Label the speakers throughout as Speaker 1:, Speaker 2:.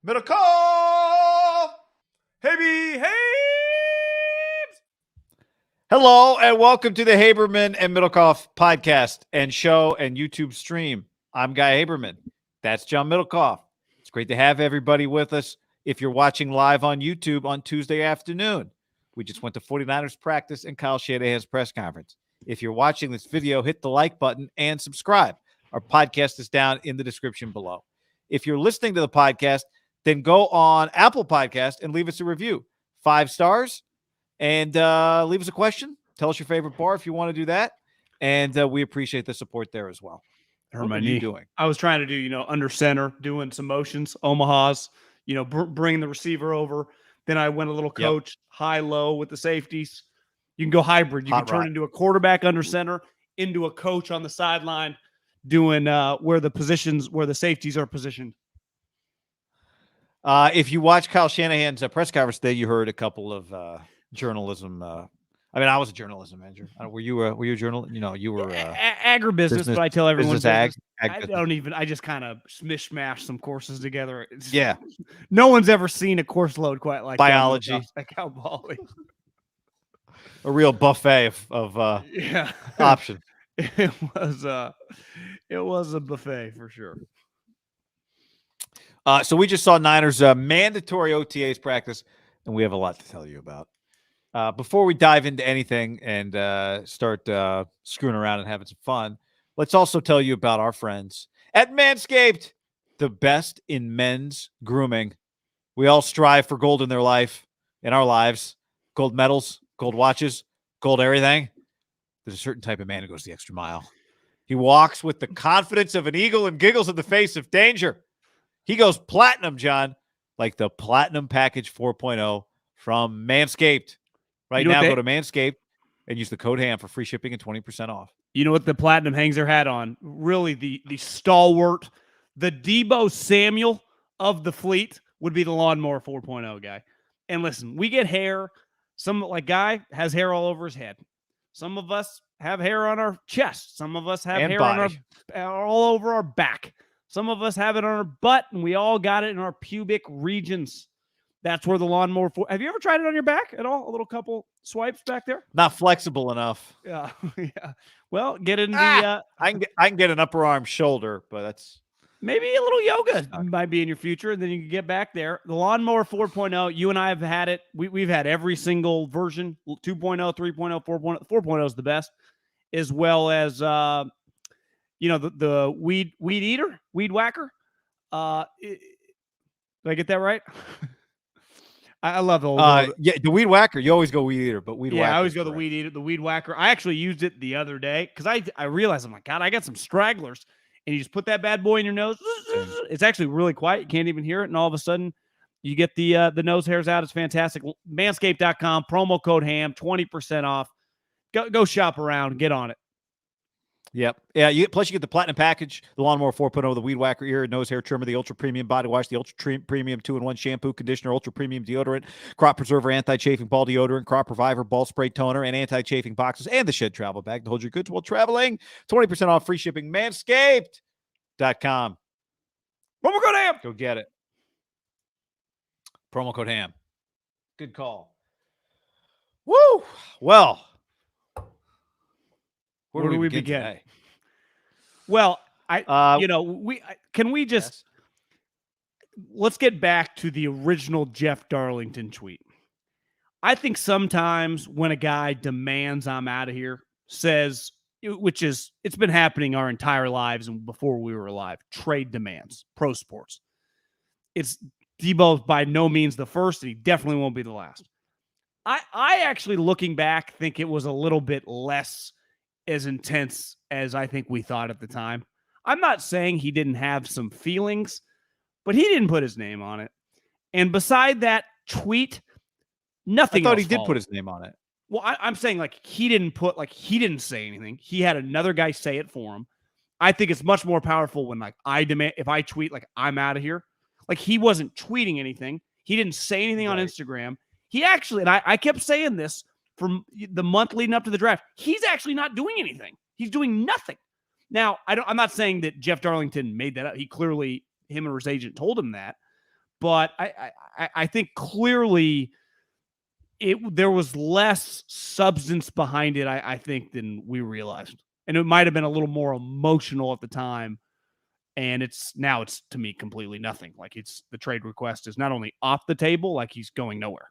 Speaker 1: Middlekauff! Hey, hello, and welcome to the Haberman and Middlekauff podcast and show and YouTube stream. I'm Guy Haberman. That's Jauan Middlekauff. It's great to have everybody with us. If you're watching live on YouTube on Tuesday afternoon, we just went to 49ers practice and Kyle Shanahan's press conference. If you're watching this video, hit the like button and subscribe. Our podcast is down in the description below. If you're listening to the podcast, then go on Apple Podcast and leave us a review. 5 stars, and leave us a question. Tell us your favorite bar if you want to do that. And we appreciate the support there as well.
Speaker 2: What are you doing? I was trying to do, under center, doing some motions, Omahas, bringing the receiver over. Then I went a little coach, high-low with the safeties. You can go hybrid. You can turn into a quarterback under center, into a coach on the sideline, doing where the safeties are positioned.
Speaker 1: If you watch Kyle Shanahan's press conference today, you heard a couple of journalism. I was a journalism major. Were you a journalist? You were
Speaker 2: agribusiness,
Speaker 1: business,
Speaker 2: but I tell everyone
Speaker 1: business.
Speaker 2: I just kind of mishmash some courses together.
Speaker 1: No
Speaker 2: one's ever seen a course load quite like
Speaker 1: biology.
Speaker 2: Like how Bali.
Speaker 1: A real buffet of options.
Speaker 2: It was a buffet for sure.
Speaker 1: So we just saw Niners mandatory OTAs practice, and we have a lot to tell you about. Before we dive into anything and start screwing around and having some fun, let's also tell you about our friends at Manscaped, the best in men's grooming. We all strive for gold in our lives, gold medals, gold watches, gold everything. There's a certain type of man who goes the extra mile. He walks with the confidence of an eagle and giggles in the face of danger. He goes platinum, John, like the Platinum Package 4.0 from Manscaped. Right now, go to Manscaped and use the code HAM for free shipping and 20% off.
Speaker 2: You know what the Platinum hangs their hat on? Really, the stalwart, the Deebo Samuel of the fleet would be the Lawnmower 4.0 guy. And listen, we get hair. Guy has hair all over his head. Some of us have hair on our chest. Some of us have hair on all over our back. Some of us have it on our butt, and we all got it in our pubic regions. That's where the Lawnmower 4. Have you ever tried it on your back at all? A little couple swipes back there?
Speaker 1: Not flexible enough.
Speaker 2: Yeah. Well, get in the.
Speaker 1: I can get an upper arm shoulder, but that's
Speaker 2: maybe a little yoga might be in your future, and then you can get back there. The Lawnmower 4.0. You and I have had it. We've had every single version: 2.0, 3.0, 4.0. 4.0 is the best, as well as the weed eater, weed whacker. Did I get that right? I love the old
Speaker 1: the weed whacker. You always go weed eater, but weed whacker.
Speaker 2: I always go the weed eater, the weed whacker. I actually used it the other day because I realized, I'm like, God, I got some stragglers. And you just put that bad boy in your nose. It's actually really quiet. You can't even hear it. And all of a sudden, you get the nose hairs out. It's fantastic. Manscaped.com, promo code HAM, 20% off. Go shop around. Get on it.
Speaker 1: Yep. Yeah. Plus, you get the Platinum Package, the Lawnmower 4.0, the Weed Whacker ear and nose hair trimmer, the Ultra Premium Body Wash, the Ultra Premium 2-in-1 shampoo, conditioner, Ultra Premium deodorant, Crop Preserver, Anti-Chafing Ball Deodorant, Crop Reviver, Ball Spray Toner, and Anti-Chafing Boxes, and the Shed Travel Bag to hold your goods while traveling. 20% off free shipping. Manscaped.com.
Speaker 2: Promo code HAM.
Speaker 1: Go get it. Promo code HAM. Good call. Woo! Well, where do we begin today?
Speaker 2: Well, let's get back to the original Jeff Darlington tweet. I think sometimes when a guy demands I'm out of here, says, it's been happening our entire lives and before we were alive, trade demands, pro sports. Deebo's by no means the first, and he definitely won't be the last. I actually, looking back, think it was a little bit less as intense as I think we thought at the time. I'm not saying he didn't have some feelings, but he didn't put his name on it. And beside that tweet, nothing.
Speaker 1: I thought he did put his name on it.
Speaker 2: Well, I'm saying he didn't say anything. He had another guy say it for him. I think it's much more powerful when if I tweet I'm out of here. He wasn't tweeting anything. He didn't say anything on Instagram. He actually, and I kept saying this from the month leading up to the draft, he's actually not doing anything. He's doing nothing. Now, I'm not saying that Jeff Darlington made that up. He clearly, him or his agent told him that. but I think clearly there was less substance behind it, I think, than we realized. And it might have been a little more emotional at the time. And it's to me completely nothing. Like the trade request is not only off the table, like he's going nowhere.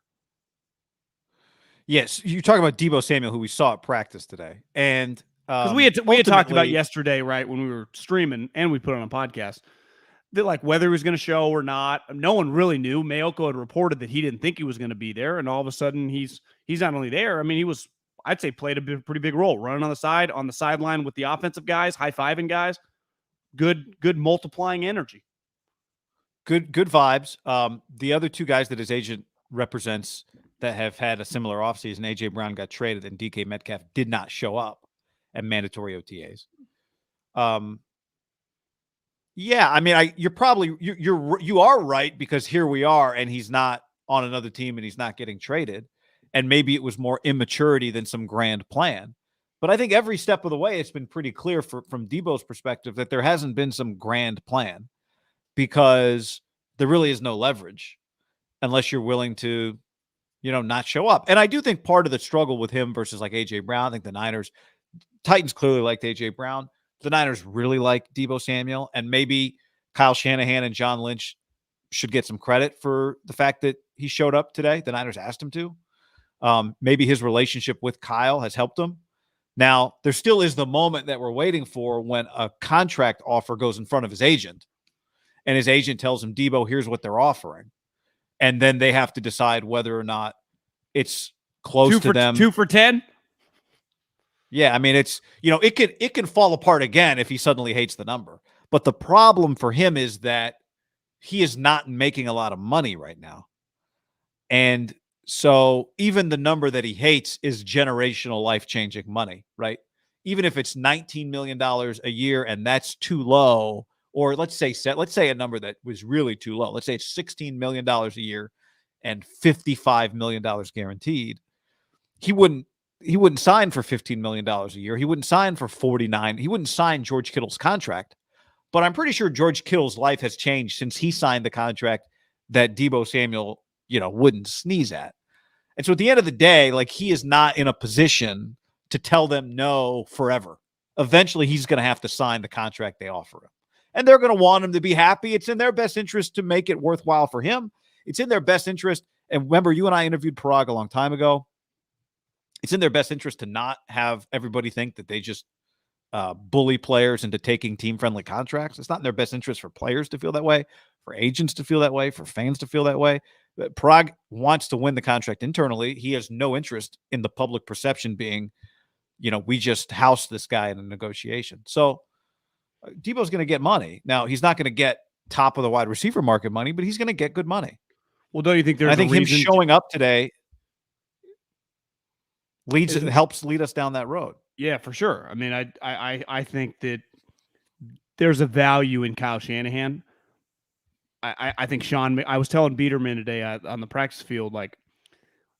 Speaker 1: Yes, you talk about Deebo Samuel, who we saw at practice today, and
Speaker 2: because we had talked about yesterday, right, when we were streaming and we put on a podcast, that like whether he was going to show or not, no one really knew. Mayoko had reported that he didn't think he was going to be there, and all of a sudden he's not only there. I mean, he was, I'd say, played a pretty big role, running on the sideline with the offensive guys, high fiving guys. Good multiplying energy.
Speaker 1: Good vibes. The other two guys that his agent represents that have had a similar offseason, AJ Brown got traded and DK Metcalf did not show up at mandatory OTAs. Yeah, I mean, you are right, because here we are and he's not on another team and he's not getting traded. And maybe it was more immaturity than some grand plan. But I think every step of the way, it's been pretty clear from Deebo's perspective that there hasn't been some grand plan, because there really is no leverage unless you're willing to, not show up. And I do think part of the struggle with him versus like AJ Brown, I think the Titans clearly liked AJ Brown. The Niners really like Deebo Samuel, and maybe Kyle Shanahan and John Lynch should get some credit for the fact that he showed up today. The Niners asked him to. Maybe his relationship with Kyle has helped him. Now, there still is the moment that we're waiting for when a contract offer goes in front of his agent, and his agent tells him, Deebo, here's what they're offering. And then they have to decide whether or not it's close to them.
Speaker 2: 2 for 10?
Speaker 1: Yeah, I mean, it's, it can fall apart again if he suddenly hates the number. But the problem for him is that he is not making a lot of money right now. And so even the number that he hates is generational, life-changing money, right? Even if it's $19 million a year and that's too low, or let's say a number that was really too low. Let's say it's $16 million a year and $55 million guaranteed. He wouldn't sign for $15 million a year. He wouldn't sign for 49. He wouldn't sign George Kittle's contract. But I'm pretty sure George Kittle's life has changed since he signed the contract that Deebo Samuel, wouldn't sneeze at. And so at the end of the day, like, he is not in a position to tell them no forever. Eventually, he's going to have to sign the contract they offer him. And they're going to want him to be happy. It's in their best interest to make it worthwhile for him. It's in their best interest. And remember, you and I interviewed Parag a long time ago. It's in their best interest to not have everybody think that they just bully players into taking team-friendly contracts. It's not in their best interest for players to feel that way, for agents to feel that way, for fans to feel that way. Parag wants to win the contract internally. He has no interest in the public perception being, we just housed this guy in a negotiation. So Deebo's going to get money. Now, he's not going to get top of the wide receiver market money, but he's going to get good money.
Speaker 2: Well, don't you think there's
Speaker 1: I think him showing up today helps lead us down that road.
Speaker 2: Yeah, for sure. I mean, I think that there's a value in Kyle Shanahan. I think I was telling Biederman today on the practice field, like,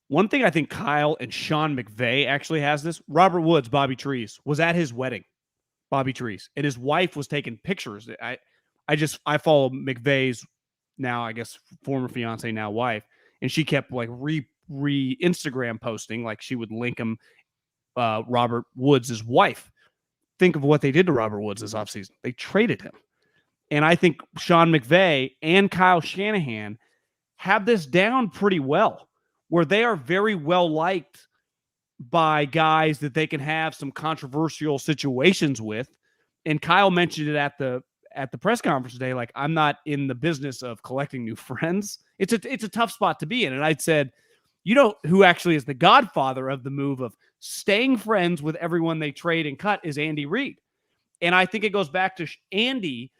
Speaker 2: one thing I think Kyle and Sean McVay actually has this. Robert Woods, Bobby Trees, was at his wedding, Bobby Trees, and his wife was taking pictures. I follow McVay's now, I guess, former fiance, now wife, and she kept like Instagram posting, like she would link him, Robert Woods' wife. Think of what they did to Robert Woods this offseason. They traded him. And I think Sean McVay and Kyle Shanahan have this down pretty well, where they are very well liked by guys that they can have some controversial situations with. And Kyle mentioned it at the press conference today, like, I'm not in the business of collecting new friends. It's a tough spot to be in. And I said, who actually is the godfather of the move of staying friends with everyone they trade and cut is Andy Reid. And I think it goes back to Andy,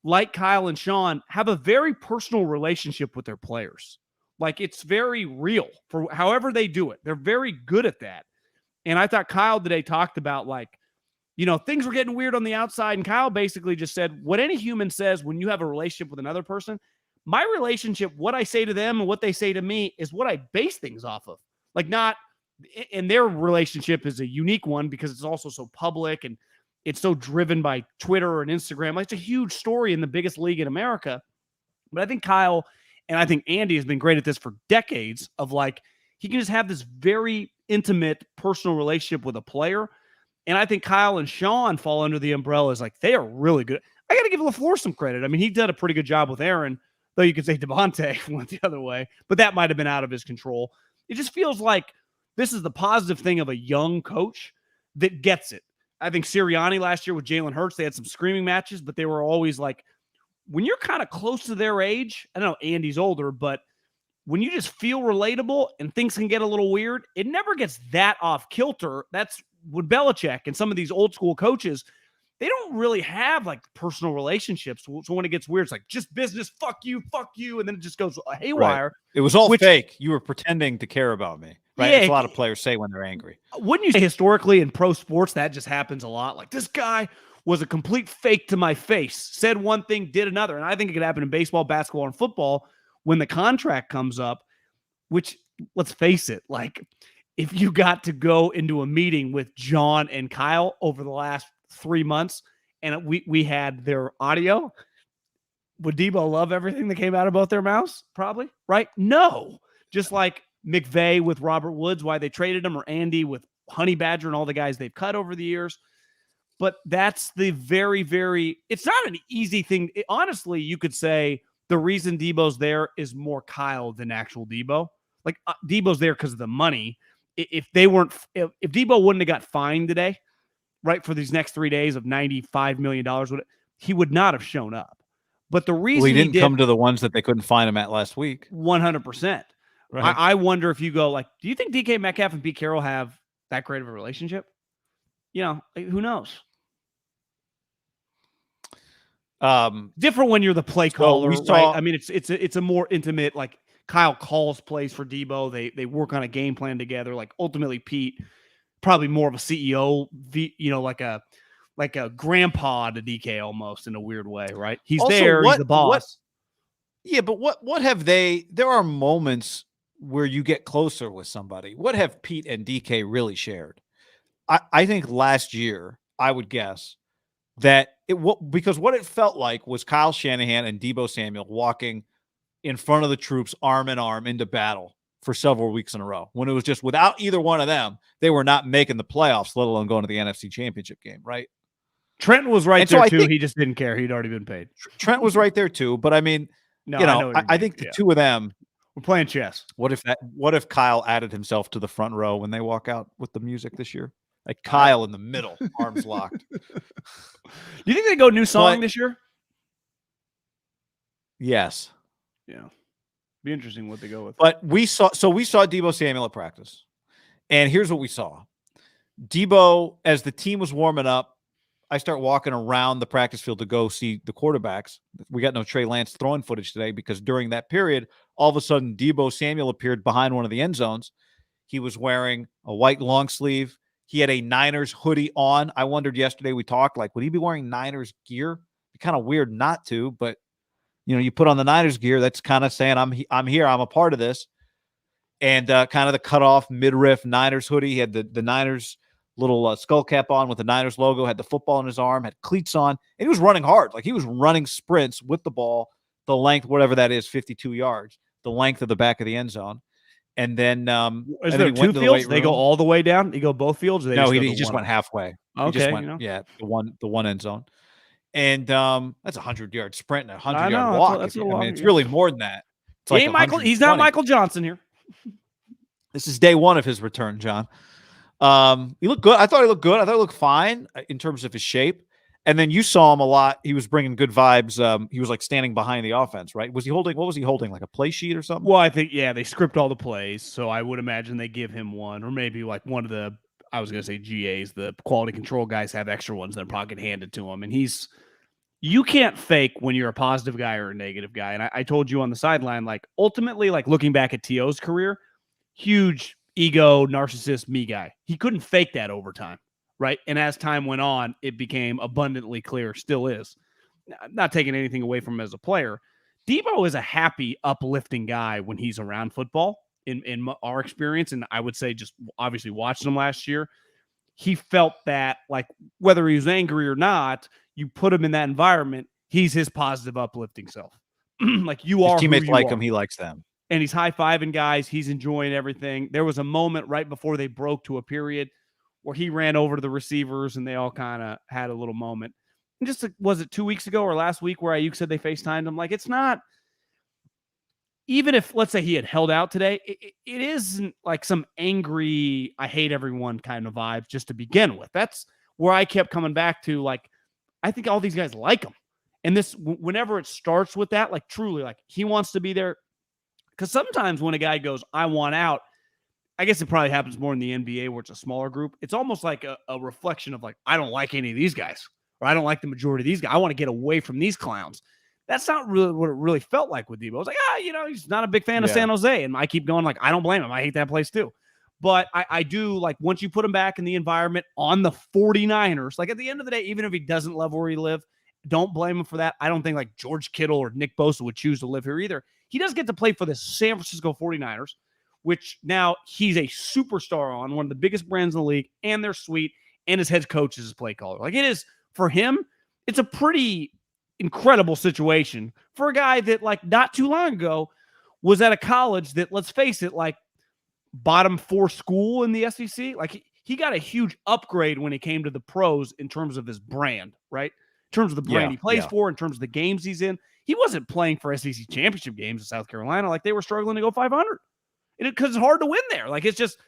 Speaker 2: like Kyle and Sean, have a very personal relationship with their players. Like, it's very real for however they do it. They're very good at that. And I thought Kyle today talked about, like, things were getting weird on the outside. And Kyle basically just said, what any human says when you have a relationship with another person, my relationship, what I say to them and what they say to me is what I base things off of. Like, not, and their relationship is a unique one because it's also so public and it's so driven by Twitter and Instagram. Like, it's a huge story in the biggest league in America. But I think Kyle And I think Andy has been great at this for decades of like, he can just have this very intimate personal relationship with a player. And I think Kyle and Sean fall under the umbrella as like, they are really good. I got to give LaFleur some credit. I mean, he did a pretty good job with Aaron, though you could say Devontae went the other way, but that might have been out of his control. It just feels like this is the positive thing of a young coach that gets it. I think Sirianni last year with Jalen Hurts, they had some screaming matches, but they were always like, when you're kind of close to their age, I don't know, Andy's older, but when you just feel relatable and things can get a little weird, it never gets that off kilter. That's with Belichick and some of these old school coaches, they don't really have like personal relationships. So when it gets weird, it's like just business, fuck you. And then it just goes haywire.
Speaker 1: Right. It was all fake. You were pretending to care about me. Right.
Speaker 2: Yeah,
Speaker 1: That's a lot of players say when they're angry.
Speaker 2: Wouldn't you say historically in pro sports that just happens a lot? Like this guy was a complete fake to my face, said one thing, did another. And I think it could happen in baseball, basketball, and football when the contract comes up, which let's face it, like if you got to go into a meeting with John and Kyle over the last 3 months and we had their audio, would Deebo love everything that came out of both their mouths? Probably, right? No. Just like McVay with Robert Woods, why they traded him, or Andy with Honey Badger and all the guys they've cut over the years. But that's the very, very, it's not an easy thing. Honestly, you could say the reason Deebo's there is more Kyle than actual Deebo. Like Deebo's there because of the money. If Deebo wouldn't have got fined today, right, for these next 3 days of $95 million, he would not have shown up. But the reason
Speaker 1: he didn't come to the ones that they couldn't find him at last week.
Speaker 2: 100%. Right. I wonder if you go like, do you think DK Metcalf and Pete Carroll have that great of a relationship? You know, who knows? Different when you're the play caller, right? I mean, it's a more intimate, like Kyle calls plays for Deebo. They work on a game plan together. Like ultimately, Pete probably more of a CEO, like a grandpa to DK almost in a weird way, right? He's also, he's the boss.
Speaker 1: But what have they? There are moments where you get closer with somebody. What have Pete and DK really shared? I think last year, I would guess that because what it felt like was Kyle Shanahan and Deebo Samuel walking in front of the troops, arm in arm, into battle for several weeks in a row. When it was just without either one of them, they were not making the playoffs, let alone going to the NFC Championship game, right?
Speaker 2: Trent was right there too. He just didn't care. He'd already been paid.
Speaker 1: Trent was right there too. But I mean, I think the two of them,
Speaker 2: we're playing chess.
Speaker 1: What if Kyle added himself to the front row when they walk out with the music this year? Like Kyle in the middle, arms locked.
Speaker 2: Do you think they go new song this year?
Speaker 1: Yes.
Speaker 2: Yeah. Be interesting what they go with.
Speaker 1: But we saw Deebo Samuel at practice. And here's what we saw. Deebo, as the team was warming up, I start walking around the practice field to go see the quarterbacks. We got no Trey Lance throwing footage today because during that period, all of a sudden, Deebo Samuel appeared behind one of the end zones. He was wearing a white long sleeve. He had a Niners hoodie on. I wondered yesterday, we talked, like, would he be wearing Niners gear? Be kind of weird not to, but, you put on the Niners gear, that's kind of saying, I'm here, I'm a part of this. And kind of the cutoff midriff Niners hoodie. He had the Niners little skull cap on with the Niners logo, had the football in his arm, had cleats on, and he was running hard. Like he was running sprints with the ball, the length, whatever that is, 52 yards, the length of the back of the end zone. And then
Speaker 2: is there two fields? They go all the way down? They go both fields? Or
Speaker 1: he just went halfway.
Speaker 2: Okay.
Speaker 1: The one end zone. And that's a 100-yard sprint and a 100-yard walk. It's really more than that. It's
Speaker 2: he's not Michael Johnson here.
Speaker 1: This is day one of his return, John. He looked good. I thought he looked good. I thought he looked fine in terms of his shape. And then you saw him a lot. He was bringing good vibes. He was like standing behind the offense, right? What was he holding? Like a play sheet or something?
Speaker 2: Well, I think, they script all the plays. So I would imagine they give him one, or maybe like one of the, I was going to say GAs, the quality control guys have extra ones that are probably get handed to him. And you can't fake when you're a positive guy or a negative guy. And I told you on the sideline, like ultimately, like looking back at T.O.'s career, huge ego, narcissist, me guy. He couldn't fake that over time, right? And as time went on, it became abundantly clear, still is. I'm not taking anything away from him as a player. Deebo is a happy, uplifting guy when he's around football in our experience. And I would say just obviously watching him last year, he felt that like whether he was angry or not, you put him in that environment, he's his positive, uplifting self. like you
Speaker 1: His
Speaker 2: are
Speaker 1: teammates
Speaker 2: who you
Speaker 1: like
Speaker 2: are.
Speaker 1: him. He likes them.
Speaker 2: And he's high-fiving guys. He's enjoying everything. There was a moment right before they broke to a period where he ran over to the receivers and they all kind of had a little moment. And just was it 2 weeks ago or last week where Aiyuk said they FaceTimed him? Like, it's not, even if, let's say, he had held out today, it isn't like some angry, I hate everyone kind of vibes just to begin with. That's where I kept coming back to, like, I think all these guys like him. And this, whenever it starts with that, like, truly, like, he wants to be there. Because sometimes when a guy goes, I want out, I guess it probably happens more in the NBA where it's a smaller group. It's almost like a reflection of, like, I don't like any of these guys, or I don't like the majority of these guys. I want to get away from these clowns. That's not really what it really felt like with Deebo. I was like, he's not a big fan of San Jose. And I keep going, like, I don't blame him. I hate that place too. But I do, like, once you put him back in the environment on the 49ers, like, at the end of the day, even if he doesn't love where he live, don't blame him for that. I don't think, like, George Kittle or Nick Bosa would choose to live here either. He does get to play for the San Francisco 49ers, which now he's a superstar on, one of the biggest brands in the league, and they're sweet, and his head coach is his play caller. Like, it is, for him, it's a pretty incredible situation for a guy that, like, not too long ago was at a college that, let's face it, like, bottom 4 school in the SEC. Like, he got a huge upgrade when he came to the pros in terms of his brand, right? In terms of the brand he plays for, in terms of the games he's in. He wasn't playing for SEC championship games in South Carolina. Like, they were struggling to go 500. Because it's hard to win there. Like, it's just,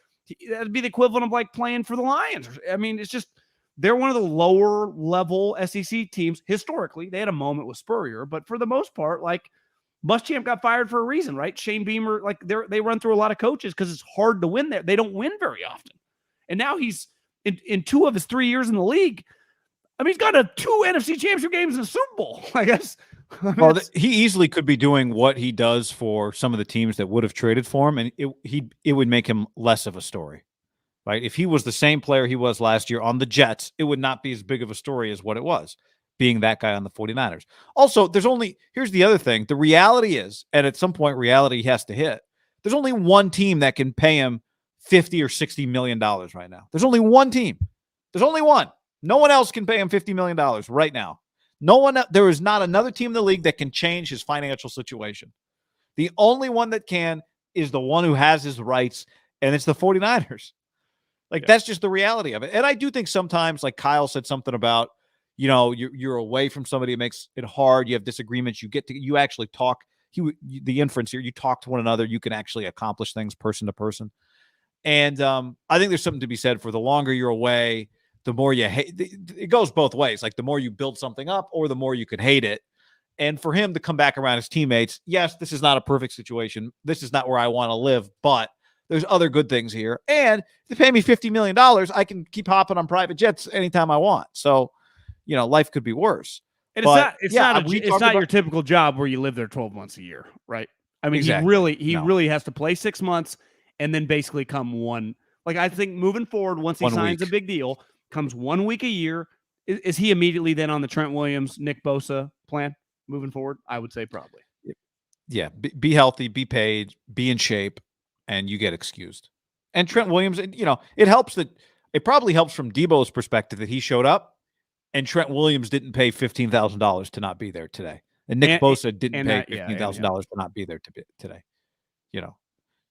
Speaker 2: that'd be the equivalent of, like, playing for the Lions. I mean, it's just, they're one of the lower level SEC teams. Historically, they had a moment with Spurrier, but for the most part, like, Muschamp got fired for a reason, right? Shane Beamer, like, they run through a lot of coaches because it's hard to win there. They don't win very often. And now he's, in 2 of his 3 years in the league, I mean, he's got 2 NFC championship games in the Super Bowl, I guess.
Speaker 1: Well, he easily could be doing what he does for some of the teams that would have traded for him, and it would make him less of a story, right? If he was the same player he was last year on the Jets, it would not be as big of a story as what it was, being that guy on the 49ers. Also, here's the other thing. The reality is, and at some point reality has to hit, there's only one team that can pay him $50 or $60 million right now. There's only one team. There's only one. No one else can pay him $50 million right now. There is not another team in the league that can change his financial situation. The only one that can is the one who has his rights, and it's the 49ers. Like, that's just the reality of it. And I do think sometimes, like Kyle said something about, you're away from somebody, it makes it hard. You have disagreements. You actually talk. The inference here, you talk to one another. You can actually accomplish things person to person. And I think there's something to be said for the longer you're away, the more you hate. It goes both ways. Like, the more you build something up, or the more you could hate it. And for him to come back around his teammates, yes, this is not a perfect situation. This is not where I want to live, but there's other good things here. And if they pay me $50 million, I can keep hopping on private jets anytime I want. So, life could be worse.
Speaker 2: And it's not your typical job where you live there 12 months a year, right? I mean, exactly. he really has to play 6 months and then basically come one. Like, I think moving forward, once he signs a big deal, comes 1 week a year. Is he immediately then on the Trent Williams, Nick Bosa plan moving forward? I would say probably.
Speaker 1: Yeah. Be healthy, be paid, be in shape, and you get excused. And Trent Williams, it probably helps from Deebo's perspective that he showed up and Trent Williams didn't pay $15,000 to not be there today. And Nick Bosa didn't pay $15,000 to not be there today.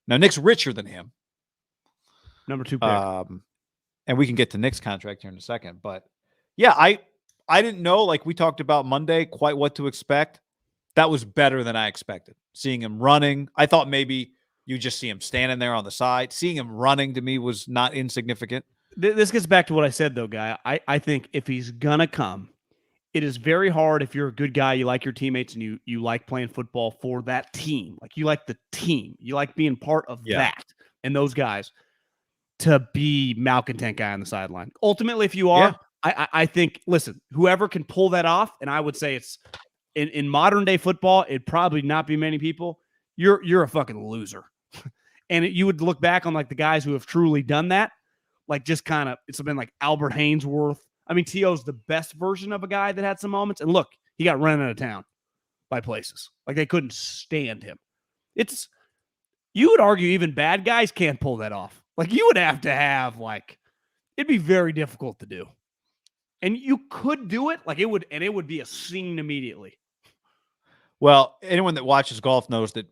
Speaker 1: Now Nick's richer than him.
Speaker 2: Number 2 pick.
Speaker 1: And we can get to Nick's contract here in a second. But yeah, I didn't know, like we talked about Monday, quite what to expect. That was better than I expected. Seeing him running, I thought maybe you just see him standing there on the side. Seeing him running to me was not insignificant.
Speaker 2: This gets back to what I said, though, Guy. I think if he's going to come, it is very hard if you're a good guy, you like your teammates, and you like playing football for that team. Like, you like the team. You like being part of that and those guys, to be malcontent guy on the sideline. Ultimately, if you are, I think, listen, whoever can pull that off, and I would say it's in modern day football, it'd probably not be many people. You're a fucking loser. And you would look back on, like, the guys who have truly done that, like, just kind of, it's been like Albert Hainsworth. I mean, T.O.'s the best version of a guy that had some moments. And look, he got run out of town by places. Like, they couldn't stand him. You would argue even bad guys can't pull that off. Like, you would have to have, like, it'd be very difficult to do. And you could do it. Like, it would be a scene immediately.
Speaker 1: Well, anyone that watches golf knows that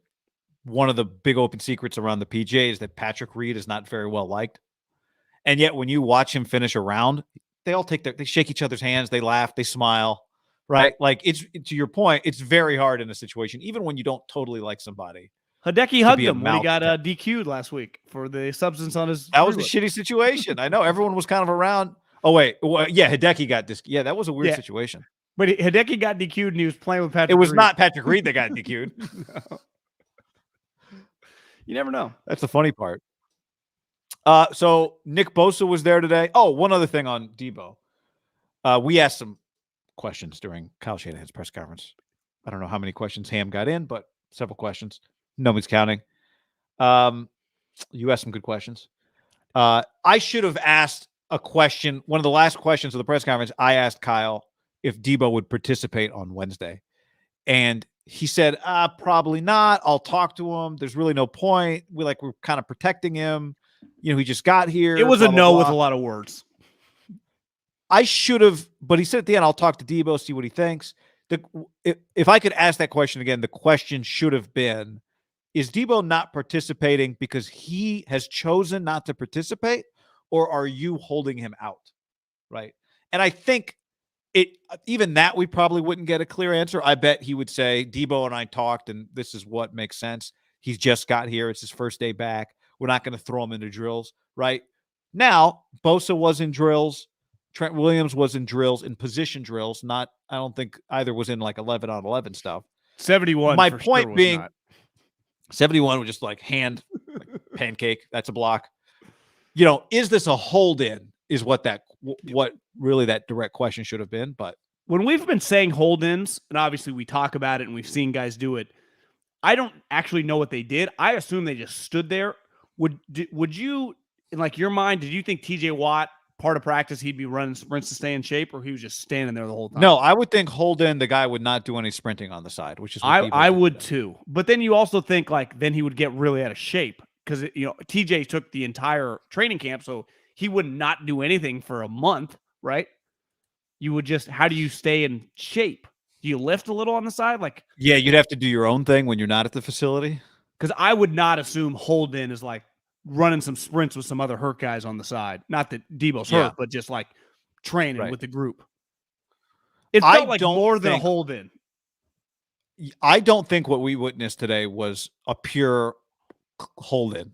Speaker 1: one of the big open secrets around the PGA is that Patrick Reed is not very well liked. And yet when you watch him finish a round, they all they shake each other's hands, they laugh, they smile, right? Like it's to your point, it's very hard in a situation, even when you don't totally like somebody.
Speaker 2: Hideki
Speaker 1: to
Speaker 2: hugged
Speaker 1: be a
Speaker 2: him when he got
Speaker 1: malcontent.
Speaker 2: DQ'd last week for the substance on his.
Speaker 1: That was a
Speaker 2: ruler.
Speaker 1: shitty situation. I know everyone was kind of around. Oh wait, well, yeah, Hideki got this. Yeah, that was a weird
Speaker 2: Yeah.
Speaker 1: situation.
Speaker 2: But Hideki got DQ'd and he was playing with Patrick.
Speaker 1: It was
Speaker 2: Reed.
Speaker 1: not Patrick Reed that got DQ'd.
Speaker 2: No. You never know.
Speaker 1: That's the funny part. So Nick Bosa was there today. Oh, one other thing on Deebo. We asked some questions during Kyle Shanahan's press conference. I don't know how many questions Ham got in, but several questions. Nobody's counting. You asked some good questions. I should have asked a question. One of the last questions of the press conference, I asked Kyle if Deebo would participate on Wednesday. And he said, probably not. I'll talk to him. There's really no point. We're kind of protecting him. You know, he just got here.
Speaker 2: It was
Speaker 1: blah,
Speaker 2: a
Speaker 1: blah,
Speaker 2: no
Speaker 1: blah.
Speaker 2: with a lot of words.
Speaker 1: I should have, but he said at the end, I'll talk to Deebo, see what he thinks. If I could ask that question again, the question should have been, is Deebo not participating because he has chosen not to participate, or are you holding him out? Right. And I think even that we probably wouldn't get a clear answer. I bet he would say, Deebo and I talked, and this is what makes sense. He's just got here. It's his first day back. We're not going to throw him into drills. Right now, Bosa was in drills. Trent Williams was in drills, in position drills. I don't think either was in like 11 on 11 stuff.
Speaker 2: 71.
Speaker 1: My
Speaker 2: for
Speaker 1: point
Speaker 2: sure
Speaker 1: being,
Speaker 2: not.
Speaker 1: 71 was just like pancake. That's a block. You know, is this a hold in? Is what really that direct question should have been. But
Speaker 2: when we've been saying hold ins, and obviously we talk about it and we've seen guys do it, I don't actually know what they did. I assume they just stood there. Would you, in like your mind, did you think TJ Watt, part of practice, he'd be running sprints to stay in shape, or he was just standing there the whole time?
Speaker 1: No, I would think hold in, the guy would not do any sprinting on the side, which is what
Speaker 2: I would too. But then you also think like then he would get really out of shape because TJ took the entire training camp, so he would not do anything for a month, right? You would just, how do you stay in shape? Do you lift a little on the side? Like,
Speaker 1: yeah, you'd have to do your own thing when you're not at the facility.
Speaker 2: Because I would not assume hold in is like running some sprints with some other hurt guys on the side. Not that Deebo's hurt, but just like training with the group. It felt like more than a hold in.
Speaker 1: I don't think what we witnessed today was a pure hold in.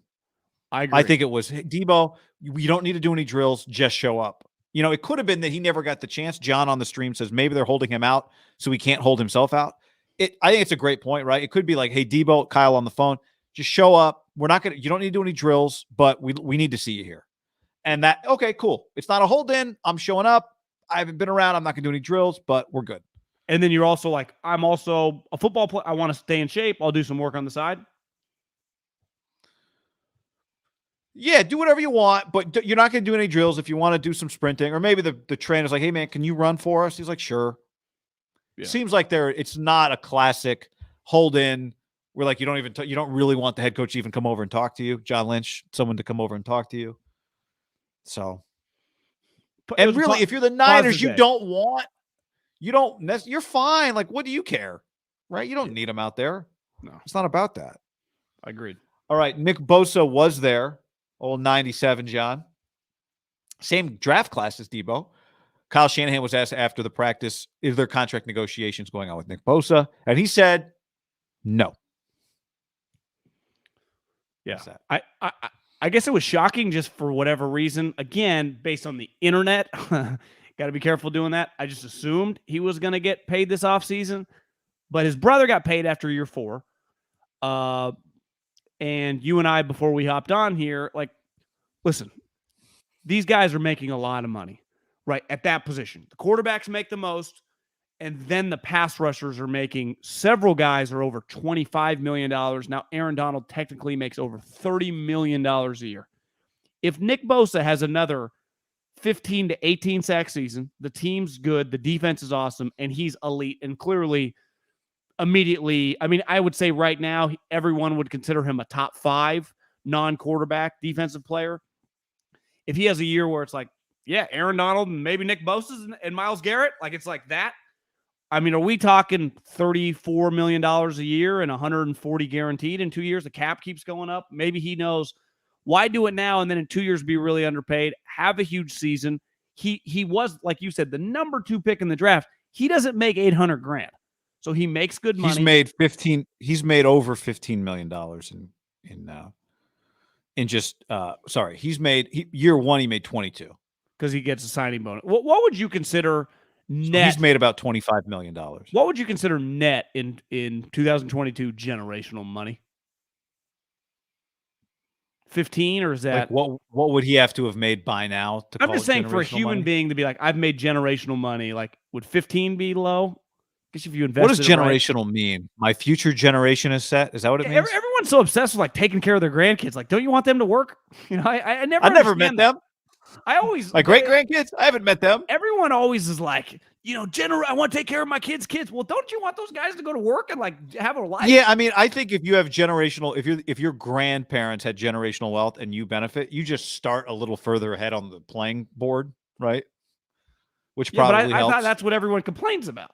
Speaker 2: I agree.
Speaker 1: I think it was, hey, Deebo, you don't need to do any drills, just show up. You know, it could have been that he never got the chance. John on the stream says maybe they're holding him out so he can't hold himself out. I think it's a great point, right? It could be like, hey, Deebo, Kyle on the phone, just show up. You don't need to do any drills, but we need to see you here. And that, okay, cool. It's not a hold in. I'm showing up. I haven't been around. I'm not going to do any drills, but we're good.
Speaker 2: And then you're also like, I'm also a football player. I want to stay in shape. I'll do some work on the side.
Speaker 1: Yeah, do whatever you want, but you're not going to do any drills. If you want to do some sprinting, or maybe the trainer's like, hey, man, can you run for us? He's like, sure. Yeah. Seems like it's not a classic hold in where like you don't really want the head coach to even come over and talk to you. John Lynch, someone to come over and talk to you. So, and really, if you're the Niners, you're fine. Like, what do you care? Right? You don't need them out there.
Speaker 2: No,
Speaker 1: it's not about that.
Speaker 2: Agreed.
Speaker 1: All right. Nick Bosa was there. Old 97, John. Same draft class as Deebo. Kyle Shanahan was asked after the practice, is there contract negotiations going on with Nick Bosa? And he said, no.
Speaker 2: Yeah. I guess it was shocking just for whatever reason. Again, based on the internet, got to be careful doing that. I just assumed he was going to get paid this offseason, but his brother got paid after year 4. And you and I, before we hopped on here, like, listen, these guys are making a lot of money, right, at that position. The quarterbacks make the most, and then the pass rushers are making, several guys are over $25 million. Now, Aaron Donald technically makes over $30 million a year. If Nick Bosa has another 15 to 18 sack season, the team's good, the defense is awesome, and he's elite, and clearly immediately, I mean, I would say right now, everyone would consider him a top 5 non-quarterback defensive player. If he has a year where it's like, yeah, Aaron Donald and maybe Nick Bosa and Myles Garrett, like it's like that, I mean, are we talking $34 million a year and 140 guaranteed in 2 years? The cap keeps going up. Maybe he knows why do it now and then in 2 years be really underpaid, have a huge season. He was, like you said, the number 2 pick in the draft. He doesn't make $800,000. So he makes good money.
Speaker 1: He's made over $15 million year one he made 22
Speaker 2: because he gets a signing bonus. What would you consider net?
Speaker 1: So he's made about $25 million.
Speaker 2: What would you consider net in 2022 generational money? 15, or is that
Speaker 1: like what would he have to have made by now to
Speaker 2: I'm just saying for a human being to be like, I've made generational money, like would 15 be low? Guess if you invest.
Speaker 1: What does generational mean? My future generation is set? Is that what it means?
Speaker 2: Everyone's so obsessed with like taking care of their grandkids. Like, don't you want them to work? You know, I never
Speaker 1: met them.
Speaker 2: I always
Speaker 1: my great grandkids. I haven't met them.
Speaker 2: Everyone always is like, you know, I want to take care of my kids. Well, don't you want those guys to go to work and like have a life?
Speaker 1: Yeah, I mean, I think if you have if your grandparents had generational wealth and you benefit, you just start a little further ahead on the playing board, right? Which probably helps.
Speaker 2: I thought that's what everyone complains about,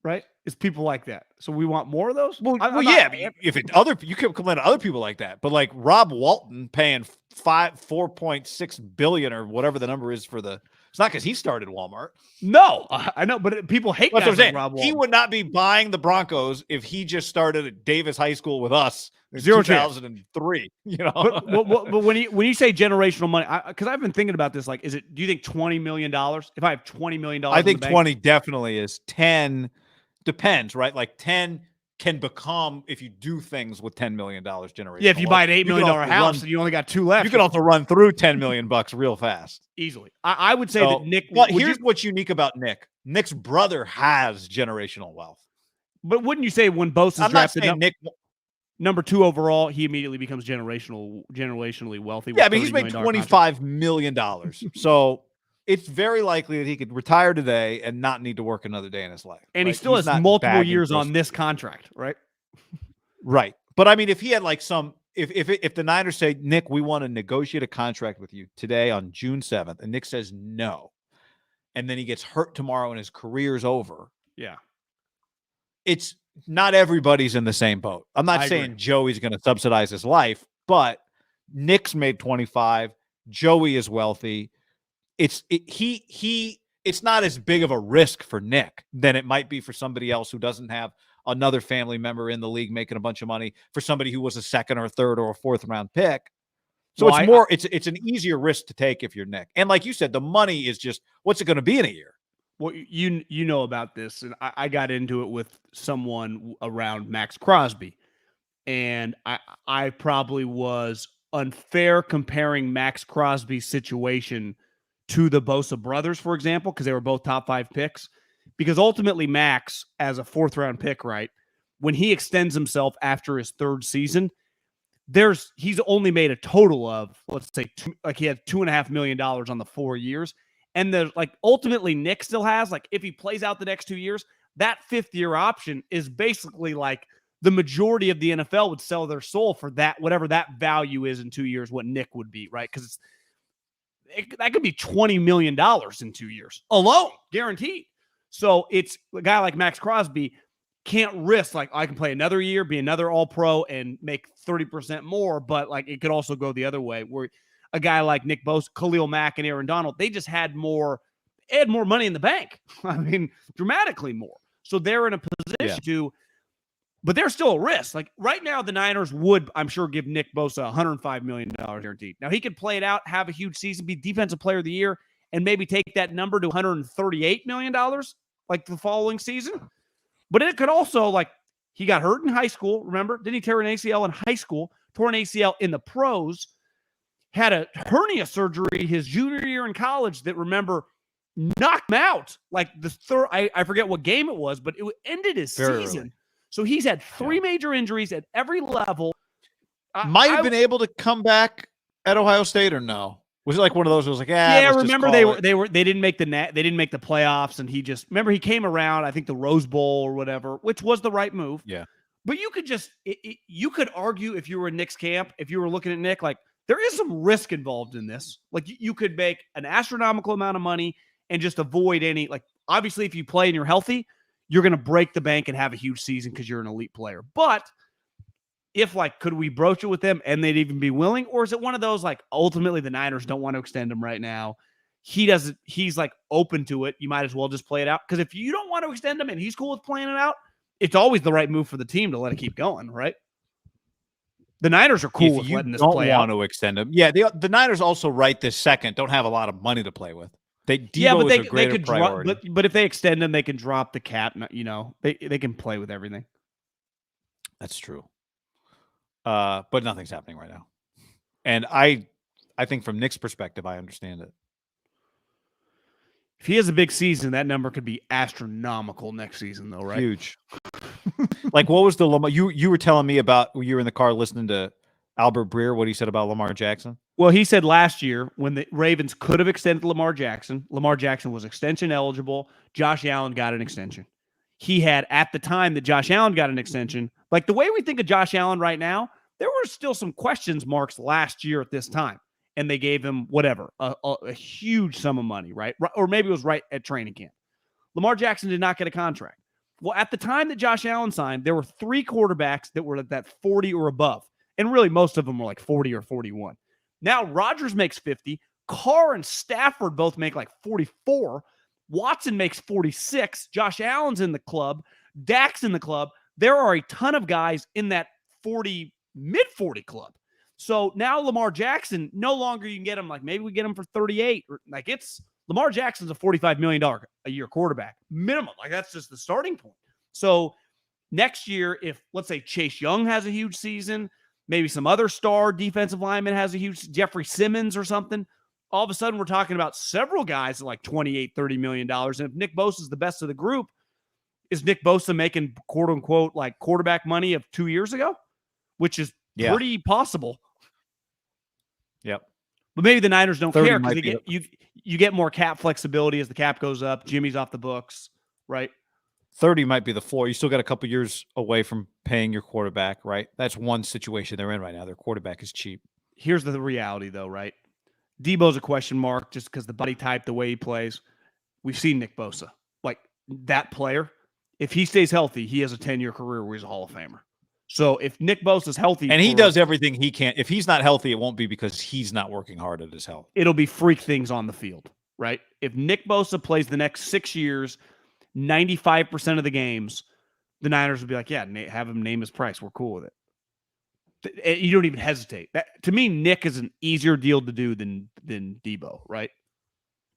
Speaker 2: right? Is people like that. So we want more of those?
Speaker 1: Well, yeah. If you can complain to other people like that, but like Rob Walton paying $4.6 billion or whatever the number is for it's not because he started Walmart.
Speaker 2: No, I know, but people hate guys like Rob Walton.
Speaker 1: He would not be buying the Broncos if he just started at Davis High School with us in 2003. You know,
Speaker 2: but when you say generational money, because I've been thinking about this, like, do you think $20 million? If I have $20 million,
Speaker 1: I think 20 definitely is. 10 depends, right? Like 10 can become if you do things with $10 million generational.
Speaker 2: Yeah, if you buy an $8 million house and you only got 2 left,
Speaker 1: you can also run through $10 million real fast,
Speaker 2: easily. I would say that Nick.
Speaker 1: But here's what's unique about Nick. Nick's brother has generational wealth.
Speaker 2: But wouldn't you say when Bosa's drafted number 2 overall, he immediately becomes generationally wealthy?
Speaker 1: Yeah, I mean he's made $25 million. So it's very likely that he could retire today and not need to work another day in his life.
Speaker 2: And he still has multiple years on this contract, right?
Speaker 1: Right. But I mean, if he had like if the Niners say, Nick, we want to negotiate a contract with you today on June 7th, and Nick says no, and then he gets hurt tomorrow and his career's over.
Speaker 2: Yeah.
Speaker 1: It's not everybody's in the same boat. I'm not saying Joey's going to subsidize his life, but Nick's made 25. Joey is wealthy. It's not as big of a risk for Nick than it might be for somebody else who doesn't have another family member in the league making a bunch of money, for somebody who was a 2nd or 3rd or a 4th round pick. So it's an easier risk to take if you're Nick. And like you said, the money is just, what's it going to be in a year?
Speaker 2: Well, you know about this, and I got into it with someone around Max Crosby, and I probably was unfair comparing Max Crosby's situation to the Bosa brothers, for example, because they were both top 5 picks. Because ultimately, Max, as a 4th round pick, right, when he extends himself after his 3rd season, he's only made a total of, let's say, he had $2.5 million on the 4 years. And ultimately, Nick still has, if he plays out the next 2 years, that 5th year option is basically like the majority of the NFL would sell their soul for that, whatever that value is in 2 years, what Nick would be, right? Because that could be $20 million in 2 years alone, guaranteed. So it's a guy like Max Crosby can't risk, I can play another year, be another all-pro, and make 30% more, but it could also go the other way, where a guy like Nick Bosa, Khalil Mack, and Aaron Donald, they just had more money in the bank. I mean, dramatically more. So they're in a position to, but they're still a risk. Right now, the Niners would, I'm sure, give Nick Bosa $105 million guaranteed. Now, he could play it out, have a huge season, be Defensive Player of the Year, and maybe take that number to $138 million the following season. But it could also, he got hurt in high school, remember? Didn't he tear an ACL in high school, tore an ACL in the pros, had a hernia surgery his junior year in college that, remember, knocked him out. The third, I forget what game it was, but it ended his season. Early. So he's had 3 major injuries at every level.
Speaker 1: Might have been able to come back at Ohio State or no? Was it one of those? It was
Speaker 2: remember they didn't make the playoffs, and he just he came around. I think the Rose Bowl or whatever, which was the right move.
Speaker 1: Yeah,
Speaker 2: but you could you could argue if you were in Nick's camp, if you were looking at Nick, there is some risk involved in this. You could make an astronomical amount of money and just avoid any. Obviously, if you play and you're healthy, you're going to break the bank and have a huge season because you're an elite player. But if, like, could we broach it with them and they'd even be willing? Or is it one of those, like, ultimately the Niners don't want to extend him right now? He's like open to it. You might as well just play it out. Because if you don't want to extend him and he's cool with playing it out, it's always the right move for the team to let it keep going, right? The Niners are cool with letting this play out.
Speaker 1: If you don't want to extend him. Yeah, the Niners also right this second don't have a lot of money to play with. Deebo is a greater priority.
Speaker 2: But if they extend him, they can drop the cap. You know, they can play with everything.
Speaker 1: That's true. But nothing's happening right now. And I think from Nick's perspective, I understand it.
Speaker 2: If he has a big season, that number could be astronomical next season, though, right?
Speaker 1: Huge. Like, what was the Lamar? You were telling me about you were in the car listening to Albert Breer, what he said about Lamar Jackson?
Speaker 2: Well, he said last year when the Ravens could have extended Lamar Jackson was extension eligible. Josh Allen got an extension. He had, at the time that Josh Allen got an extension, like the way we think of Josh Allen right now, there were still some questions marks last year at this time. And they gave him whatever, a huge sum of money, right? Or maybe it was right at training camp. Lamar Jackson did not get a contract. Well, at the time that Josh Allen signed, there were 3 quarterbacks that were at that 40 or above. And really, most of them were like 40 or 41. Now, Rodgers makes 50. Carr and Stafford both make like 44. Watson makes 46. Josh Allen's in the club. Dak's in the club. There are a ton of guys in that 40, mid-40 club. So now Lamar Jackson, no longer you can get him, like maybe we get him for 38. Or like it's Lamar Jackson's a $45 million a year quarterback minimum. Like that's just the starting point. So next year, if let's say Chase Young has a huge season, maybe some other star defensive lineman has a huge, Jeffrey Simmons or something, all of a sudden we're talking about several guys at like $28, $30 million. And if Nick Bosa is the best of the group, is Nick Bosa making quote unquote like quarterback money of 2 years ago, which is pretty possible.
Speaker 1: Yep.
Speaker 2: But maybe the Niners don't care because you get more cap flexibility as the cap goes up. Jimmy's off the books, right?
Speaker 1: 30 might be the floor. You still got a couple years away from paying your quarterback, right? That's one situation they're in right now. Their quarterback is cheap.
Speaker 2: Here's the reality, though, right? Deebo's a question mark just because the body type, the way he plays. We've seen Nick Bosa. Like, that player, if he stays healthy, he has a 10-year career where he's a Hall of Famer. So if Nick Bosa's healthy...
Speaker 1: And he does everything he can. If he's not healthy, it won't be because he's not working hard at his health.
Speaker 2: It'll be freak things on the field, right? If Nick Bosa plays the next 6 years, 95% of the games, the Niners would be like, yeah, have him name his price. We're cool with it. You don't even hesitate. To me, Nick is an easier deal to do than Deebo, right?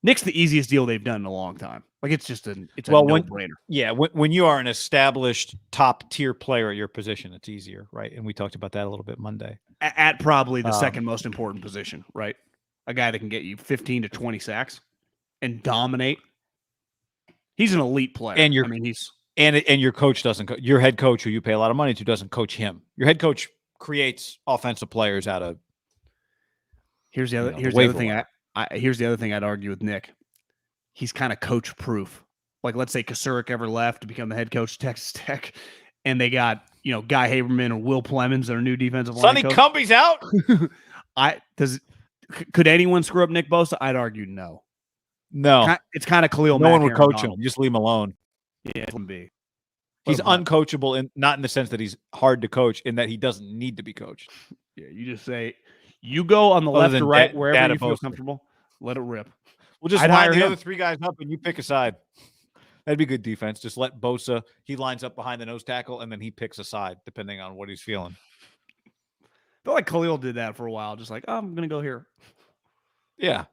Speaker 2: Nick's the easiest deal they've done in a long time. Like it's a no-brainer.
Speaker 1: Yeah, when you are an established top tier player at your position, it's easier, right? And we talked about that a little bit Monday.
Speaker 2: At probably the second most important position, right? A guy that can get you 15 to 20 sacks and dominate. He's an elite player.
Speaker 1: And your coach doesn't. Your head coach, who you pay a lot of money to, doesn't coach him. Your head coach creates offensive players out of.
Speaker 2: Here's the other thing I'd argue with Nick. He's kind of coach proof. Like let's say Kasurik ever left to become the head coach of Texas Tech, and they got Guy Haberman or Will Plemons, their new defensive line coach.
Speaker 1: Sonny Cumbie's out.
Speaker 2: Could anyone screw up Nick Bosa? I'd argue no.
Speaker 1: No,
Speaker 2: it's kind of Khalil.
Speaker 1: No one would coach him. Just leave him alone.
Speaker 2: Yeah, it wouldn't be.
Speaker 1: He's uncoachable, and not in the sense that he's hard to coach, in that he doesn't need to be coached.
Speaker 2: Yeah, you just say you go on the left or right wherever you feel comfortable. Let it rip.
Speaker 1: We'll just line the other 3 guys up, and you pick a side. That'd be good defense. Just let Bosa. He lines up behind the nose tackle, and then he picks a side depending on what he's feeling.
Speaker 2: I feel like Khalil did that for a while. Just like, I'm going to go here.
Speaker 1: Yeah.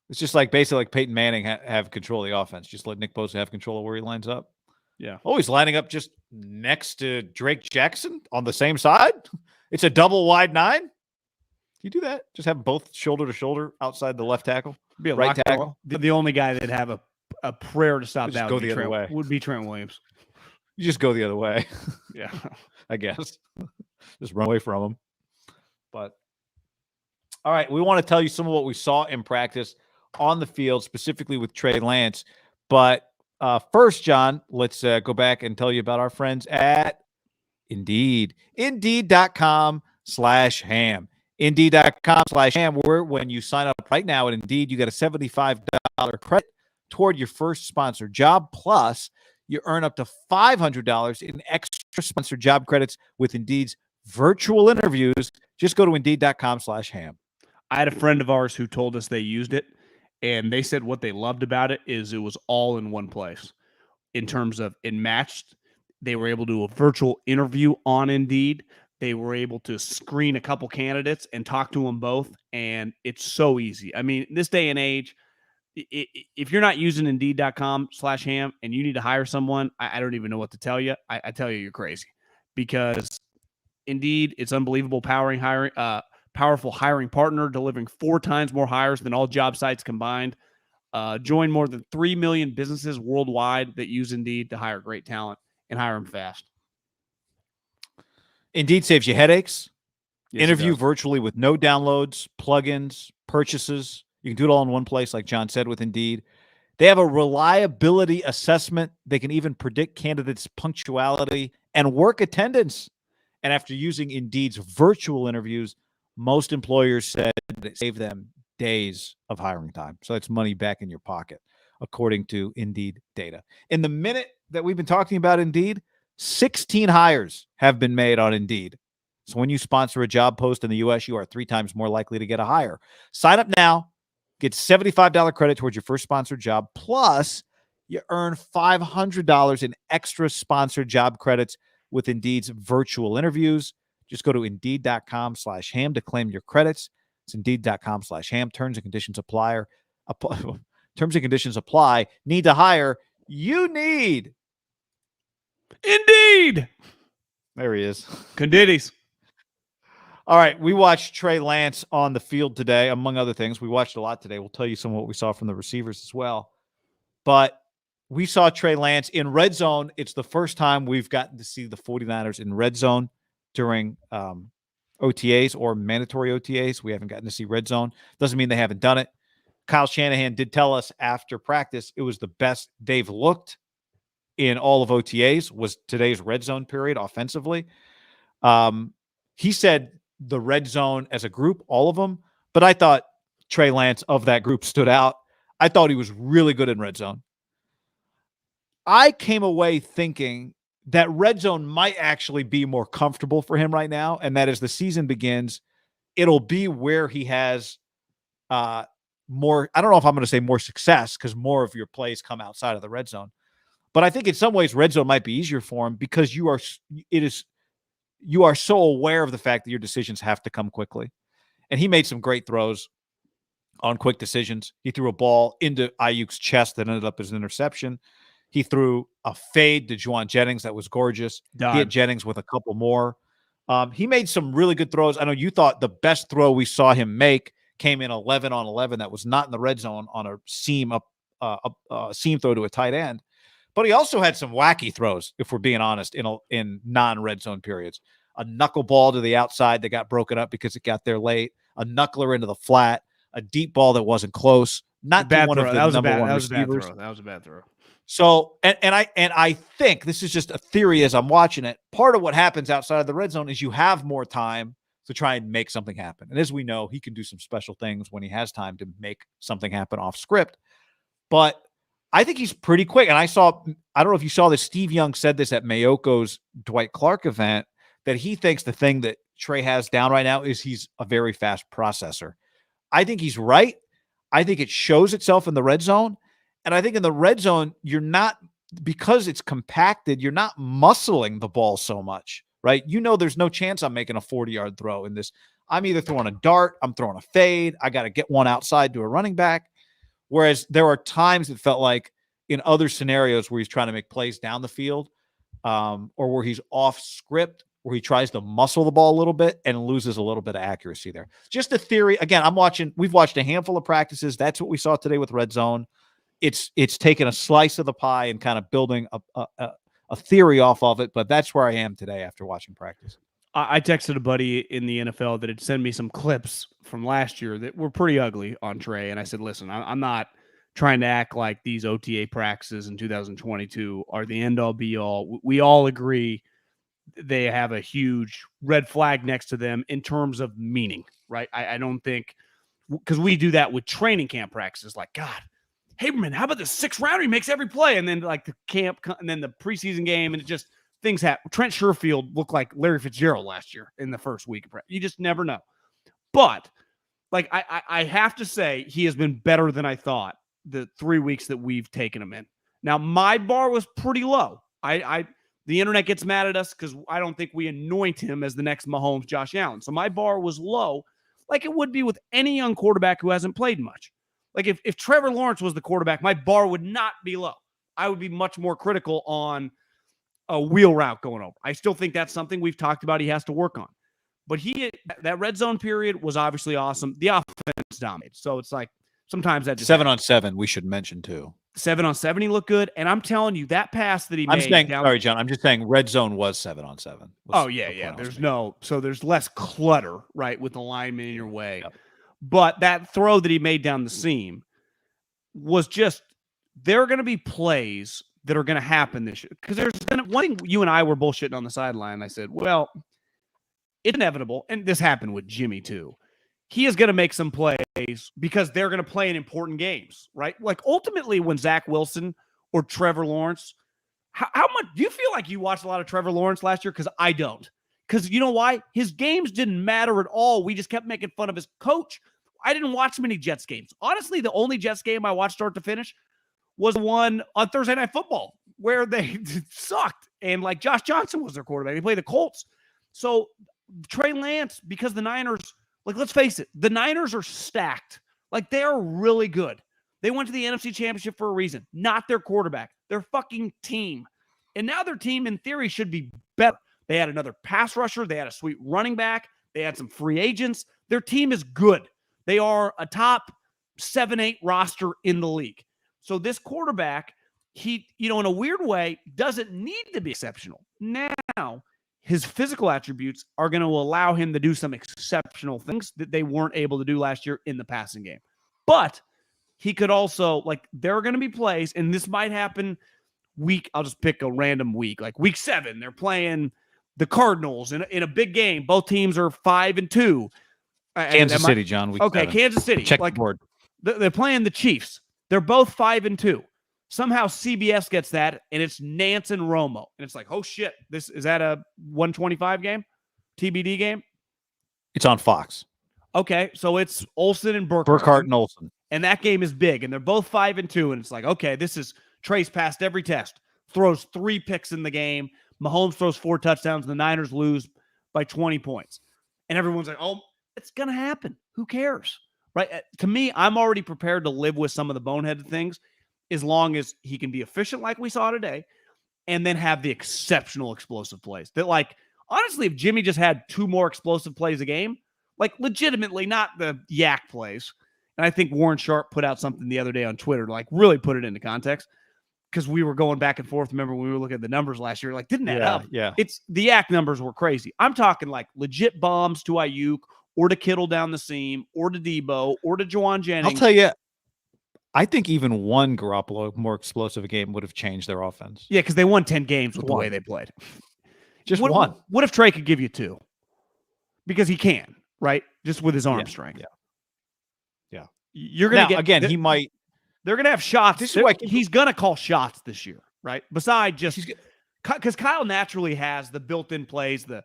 Speaker 1: It's just like basically like Peyton Manning have control of the offense. Just let Nick Bosa have control of where he lines up.
Speaker 2: Yeah.
Speaker 1: Oh, he's lining up just next to Drake Jackson on the same side. It's a double wide 9. You do that? Just have both shoulder to shoulder outside the left tackle.
Speaker 2: Be a
Speaker 1: right tackle.
Speaker 2: The only guy that'd have a prayer to stop that
Speaker 1: would
Speaker 2: be Trent Williams.
Speaker 1: You just go the other way.
Speaker 2: Yeah.
Speaker 1: I guess. Just run away from him. But all right, we want to tell you some of what we saw in practice on the field, specifically with Trey Lance. But first, John, let's go back and tell you about our friends at Indeed. Indeed.com/ham. Indeed.com/ham, where when you sign up right now at Indeed, you get a $75 credit toward your first sponsored job. Plus, you earn up to $500 in extra sponsored job credits with Indeed's virtual interviews. Just go to Indeed.com/ham.
Speaker 2: I had a friend of ours who told us they used it, and they said what they loved about it is it was all in one place. In terms of it matched, they were able to do a virtual interview on Indeed. They were able to screen a couple candidates and talk to them both, and it's so easy. I mean, this day and age, if you're not using Indeed.com/ham and you need to hire someone, I don't even know what to tell you. I tell you, you're crazy, because Indeed, it's unbelievable powerful hiring partner, delivering 4 times more hires than all job sites combined. Join more than 3 million businesses worldwide that use Indeed to hire great talent and hire them fast.
Speaker 1: Indeed saves you headaches.
Speaker 2: Yes,
Speaker 1: Interview virtually with no downloads, plugins, purchases. You can do it all in one place, like John said, with Indeed. They have a reliability assessment. They can even predict candidates' punctuality and work attendance. And after using Indeed's virtual interviews, most employers said it saved them days of hiring time. So it's money back in your pocket, according to Indeed data. In the minute that we've been talking about Indeed, 16 hires have been made on Indeed. So when you sponsor a job post in the U.S., you are 3 times more likely to get a hire. Sign up now. Get $75 credit towards your first sponsored job. Plus, you earn $500 in extra sponsored job credits with Indeed's virtual interviews. Just go to Indeed.com/ham to claim your credits. It's Indeed.com/ham. Terms and conditions apply. Terms and conditions apply. Need to hire? You need
Speaker 2: Indeed.
Speaker 1: There he is.
Speaker 2: Conditties.
Speaker 1: All right, we watched Trey Lance on the field today, among other things. We watched a lot today. We'll tell you some of what we saw from the receivers as well. But we saw Trey Lance in red zone. It's the first time we've gotten to see the 49ers in red zone during OTAs or mandatory OTAs. We haven't gotten to see red zone. Doesn't mean they haven't done it. Kyle Shanahan did tell us after practice it was the best they've looked in all of OTAs, was today's red zone period offensively. He said the red zone as a group, all of them, but I thought Trey Lance of that group stood out. I thought he was really good in red zone. I came away thinking that red zone might actually be more comfortable for him right now, and that as the season begins, it'll be where he has more, I don't know if I'm going to say more success, because more of your plays come outside of the red zone. But I think in some ways red zone might be easier for him because you are so aware of the fact that your decisions have to come quickly. And he made some great throws on quick decisions. He threw a ball into Aiyuk's chest that ended up as an interception. He threw a fade to Jauan Jennings that was gorgeous. He hit Jennings with a couple more. He made some really good throws. I know you thought the best throw we saw him make came in 11 on 11. That was not in the red zone on a seam throw to a tight end. But he also had some wacky throws, if we're being honest, in non-red zone periods. A knuckleball to the outside that got broken up because it got there late. A knuckler into the flat. A deep ball that wasn't close. Not to one of the number one receivers.
Speaker 2: That was a bad throw.
Speaker 1: So, and I think this is just a theory as I'm watching it. Part of what happens outside of the red zone is you have more time to try and make something happen. And as we know, he can do some special things when he has time to make something happen off script. But I think he's pretty quick. And I don't know if you saw this, Steve Young said this at Mayoko's Dwight Clark event, that he thinks the thing that Trey has down right now is he's a very fast processor. I think he's right. I think it shows itself in the red zone. And I think in the red zone, you're not, because it's compacted, you're not muscling the ball so much, right? You know, there's no chance I'm making a 40-yard throw in this. I'm either throwing a dart, I'm throwing a fade. I got to get one outside to a running back. Whereas there are times it felt like in other scenarios where he's trying to make plays down the field or where he's off script, where he tries to muscle the ball a little bit and loses a little bit of accuracy there. Just a theory. Again, we've watched a handful of practices. That's what we saw today with red zone. It's taken a slice of the pie and kind of building a theory off of it, but that's where I am today after watching practice.
Speaker 2: I texted a buddy in the NFL that had sent me some clips from last year that were pretty ugly on Trey. And I said, listen, I'm not trying to act like these OTA practices in 2022 are the end all be all. We all agree they have a huge red flag next to them in terms of meaning, right? I don't think, because we do that with training camp practices, like, God, Haberman, how about the 6th rounder? He makes every play. And then like the camp and then the preseason game, and it just things happen. Trent Sherfield looked like Larry Fitzgerald last year in the first week of prep. You just never know. But like I have to say, he has been better than I thought the 3 weeks that we've taken him in. Now, my bar was pretty low. The internet gets mad at us because I don't think we anoint him as the next Mahomes, Josh Allen. So my bar was low, like it would be with any young quarterback who hasn't played much. Like if Trevor Lawrence was the quarterback, my bar would not be low. I would be much more critical on a wheel route going over. I still think that's something we've talked about he has to work on. But that red zone period was obviously awesome. The offense dominated. So it's like sometimes that just
Speaker 1: 7-on-7 we should mention too.
Speaker 2: 7-on-7 he looked good. And I'm telling you, that pass that he made.
Speaker 1: Sorry, John. I'm just saying red zone was 7-on-7.
Speaker 2: Oh, yeah. There's less clutter, right, with the lineman in your way. Yep. But that throw that he made down the seam was just, there are going to be plays that are going to happen this year. Because one thing you and I were bullshitting on the sideline. I said, well, it's inevitable. And this happened with Jimmy too. He is going to make some plays because they're going to play in important games, right? Like ultimately when Zach Wilson or Trevor Lawrence, how much do you feel like you watched a lot of Trevor Lawrence last year? Because I don't. Because you know why? His games didn't matter at all. We just kept making fun of his coach. I didn't watch many Jets games. Honestly, the only Jets game I watched start to finish was the one on Thursday Night Football where they sucked. And like Josh Johnson was their quarterback. They played the Colts. So Trey Lance, because the Niners, like, let's face it, the Niners are stacked. Like, they are really good. They went to the NFC Championship for a reason, not their quarterback, their fucking team. And now their team, in theory, should be better. They had another pass rusher. They had a sweet running back. They had some free agents. Their team is good. They are a top 7-8 roster in the league. So this quarterback, he, in a weird way, doesn't need to be exceptional. Now, his physical attributes are going to allow him to do some exceptional things that they weren't able to do last year in the passing game. But he could also, like, there are going to be plays, and this might happen I'll just pick a random week, like week 7, they're playing the Cardinals in a big game. Both teams are 5-2.
Speaker 1: Kansas City, John. Week 7.
Speaker 2: Kansas City.
Speaker 1: Check the board.
Speaker 2: They're playing the Chiefs. They're both 5-2. Somehow CBS gets that, and it's Nance and Romo. And it's like, oh, shit. Is that a 125 game? TBD game?
Speaker 1: It's on Fox.
Speaker 2: Okay, so it's Olsen and Burkhardt.
Speaker 1: Burkhardt and Olsen.
Speaker 2: And that game is big, and they're both 5-2. And it's like, okay, Trace passed every test, throws 3 picks in the game. Mahomes throws 4 touchdowns, and the Niners lose by 20 points. And everyone's like, oh, it's going to happen. Who cares? Right? To me, I'm already prepared to live with some of the boneheaded things as long as he can be efficient like we saw today and then have the exceptional explosive plays. That, like, honestly, if Jimmy just had 2 more explosive plays a game, like legitimately not the yak plays. And I think Warren Sharp put out something the other day on Twitter to like really put it into context because we were going back and forth. Remember when we were looking at the numbers last year, like didn't add up.
Speaker 1: Yeah.
Speaker 2: It's the yak numbers were crazy. I'm talking like legit bombs to Aiyuk or to Kittle down the seam or to Deebo or to Jauan Jennings.
Speaker 1: I'll tell you, I think even one Garoppolo more explosive game would have changed their offense.
Speaker 2: Yeah, because they won 10 games with the way they played.
Speaker 1: Just one.
Speaker 2: What if Trey could give you 2? Because he can, right? Just with his arm strength.
Speaker 1: Yeah.
Speaker 2: You're going to get
Speaker 1: again. He might.
Speaker 2: They're going to have shots.
Speaker 1: This is why
Speaker 2: he's going to call shots this year, right? Besides just because Kyle naturally has the built-in plays, the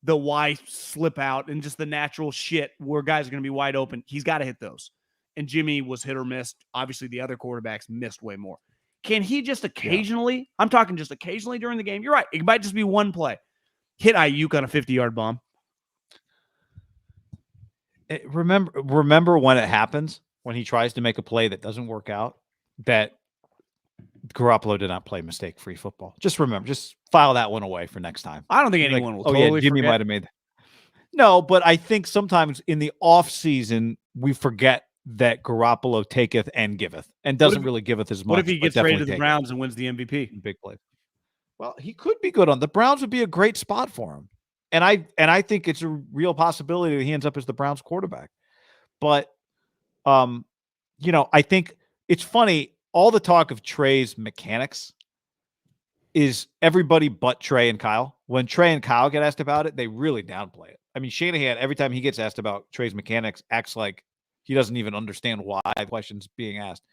Speaker 2: Y slip out, and just the natural shit where guys are going to be wide open. He's got to hit those. And Jimmy was hit or miss. Obviously, the other quarterbacks missed way more. Can he just occasionally? I'm talking just occasionally during the game. You're right. It might just be one play. Hit Aiyuk on a 50-yard bomb.
Speaker 1: Remember when it happens, when he tries to make a play that doesn't work out, that Garoppolo did not play mistake-free football. Just remember, just file that one away for next time.
Speaker 2: I don't think anyone will totally
Speaker 1: Jimmy might have made that. No, but I think sometimes in the off-season, we forget that Garoppolo taketh and giveth and doesn't really giveth as much.
Speaker 2: What if he gets traded to the Browns and wins the MVP?
Speaker 1: Big play. Well, he could be good on the Browns would be a great spot for him. And I think it's a real possibility that he ends up as the Browns quarterback. But, I think it's funny. All the talk of Trey's mechanics is everybody but Trey and Kyle. When Trey and Kyle get asked about it, they really downplay it. I mean, Shanahan, every time he gets asked about Trey's mechanics, acts like he doesn't even understand why the question's being asked.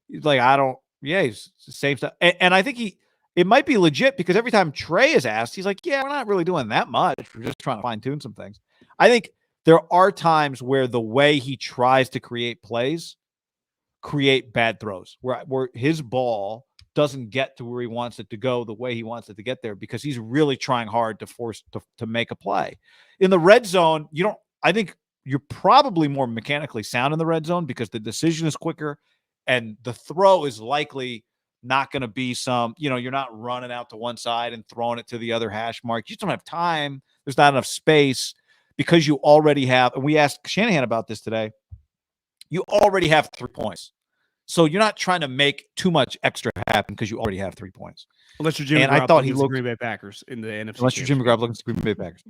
Speaker 1: He's like, I don't. Yeah, he's the same stuff. And I think it might be legit because every time Trey is asked, he's like, yeah, we're not really doing that much. We're just trying to fine tune some things. I think there are times where the way he tries to create plays create bad throws where his ball doesn't get to where he wants it to go the way he wants it to get there because he's really trying hard to force to make a play. In the red zone, I think you're probably more mechanically sound in the red zone because the decision is quicker and the throw is likely not going to be you're not running out to one side and throwing it to the other hash mark. You just don't have time. There's not enough space because you already have, and we asked Shanahan about this today, you already have 3 points. So you're not trying to make too much extra happen because you already have 3 points.
Speaker 2: Unless you're Jimmy Garoppolo, I thought he looked Green Bay Packers in the NFC.
Speaker 1: Unless you're Jimmy Garoppolo against the Green Bay Packers.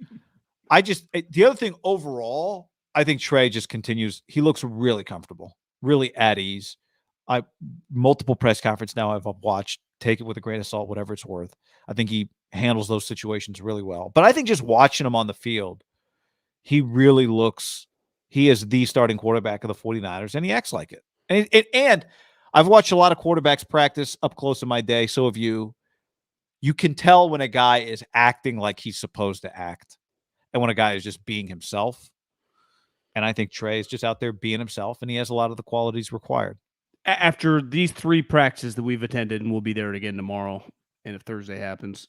Speaker 1: The other thing overall, I think Trey just continues. He looks really comfortable, really at ease. Multiple press conference now I've watched. Take it with a grain of salt, whatever it's worth. I think he handles those situations really well. But I think just watching him on the field, he really looks. He is the starting quarterback of the 49ers, and he acts like it. And I've watched a lot of quarterbacks practice up close in my day. So have you. You can tell when a guy is acting like he's supposed to act and when a guy is just being himself. And I think Trey is just out there being himself, and he has a lot of the qualities required.
Speaker 2: After these 3 practices that we've attended, and we'll be there again tomorrow, and if Thursday happens,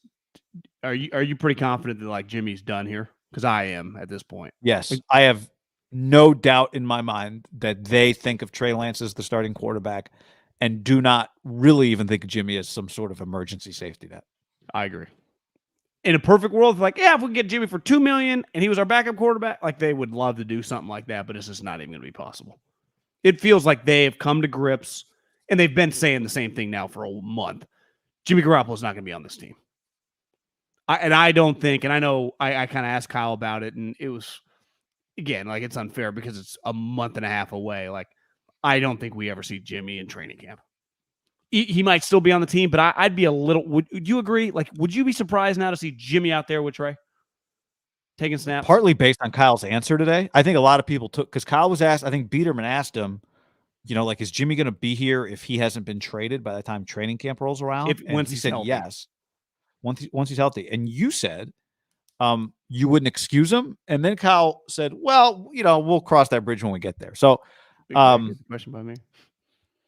Speaker 2: are you pretty confident that like Jimmy's done here? Because I am at this point.
Speaker 1: Yes, I have no doubt in my mind that they think of Trey Lance as the starting quarterback and do not really even think of Jimmy as some sort of emergency safety net.
Speaker 2: I agree. In a perfect world, like, if we can get Jimmy for $2 million and he was our backup quarterback, like they would love to do something like that, but it's just not even going to be possible. It feels like they have come to grips, and they've been saying the same thing now for a month. Jimmy Garoppolo is not going to be on this team. I don't think, and I know I kind of asked Kyle about it, and it was, again, like it's unfair because it's a month and a half away. Like, I don't think we ever see Jimmy in training camp. He might still be on the team, but I'd be a little. Would you agree? Like, would you be surprised now to see Jimmy out there with Trey taking snaps?
Speaker 1: Partly based on Kyle's answer today. I think a lot of people took, because Kyle was asked, I think Biederman asked him, like, is Jimmy going to be here if he hasn't been traded by the time training camp rolls around?
Speaker 2: Once
Speaker 1: he
Speaker 2: he's
Speaker 1: said
Speaker 2: healthy.
Speaker 1: Yes. Once he's healthy. And you said you wouldn't excuse him. And then Kyle said, well, we'll cross that bridge when we get there. So
Speaker 2: question by me.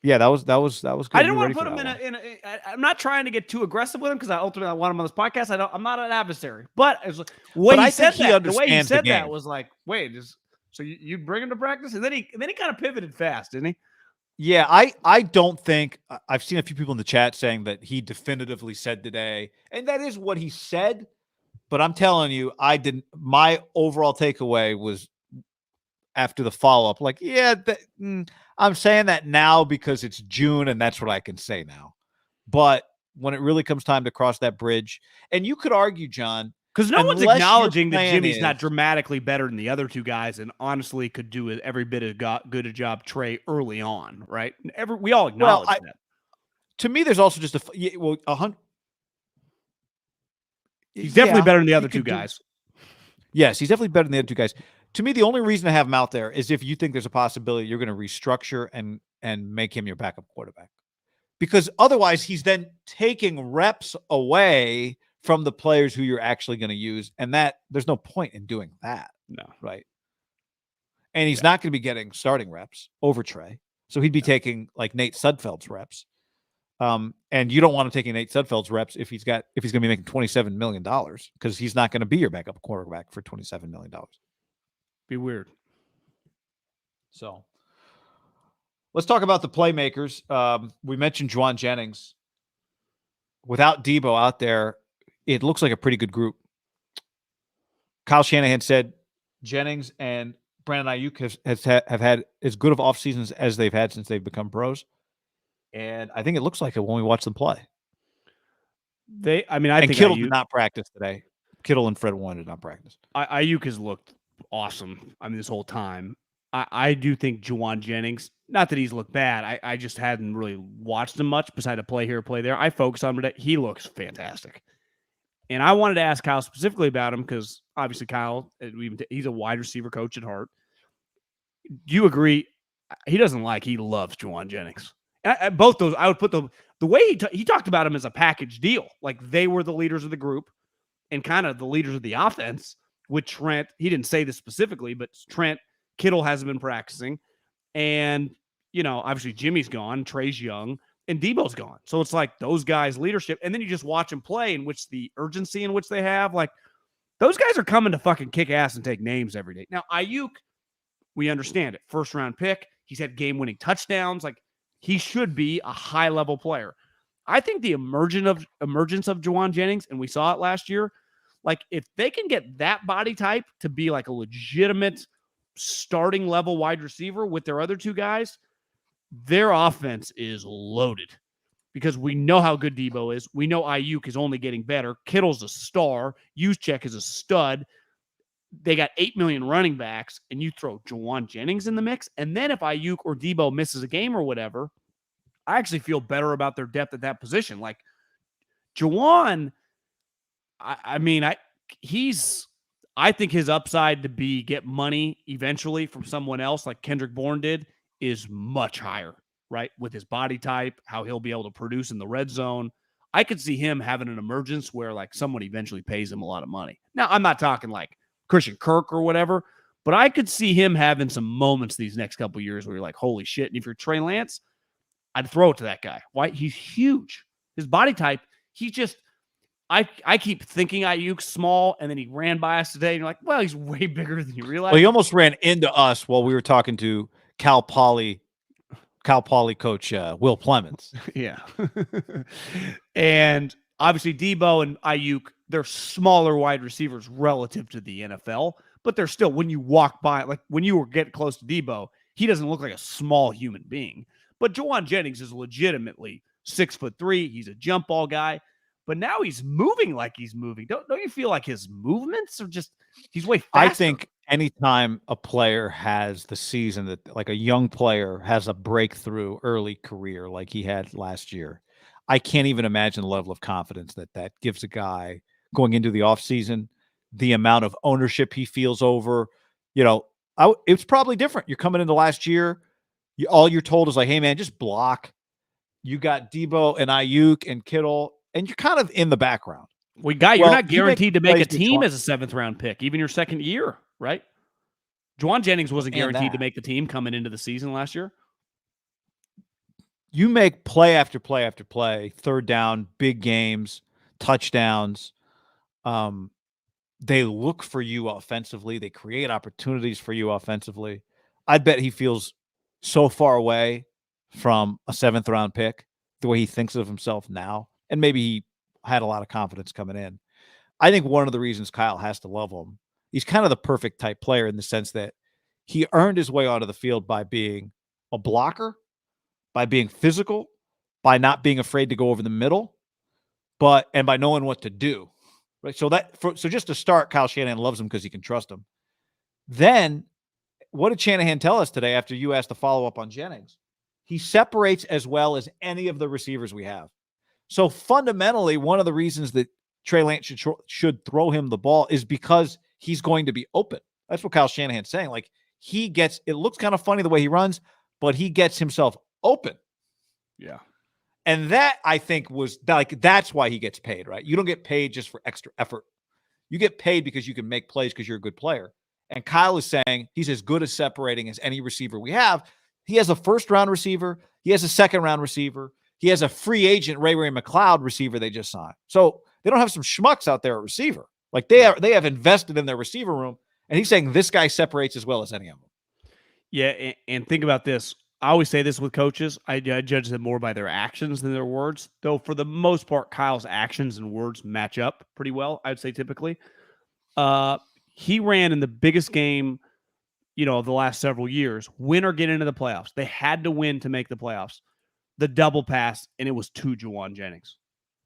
Speaker 1: Yeah, that was good.
Speaker 2: I didn't want to put him I'm not trying to get too aggressive with him because I want him on this podcast. I'm not an adversary, but the way he said that was like, wait, so you bring him to practice, and then he kind of pivoted fast, didn't he?
Speaker 1: Yeah, I don't think I've seen a few people in the chat saying that he definitively said today, and that is what he said. But I'm telling you, I didn't. My overall takeaway was after the follow-up, like, I'm saying that now because it's June and that's what I can say now. But when it really comes time to cross that bridge, and you could argue, John,
Speaker 2: because no one's acknowledging that Jimmy's not dramatically better than the other two guys, and honestly could do every bit as good a job Trey early on, right? We all acknowledge that.
Speaker 1: To me, there's also just
Speaker 2: he's definitely better than the other two guys.
Speaker 1: Yes, he's definitely better than the other two guys. To me, the only reason to have him out there is if you think there's a possibility you're going to restructure and make him your backup quarterback. Because otherwise, he's then taking reps away from the players who you're actually going to use. And there's no point in doing that.
Speaker 2: No.
Speaker 1: Right. And he's not going to be getting starting reps over Trey. So he'd be taking like Nate Sudfeld's reps. And you don't want to take Nate Sudfeld's reps if he's going to be making $27 million, because he's not going to be your backup quarterback for $27 million.
Speaker 2: Be weird.
Speaker 1: So let's talk about the playmakers. We mentioned Jauan Jennings. Without Deebo out there, it looks like a pretty good group. Kyle Shanahan said Jennings and Brandon Aiyuk have had as good of off seasons as they've had since they've become pros. And I think it looks like it when we watch them play.
Speaker 2: I think
Speaker 1: Kittle did not practice today. Kittle and Fred Warner did not practice.
Speaker 2: Aiyuk has looked awesome. This whole time. I do think Jauan Jennings, not that he's looked bad. I just hadn't really watched him much besides a play here, play there. I focus on him today. He looks fantastic. And I wanted to ask Kyle specifically about him because obviously Kyle, he's a wide receiver coach at heart. Do you agree? He loves Jauan Jennings. Both those, I would put the way he talked about them as a package deal. Like they were the leaders of the group and kind of the leaders of the offense with Trent. He didn't say this specifically, but Trent, Kittle hasn't been practicing. And, obviously Jimmy's gone, Trey's young, and Deebo's gone. So it's like those guys' leadership. And then you just watch them play, in which the urgency in which they have, like those guys are coming to fucking kick ass and take names every day. Now, Aiyuk, we understand it. First round pick. He's had game-winning touchdowns. Like he should be a high-level player. I think the emergence of Jauan Jennings, and we saw it last year, like if they can get that body type to be like a legitimate starting level wide receiver with their other two guys, their offense is loaded because we know how good Deebo is. We know Aiyuk is only getting better. Kittle's a star. Juszczyk is a stud. They got 8 million running backs, and you throw Jauan Jennings in the mix. And then if Aiyuk or Deebo misses a game or whatever, I actually feel better about their depth at that position. Like Jauan, I think his upside to get money eventually from someone else like Kendrick Bourne did is much higher, right? With his body type, how he'll be able to produce in the red zone. I could see him having an emergence where like someone eventually pays him a lot of money. Now, I'm not talking like Christian Kirk or whatever, but I could see him having some moments these next couple of years where you're like, holy shit. And if you're Trey Lance, I'd throw it to that guy. Why? He's huge. His body type, he just, I keep thinking Aiyuk's small, and then he ran by us today, and you're like, well, he's way bigger than you realize.
Speaker 1: Well, he almost ran into us while we were talking to Cal Poly coach Will Clemens.
Speaker 2: Yeah. And obviously Deebo and Aiyuk, they're smaller wide receivers relative to the NFL, but they're still, when you walk by, like when you were getting close to Deebo, he doesn't look like a small human being. But Jauan Jennings is legitimately 6'3". He's a jump ball guy. But now he's moving like he's moving. Don't you feel like his movements are just, he's way faster?
Speaker 1: I think anytime a player has the season that, like a young player has a breakthrough early career like he had last year, I can't even imagine the level of confidence that gives a guy going into the offseason, the amount of ownership he feels over, it's probably different. You're coming into last year, all you're told is like, hey, man, just block. You got Deebo and Aiyuk and Kittle, and you're kind of in the background.
Speaker 2: You're not guaranteed to make a team as a 7th round pick, even your second year, right? Jauan Jennings wasn't guaranteed to make the team coming into the season last year.
Speaker 1: You make play after play after play, third down, big games, touchdowns. They look for you offensively. They create opportunities for you offensively. I bet he feels so far away from a 7th round pick, the way he thinks of himself now. And maybe he had a lot of confidence coming in. I think one of the reasons Kyle has to love him, he's kind of the perfect type player in the sense that he earned his way onto the field by being a blocker, by being physical, by not being afraid to go over the middle, and by knowing what to do. Right. So just to start, Kyle Shanahan loves him because he can trust him. Then what did Shanahan tell us today after you asked the follow-up on Jennings? He separates as well as any of the receivers we have. So fundamentally, one of the reasons that Trey Lance should throw him the ball is because he's going to be open. That's what Kyle Shanahan's saying. Like it looks kind of funny the way he runs, but he gets himself open.
Speaker 2: Yeah.
Speaker 1: And that, I think, was like, that's why he gets paid, right? You don't get paid just for extra effort. You get paid because you can make plays because you're a good player. And Kyle is saying he's as good at separating as any receiver we have. He has a 1st-round receiver. He has a 2nd-round receiver. He has a free agent, Ray McLeod receiver they just signed. So they don't have some schmucks out there at receiver. Like they have invested in their receiver room. And he's saying this guy separates as well as any of them.
Speaker 2: Yeah, and think about this. I always say this with coaches. I judge them more by their actions than their words. Though for the most part, Kyle's actions and words match up pretty well, I'd say typically. He ran in the biggest game, of the last several years. Win or get into the playoffs. They had to win to make the playoffs. The double pass, and it was to Jauan Jennings.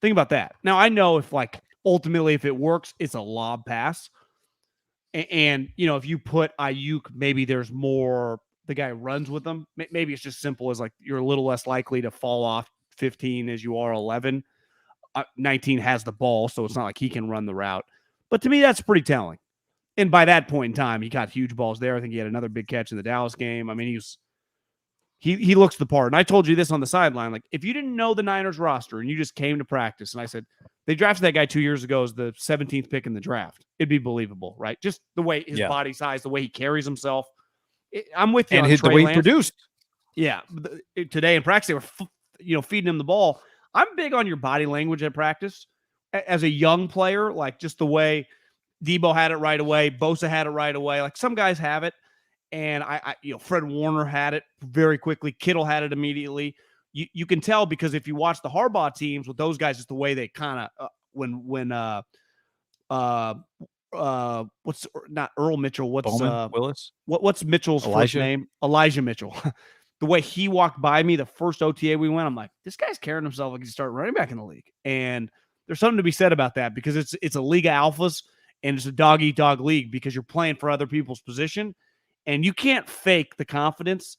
Speaker 2: Think about that. Now, I know ultimately if it works, it's a lob pass. And if you put Aiyuk, maybe there's more, the guy runs with them. Maybe it's just simple as like you're a little less likely to fall off 15 as you are 11. 19 has the ball, so it's not like he can run the route. But to me, that's pretty telling. And by that point in time, he got huge balls there. I think he had another big catch in the Dallas game. I mean, He looks the part. And I told you this on the sideline. Like, if you didn't know the Niners roster and you just came to practice, and I said, they drafted that guy 2 years ago as the 17th pick in the draft, it'd be believable, right? Just the way his body size, the way he carries himself. I'm with you
Speaker 1: and
Speaker 2: on
Speaker 1: the way he
Speaker 2: Lance.
Speaker 1: produced.
Speaker 2: Yeah. Today in practice, they were, feeding him the ball. I'm big on your body language at practice. As a young player, like just the way Deebo had it right away, Bosa had it right away. Like some guys have it. And Fred Warner had it very quickly. Kittle had it immediately. You can tell because if you watch the Harbaugh teams with those guys, it's the way they kind of what's not Earl Mitchell? What's
Speaker 1: Bowman, Willis?
Speaker 2: What's Mitchell's first name? Elijah Mitchell. The way he walked by me the first OTA we went, I'm like, this guy's carrying himself like he's starting running back in the league. And there's something to be said about that because it's a league of alphas and it's a dog eat dog league because you're playing for other people's position. And you can't fake the confidence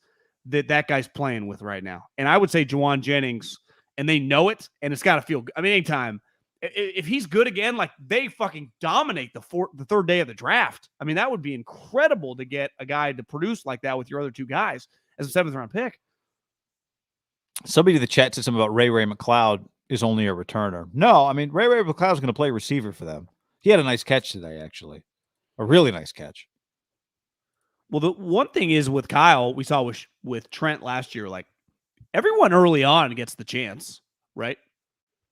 Speaker 2: that guy's playing with right now. And I would say Jauan Jennings, and they know it, and it's got to feel good. I mean, anytime. If he's good again, like they fucking dominate the third day of the draft. I mean, that would be incredible to get a guy to produce like that with your other two guys as a 7th-round pick.
Speaker 1: Somebody in the chat said something about Ray McLeod is only a returner. No, I mean, Ray McLeod is going to play receiver for them. He had a nice catch today, actually. A really nice catch.
Speaker 2: Well, the one thing is with Kyle, we saw with Trent last year, like everyone early on gets the chance, right?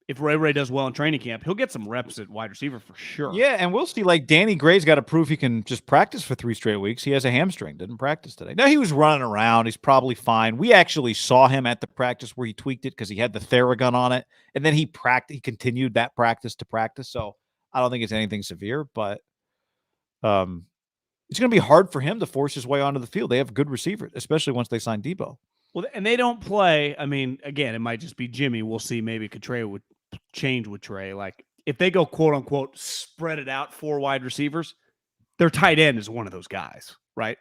Speaker 2: If Ray does well in training camp, he'll get some reps at wide receiver for sure.
Speaker 1: Yeah, and we'll see. Like Danny Gray's got to prove he can just practice for 3 straight weeks. He has a hamstring, didn't practice today. Now he was running around. He's probably fine. We actually saw him at the practice where he tweaked it because he had the Theragun on it, and then he continued that practice to practice. So I don't think it's anything severe, but it's going to be hard for him to force his way onto the field. They have good receivers, especially once they sign Deebo.
Speaker 2: Well, and they don't play. I mean, again, it might just be Jimmy. We'll see. Maybe Trey would change with Trey. Like if they go quote unquote spread it out 4 wide receivers, their tight end is one of those guys, right?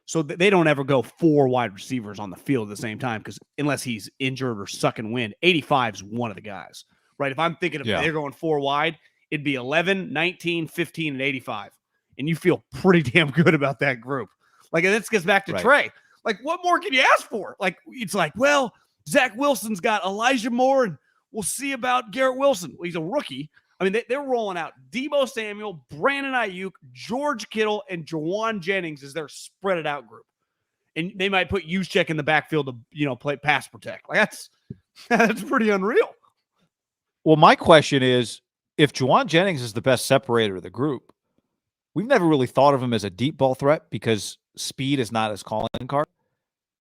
Speaker 2: So they don't ever go 4 wide receivers on the field at the same time because unless he's injured or sucking wind, 85 is one of the guys, right? If I'm thinking of they're going 4 wide, it'd be 11, 19, 15, and 85. And you feel pretty damn good about that group. Like, and this gets back to Trey. Like, what more can you ask for? Like, it's like, well, Zach Wilson's got Elijah Moore, and we'll see about Garrett Wilson. Well, he's a rookie. I mean, they're rolling out Deebo Samuel, Brandon Aiyuk, George Kittle, and Jauan Jennings as their spread it out group. And they might put Juszczyk in the backfield to, play pass protect. Like, that's pretty unreal.
Speaker 1: Well, my question is, if Jauan Jennings is the best separator of the group, we've never really thought of him as a deep ball threat because speed is not his calling card.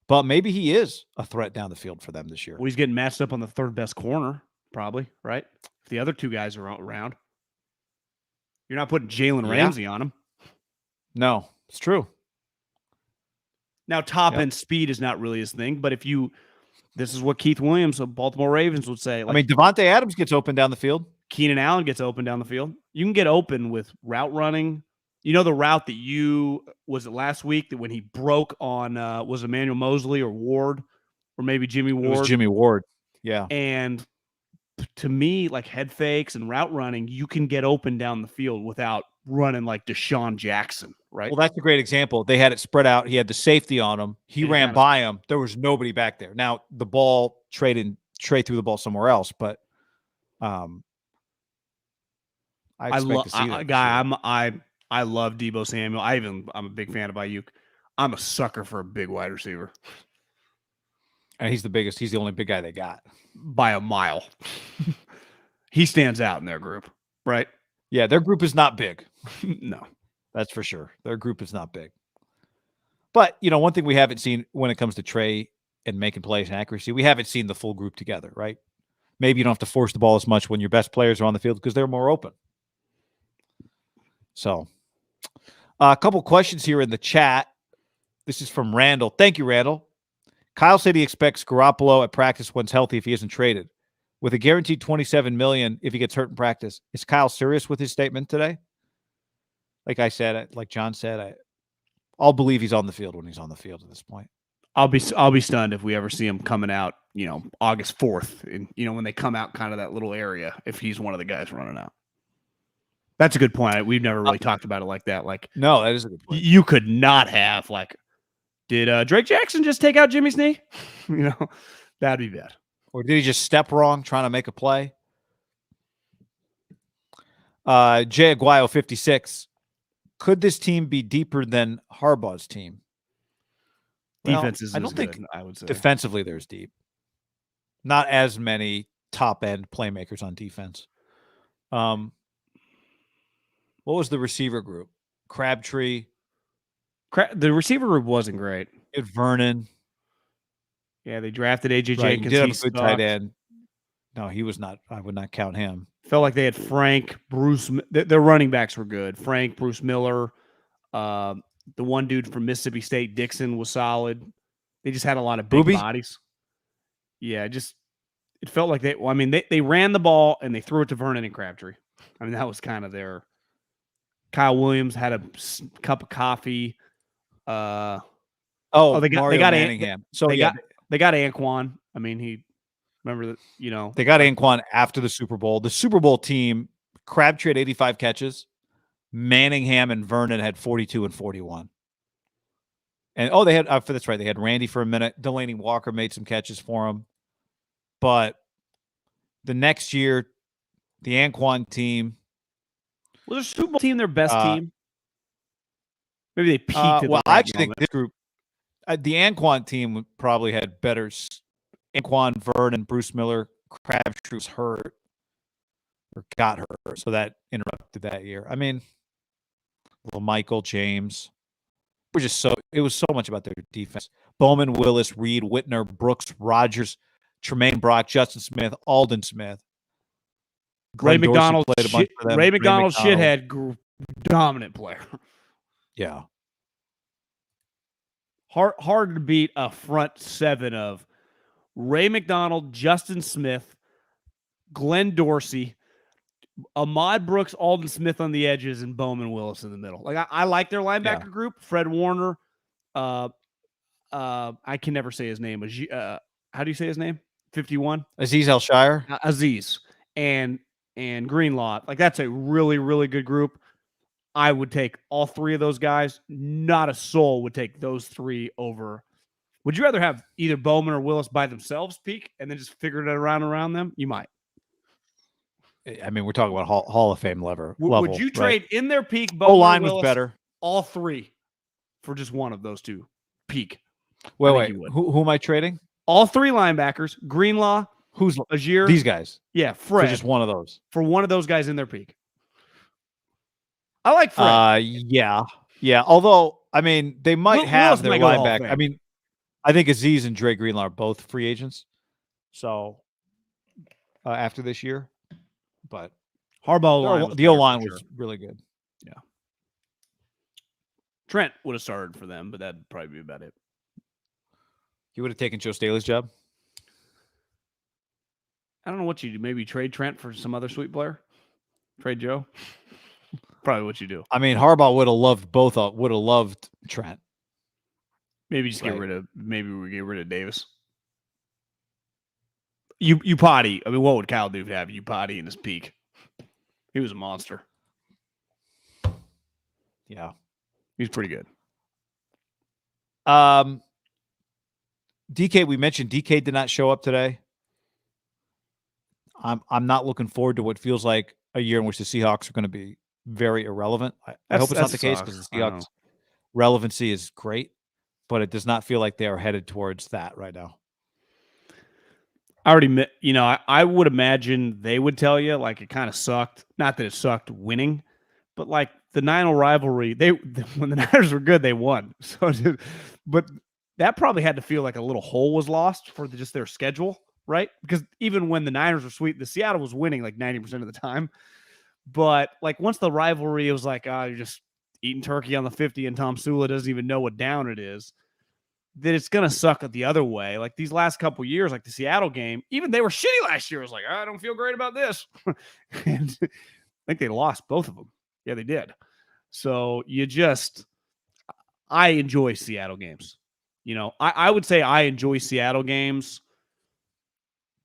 Speaker 1: But maybe he is a threat down the field for them this year.
Speaker 2: Well, he's getting matched up on the 3rd best corner, probably, right? If the other 2 guys are around. You're not putting Jalen Ramsey on him.
Speaker 1: No, it's true.
Speaker 2: Now, top-end speed is not really his thing, but this is what Keith Williams of Baltimore Ravens would say.
Speaker 1: Like, I mean, Devontae Adams gets open down the field.
Speaker 2: Keenan Allen gets open down the field. You can get open with route running. You know the route that was it last week that when he broke on was Emmanuel Mosley or Ward or maybe Jimmy Ward?
Speaker 1: It was Jimmy Ward. Yeah.
Speaker 2: And to me, like head fakes and route running, you can get open down the field without running like Deshaun Jackson, right?
Speaker 1: Well, that's a great example. They had it spread out. He had the safety on him. He ran by him. There was nobody back there. Now the ball Trey threw the ball somewhere else, but I expect to see that.
Speaker 2: I love Deebo Samuel. I'm a big fan of Aiyuk. I'm a sucker for a big wide receiver.
Speaker 1: And he's the biggest. He's the only big guy they got.
Speaker 2: By a mile. He stands out in their group, right?
Speaker 1: Yeah, their group is not big.
Speaker 2: No.
Speaker 1: That's for sure. Their group is not big. But, one thing we haven't seen when it comes to Trey and making plays and accuracy, we haven't seen the full group together, right? Maybe you don't have to force the ball as much when your best players are on the field because they're more open. So, a couple questions here in the chat. This is from Randall. Thank you, Randall. Kyle said he expects Garoppolo at practice once healthy if he isn't traded. With a guaranteed $27 million if he gets hurt in practice, is Kyle serious with his statement today? Like I said, like John said, I'll believe he's on the field when he's on the field at this point.
Speaker 2: I'll be stunned if we ever see him coming out, August 4th, and when they come out kind of that little area, if he's one of the guys running out. That's a good point. We've never really talked about it like that. Like,
Speaker 1: no, that is a good point.
Speaker 2: You could not have Did Drake Jackson just take out Jimmy's knee? That'd be bad.
Speaker 1: Or did he just step wrong trying to make a play? Jay Aguayo, 56. Could this team be deeper than Harbaugh's team?
Speaker 2: Defense is
Speaker 1: I don't think
Speaker 2: I would say.
Speaker 1: Defensively there's deep. Not as many top-end playmakers on defense. What was the receiver group? Crabtree.
Speaker 2: The receiver group wasn't great.
Speaker 1: Vernon.
Speaker 2: Yeah, they drafted AJ
Speaker 1: Right,
Speaker 2: Jenkins.
Speaker 1: you did have a good tight end. No, he was not. I would not count him.
Speaker 2: Felt like they had Frank, Bruce. Their running backs were good. Frank, Bruce Miller. The one dude from Mississippi State, Dixon, was solid. They just had a lot of big bodies. Yeah, it felt like they ran the ball and they threw it to Vernon and Crabtree. I mean, that was kind of their. Kyle Williams had a cup of coffee. They got
Speaker 1: Manningham.
Speaker 2: They got Anquan. I mean, remember that,
Speaker 1: They got Anquan after the Super Bowl. The Super Bowl team, Crabtree had 85 catches. Manningham and Vernon had 42 and 41. And they had that's right. They had Randy for a minute. Delaney Walker made some catches for him. But the next year, the Anquan team.
Speaker 2: Was the Super Bowl team their best team? Maybe they peaked at the right
Speaker 1: I actually
Speaker 2: moment.
Speaker 1: think this group, the Anquan team probably had better. Anquan, Vernon, Bruce Miller, Crabtree was hurt or got hurt, so that interrupted that year. I mean, Michael James. It was so much about their defense. Bowman, Willis, Reed, Whitner, Brooks, Rogers, Tremaine Brock, Justin Smith, Alden Smith.
Speaker 2: Ray McDonald played a bunch for them. Ray McDonald shithead, dominant player.
Speaker 1: Yeah.
Speaker 2: Hard to beat a front seven of Ray McDonald, Justin Smith, Glenn Dorsey, Ahmad Brooks, Alden Smith on the edges, and Bowman Willis in the middle. Like I like their linebacker group. Fred Warner. I can never say his name. How do you say his name? 51?
Speaker 1: Aziz Al-Shire.
Speaker 2: Aziz. And Greenlaw. Like that's a really, really good group. I would take all three of those guys. Not a soul would take those three over. Would you rather have either Bowman or Willis by themselves peak and then just figure it around them? You might.
Speaker 1: I mean, we're talking about Hall of Fame level.
Speaker 2: Would you trade in their peak?
Speaker 1: O-line was better.
Speaker 2: All three for just one of those two peak.
Speaker 1: Wait. Who am I trading?
Speaker 2: All three linebackers. Greenlaw.
Speaker 1: Who's
Speaker 2: Azier?
Speaker 1: These guys.
Speaker 2: Yeah, Fred.
Speaker 1: For just one of those.
Speaker 2: For one of those guys in their peak. I like Fred.
Speaker 1: Yeah. Although, I mean, they might have their linebacker. I mean, I think Aziz and Dre Greenlaw are both free agents. So after this year, but
Speaker 2: Harbaugh
Speaker 1: the O-line was really good. Yeah.
Speaker 2: Trent would have started for them, but that'd probably be about it.
Speaker 1: You would have taken Joe Staley's job?
Speaker 2: I don't know what you do. Maybe trade Trent for some other sweet player? Trade Joe? Probably what you do.
Speaker 1: I mean, Harbaugh would have loved both. Would have loved Trent.
Speaker 2: Maybe just maybe we get rid of Davis. You potty. I mean, what would Kyle do to have you potty in his peak? He was a monster.
Speaker 1: Yeah.
Speaker 2: He's pretty good.
Speaker 1: DK, we mentioned DK did not show up today. I'm not looking forward to what feels like a year in which the Seahawks are going to be very irrelevant. I hope it's not the case because the Seahawks relevancy is great, but it does not feel like they are headed towards that right now.
Speaker 2: I would imagine they would tell you like it kind of sucked. Not that it sucked winning, but like the 9-0 rivalry, when the Niners were good, they won. So, but that probably had to feel like a little hole was lost for just their schedule, right? Because even when the Niners were sweet, the Seattle was winning like 90% of the time. But like once the rivalry, it was like, you're just eating turkey on the 50 and Tom Sula doesn't even know what down it is. That it's going to suck the other way. Like these last couple years, like the Seattle game, even they were shitty last year. I was like, I don't feel great about this. And I think they lost both of them. Yeah, they did. So I enjoy Seattle games. I would say I enjoy Seattle games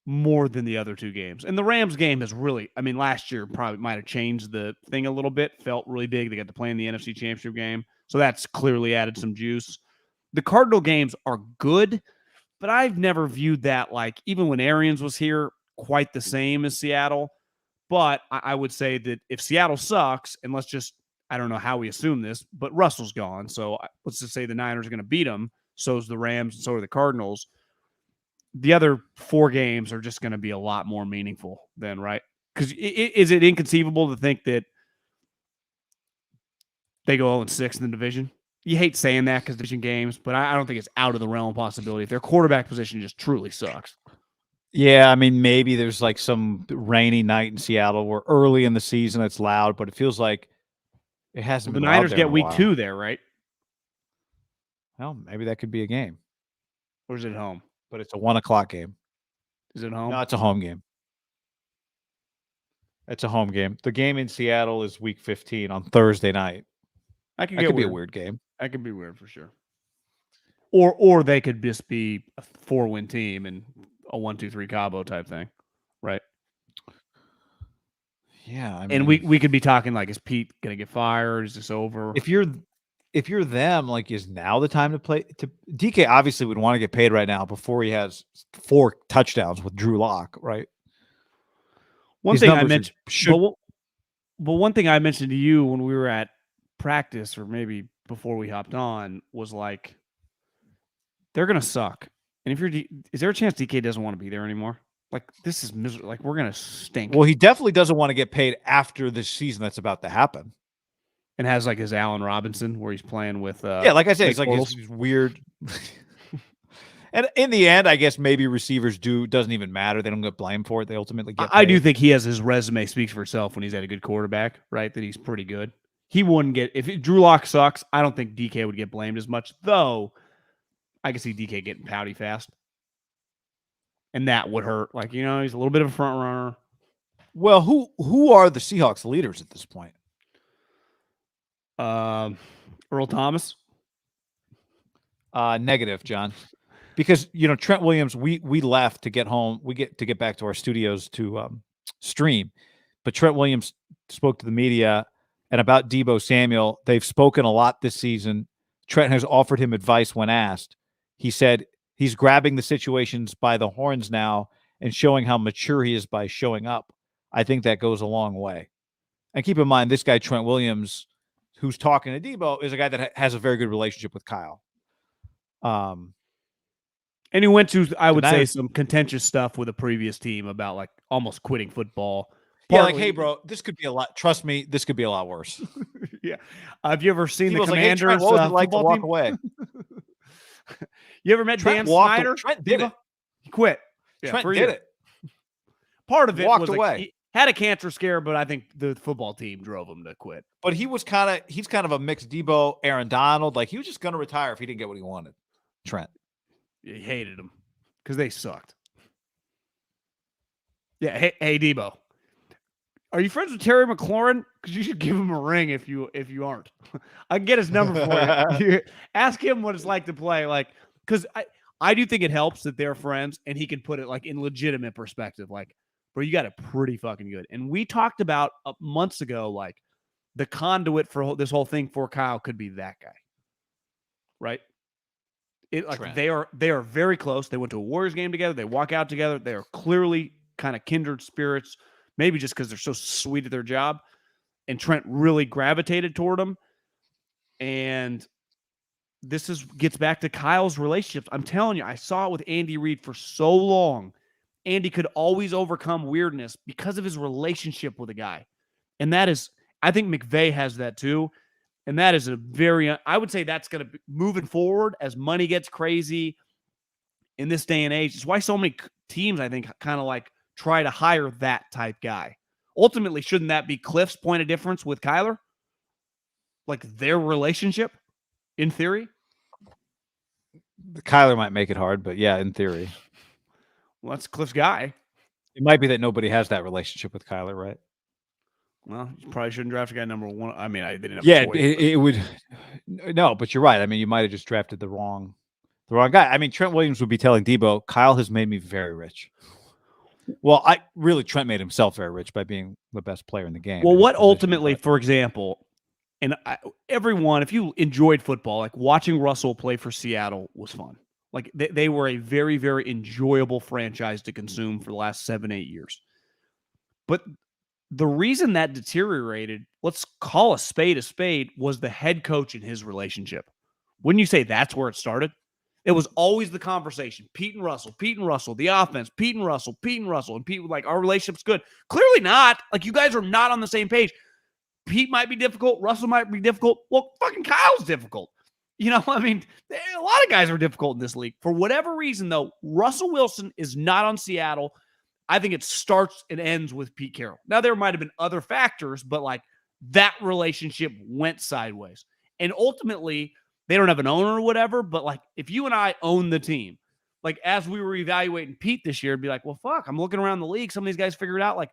Speaker 2: more than the other two games. And the Rams game has really, last year probably might have changed the thing a little bit. Felt really big. They got to play in the NFC Championship game. So that's clearly added some juice. the Cardinal games are good, but I've never viewed that, like, even when Arians was here, quite the same as Seattle. But I would say that if Seattle sucks, and let's just, I don't know how we assume this, but Russell's gone. So let's just say the Niners are going to beat them. So is the Rams, and so are the Cardinals. The other 4 games are just going to be a lot more meaningful then, right? Because is it inconceivable to think that they go 0-6 in the division? You hate saying that because division games, but I don't think it's out of the realm of possibility if their quarterback position just truly sucks.
Speaker 1: Yeah, I mean, maybe there's like some rainy night in Seattle where early in the season it's loud, but it feels like it hasn't
Speaker 2: The
Speaker 1: been loud
Speaker 2: Niners
Speaker 1: there
Speaker 2: get
Speaker 1: in a
Speaker 2: week
Speaker 1: while.
Speaker 2: 2 there, right?
Speaker 1: Well, maybe that could be a game.
Speaker 2: Or is it home?
Speaker 1: But it's a 1:00 game.
Speaker 2: Is it home?
Speaker 1: No, it's a home game. It's a home game. The game in Seattle is week 15 on Thursday night.
Speaker 2: That could
Speaker 1: be a weird game.
Speaker 2: That could be weird for sure. Or they could just be a 4-win team and a 1-2-3 Cabo type thing, right?
Speaker 1: Yeah, I mean,
Speaker 2: and we could be talking like, is Pete gonna get fired? Is this over?
Speaker 1: If you're them, like, is now the time to play? To DK obviously would want to get paid right now before he has 4 touchdowns with Drew Lock, right?
Speaker 2: One
Speaker 1: His
Speaker 2: thing I
Speaker 1: numbers
Speaker 2: mentioned,
Speaker 1: should
Speaker 2: but one thing I mentioned to you when we were at practice, or maybe before we hopped on, was like, they're gonna suck. And if is there a chance DK doesn't want to be there anymore? Like, this is miserable. Like, we're gonna stink.
Speaker 1: Well, he definitely doesn't want to get paid after this season that's about to happen.
Speaker 2: And has like his Allen Robinson where he's playing with
Speaker 1: like I said, it's like
Speaker 2: totals.
Speaker 1: it's weird. And in the end, I guess maybe receivers doesn't even matter. They don't get blamed for it. They ultimately get paid.
Speaker 2: I do think he has his resume speaks for itself when he's had a good quarterback, right? That he's pretty good. He wouldn't get, if Drew Lock sucks, I don't think DK would get blamed as much, though I can see DK getting pouty fast. And that would hurt. Like, he's a little bit of a front runner.
Speaker 1: Well, who are the Seahawks leaders at this point?
Speaker 2: Earl Thomas.
Speaker 1: Negative, John. Because Trent Williams, we left to get home. We get back to our studios to stream, but Trent Williams spoke to the media and about Deebo Samuel. They've spoken a lot this season. Trent has offered him advice when asked. He said he's grabbing the situations by the horns now and showing how mature he is by showing up. I think that goes a long way. And keep in mind, this guy Trent Williams, who's talking to Deebo, is a guy that has a very good relationship with Kyle.
Speaker 2: And he went to, I would say, some contentious stuff with a previous team about like almost quitting football.
Speaker 1: Yeah, like, hey, bro, this could be a lot. Trust me, this could be a lot worse.
Speaker 2: Yeah. Have you ever seen the Commanders?
Speaker 1: Like, hey, Trent, what was it like to walk
Speaker 2: team?
Speaker 1: away?
Speaker 2: You ever met Dan Snyder?
Speaker 1: Trent did it.
Speaker 2: He quit.
Speaker 1: Yeah, Trent did it.
Speaker 2: Part of it
Speaker 1: walked
Speaker 2: was
Speaker 1: away.
Speaker 2: He had a cancer scare, but I think the football team drove him to quit.
Speaker 1: But he's kind of a mixed Deebo, Aaron Donald. Like, he was just going to retire if he didn't get what he wanted. Trent.
Speaker 2: He hated him because they sucked. Yeah. Hey, Deebo. Are you friends with Terry McLaurin? Because you should give him a ring if you aren't. I can get his number for you. Ask him what it's like to play. Like, because I do think it helps that they're friends and he can put it like in legitimate perspective. Like, bro, you got it pretty fucking good. And we talked about months ago, like, the conduit for this whole thing for Kyle could be that guy, right? They are very close. They went to a Warriors game together. They walk out together. They are clearly kind of kindred spirits. Maybe just because they're so sweet at their job. And Trent really gravitated toward him. And this gets back to Kyle's relationships. I'm telling you, I saw it with Andy Reid for so long. Andy could always overcome weirdness because of his relationship with a guy. And that is, I think McVay has that too. And that is I would say that's going to be moving forward as money gets crazy in this day and age. It's why so many teams, I think, kind of like try to hire that type guy. Ultimately, shouldn't that be Cliff's point of difference with Kyler? Like, their relationship, in theory?
Speaker 1: Kyler might make it hard, but yeah, in theory.
Speaker 2: Well, that's Cliff's guy.
Speaker 1: It might be that nobody has that relationship with Kyler, right?
Speaker 2: Well, you probably shouldn't draft a guy number 1. I mean, I didn't have
Speaker 1: a
Speaker 2: choice,
Speaker 1: it would. No, but you're right. I mean, you might have just drafted the wrong guy. I mean, Trent Williams would be telling Deebo, Kyle has made me very rich. Well, Trent made himself very rich by being the best player in the game.
Speaker 2: Well, what ultimately, for example, And everyone, if you enjoyed football, like watching Russell play for Seattle was fun. Like they were a very, very enjoyable franchise to consume for the last 7-8 years. But the reason that deteriorated, let's call a spade, was the head coach and his relationship. Wouldn't you say that's where it started? It was always the conversation. Pete and Russell, the offense, Pete and Russell. And Pete was like, our relationship's good. Clearly not. Like, you guys are not on the same page. Pete might be difficult. Russell might be difficult. Well, fucking Kyle's difficult. You know, I mean, a lot of guys are difficult in this league. For whatever reason, though, Russell Wilson is not on Seattle. I think it starts and ends with Pete Carroll. Now, there might have been other factors, but like that relationship went sideways. And ultimately, they don't have an owner or whatever, but like if you and I own the team, like as we were evaluating Pete this year, it'd be like, well, fuck, I'm looking around the league. Some of these guys figured out like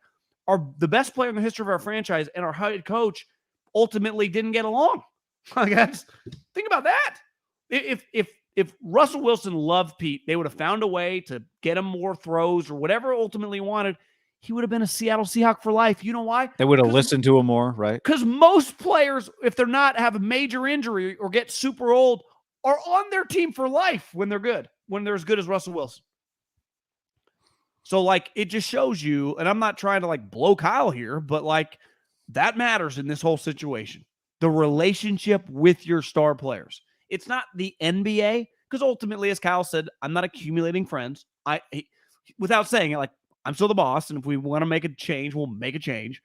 Speaker 2: the best player in the history of our franchise and our head coach ultimately didn't get along. I guess think about that. If Russell Wilson loved Pete, they would have found a way to get him more throws or whatever ultimately he wanted. He would have been a Seattle Seahawk for life. You know why?
Speaker 1: They would have listened to him more, right?
Speaker 2: Because most players, if they're not have a major injury or get super old, are on their team for life when they're good, when they're as good as Russell Wilson. So, like, it just shows you, and I'm not trying to, like, blow Kyle here, but, like, that matters in this whole situation. The relationship with your star players. It's not the NBA, because ultimately, as Kyle said, I'm not accumulating friends. Without saying it, like, I'm still the boss, and if we want to make a change, we'll make a change.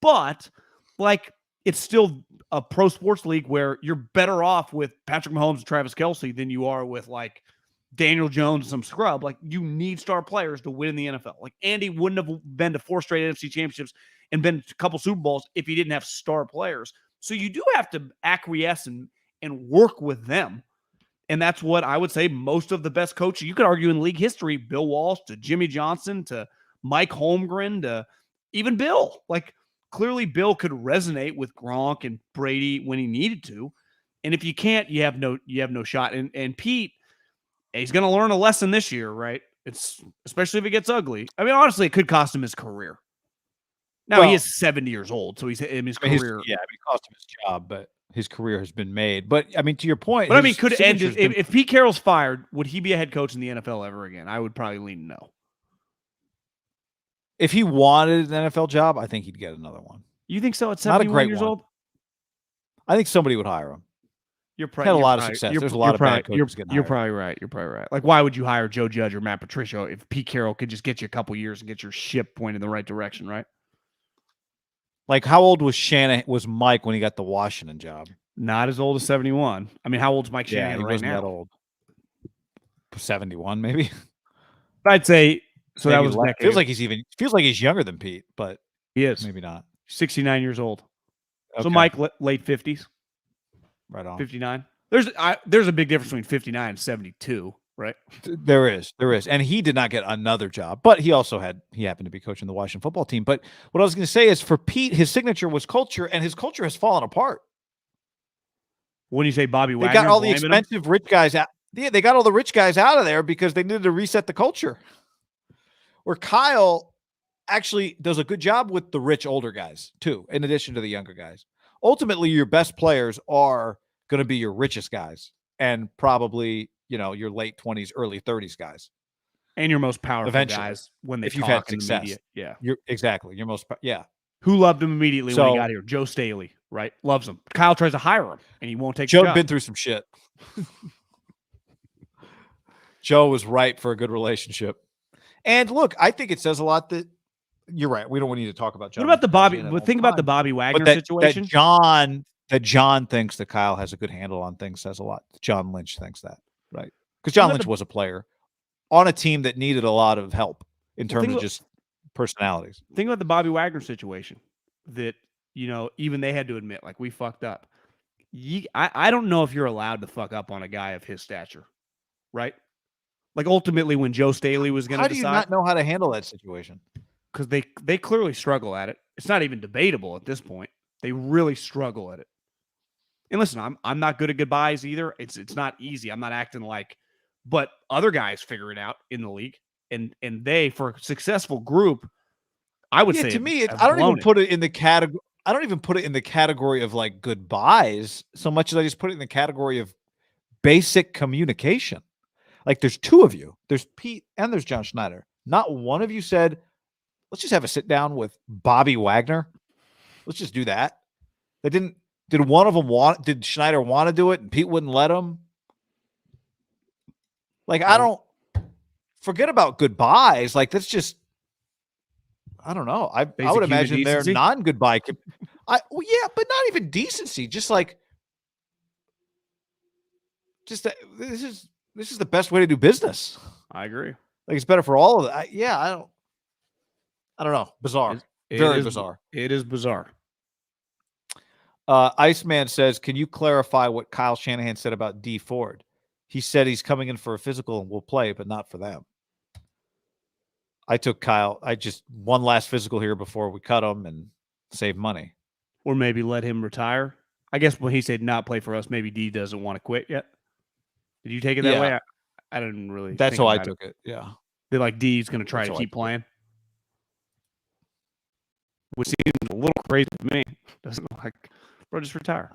Speaker 2: But, like, it's still a pro sports league where you're better off with Patrick Mahomes and Travis Kelce than you are with, like, Daniel Jones and some scrub. Like, you need star players to win in the NFL. Like, Andy wouldn't have been to 4 straight NFC championships and been to a couple Super Bowls if he didn't have star players. So you do have to acquiesce and work with them. And that's what I would say most of the best coaches, you could argue in league history, Bill Walsh to Jimmy Johnson to Mike Holmgren to even Bill. Like, clearly Bill could resonate with Gronk and Brady when he needed to. And if you can't, you have no shot. And Pete, he's going to learn a lesson this year, right? It's especially if it gets ugly. I mean, honestly, it could cost him his career. Now, he is 70 years old, so his career.
Speaker 1: It cost him his job, but his career has been made. But I mean, to your point,
Speaker 2: but I mean, could it end if Pete Carroll's fired? Would he be a head coach in the NFL ever again? I would probably lean no.
Speaker 1: If he wanted an NFL job, I think he'd get another one.
Speaker 2: You think so? At 71 years old,
Speaker 1: I think somebody would hire him.
Speaker 2: You're
Speaker 1: had a lot of success. There's a lot of bad coaches getting hired.
Speaker 2: You're probably right. Like, why would you hire Joe Judge or Matt Patricia if Pete Carroll could just get you a couple years and get your ship pointed in the right direction, right?
Speaker 1: Like, how old was Mike when he got the Washington job?
Speaker 2: Not as old as 71. I mean, how old's Mike Shanahan
Speaker 1: he
Speaker 2: right
Speaker 1: wasn't
Speaker 2: now?
Speaker 1: that old. 71, maybe.
Speaker 2: I'd say so.
Speaker 1: Maybe
Speaker 2: that was
Speaker 1: feels like he's younger than Pete, but
Speaker 2: he is
Speaker 1: maybe not.
Speaker 2: 69 years old.
Speaker 1: Okay.
Speaker 2: So Mike late 50s,
Speaker 1: right on.
Speaker 2: 59. There's a big difference between 59 and 72, right?
Speaker 1: There is, and he did not get another job, but he happened to be coaching the Washington football team. But what I was going to say is, for Pete, his signature was culture, and his culture has fallen apart.
Speaker 2: When you say Bobby Wagner,
Speaker 1: they got all the expensive rich guys out. Yeah, they got all the rich guys out of there because they needed to reset the culture. Where Kyle actually does a good job with the rich older guys too, in addition to the younger guys. Ultimately, your best players are going to be your richest guys, and probably, your late 20s, early 30s guys,
Speaker 2: and your most powerful
Speaker 1: eventually,
Speaker 2: guys when they
Speaker 1: if
Speaker 2: talk
Speaker 1: you've had
Speaker 2: in
Speaker 1: success.
Speaker 2: the media. Yeah,
Speaker 1: you're exactly your most. Yeah.
Speaker 2: Who loved him immediately when he got here? Joe Staley, right? Loves him. Kyle tries to hire him, and he won't take.
Speaker 1: Joe'd been through some shit. Joe was ripe for a good relationship. And look, I think it says a lot that you're right. We don't need to talk about John.
Speaker 2: What about the Bobby? But think about the Bobby Wagner situation.
Speaker 1: That John thinks that Kyle has a good handle on things says a lot. John Lynch thinks that, right? Because John Lynch was a player on a team that needed a lot of help in terms of just personalities.
Speaker 2: Think about the Bobby Wagner situation that, even they had to admit, like, we fucked up. I don't know if you're allowed to fuck up on a guy of his stature, right? Like, ultimately, when Joe Staley was going to decide.
Speaker 1: How do you not know how to handle that situation?
Speaker 2: Because they clearly struggle at it. It's not even debatable at this point. They really struggle at it. And listen, I'm not good at goodbyes either. It's not easy. I'm not acting like, but other guys figure it out in the league, and they, for a successful group, I would say,
Speaker 1: to me, I don't even put it in the category. I don't even put it in the category of like goodbyes so much as I just put it in the category of basic communication. Like there's two of you. There's Pete and there's John Schneider. Not one of you said, let's just have a sit down with Bobby Wagner. Let's just do that. Did one of them did Schneider want to do it and Pete wouldn't let him? Like, I don't forget about goodbyes. Like, that's just, I don't know. I would imagine they're non-goodbye. Yeah, but not even decency. Just like, this is the best way to do business.
Speaker 2: I agree.
Speaker 1: Like, it's better for all of it. I don't know. Bizarre. Very bizarre.
Speaker 2: It is bizarre.
Speaker 1: Iceman says, can you clarify what Kyle Shanahan said about Dee Ford? He said he's coming in for a physical and will play, but not for them. I took Kyle. I just one last physical here before we cut him and save money.
Speaker 2: Or maybe let him retire. I guess when he said not play for us, maybe Dee doesn't want to quit yet. Did you take it that way? I didn't really.
Speaker 1: That's how I took it. Yeah.
Speaker 2: They're like, Dee's going to try to keep playing. Which seems a little crazy to me. Doesn't like, bro, just retire.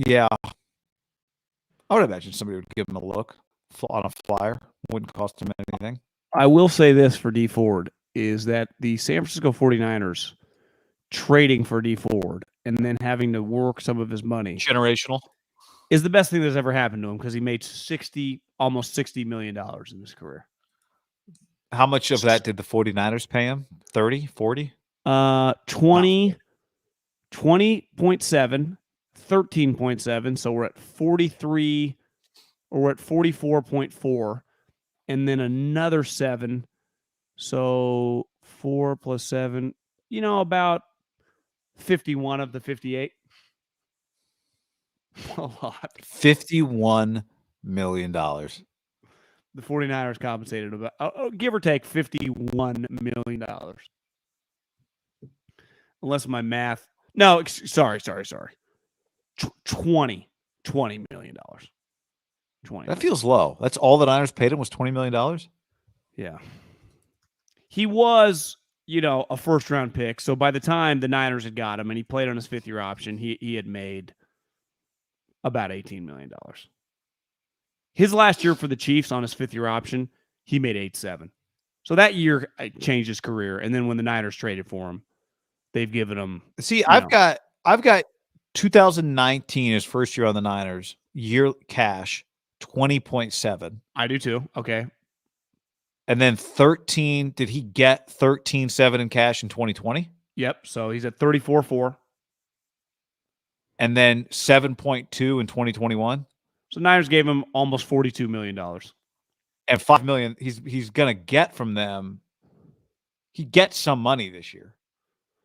Speaker 1: Yeah. I would imagine somebody would give him a look on a flyer. Wouldn't cost him anything.
Speaker 2: I will say this for Dee Ford is that the San Francisco 49ers trading for Dee Ford and then having to work some of his money.
Speaker 1: Generational.
Speaker 2: Is the best thing that's ever happened to him because he made almost $60 million in his career.
Speaker 1: How much of that did the 49ers pay him? 30, 40?
Speaker 2: 20, 20.7, 13.7. So we're at 43, or we're at 44.4, and then another 7. So 4 plus 7, about 51 of the 58. A lot.
Speaker 1: $51 million.
Speaker 2: The 49ers compensated about, give or take, $51 million. Unless my math. No, sorry. $20 million. 20.
Speaker 1: That feels low. That's all the Niners paid him was $20 million?
Speaker 2: Yeah. He was, a first-round pick. So by the time the Niners had got him and he played on his fifth-year option, he had made about $18 million. His last year for the Chiefs on his fifth-year option, he made 8.7. So that year changed his career. And then when the Niners traded for him, they've given him.
Speaker 1: See, I've got 2019, his first year on the Niners, year cash 20.7.
Speaker 2: I do too. Okay.
Speaker 1: And then 13. Did he get 13.7 in cash in 2020?
Speaker 2: Yep. So he's at 34.4.
Speaker 1: And then 7.2 in 2021.
Speaker 2: So Niners gave him almost $42 million.
Speaker 1: And $5 million he's gonna get from them. He gets some money this year.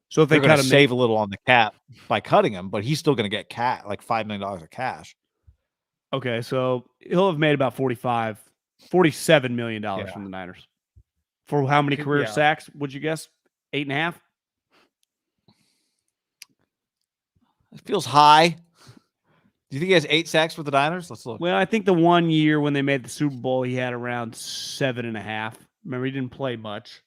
Speaker 2: So if they're
Speaker 1: going to save a little on the cap by cutting him, but he's still going to get like $5 million of cash.
Speaker 2: Okay, so he'll have made about $47 million from the Niners. For how many career sacks, would you guess? 8.5?
Speaker 1: It feels high. Do you think he has 8 sacks with the Niners? Let's look.
Speaker 2: Well, I think the one year when they made the Super Bowl, he had around 7.5. Remember, he didn't play much.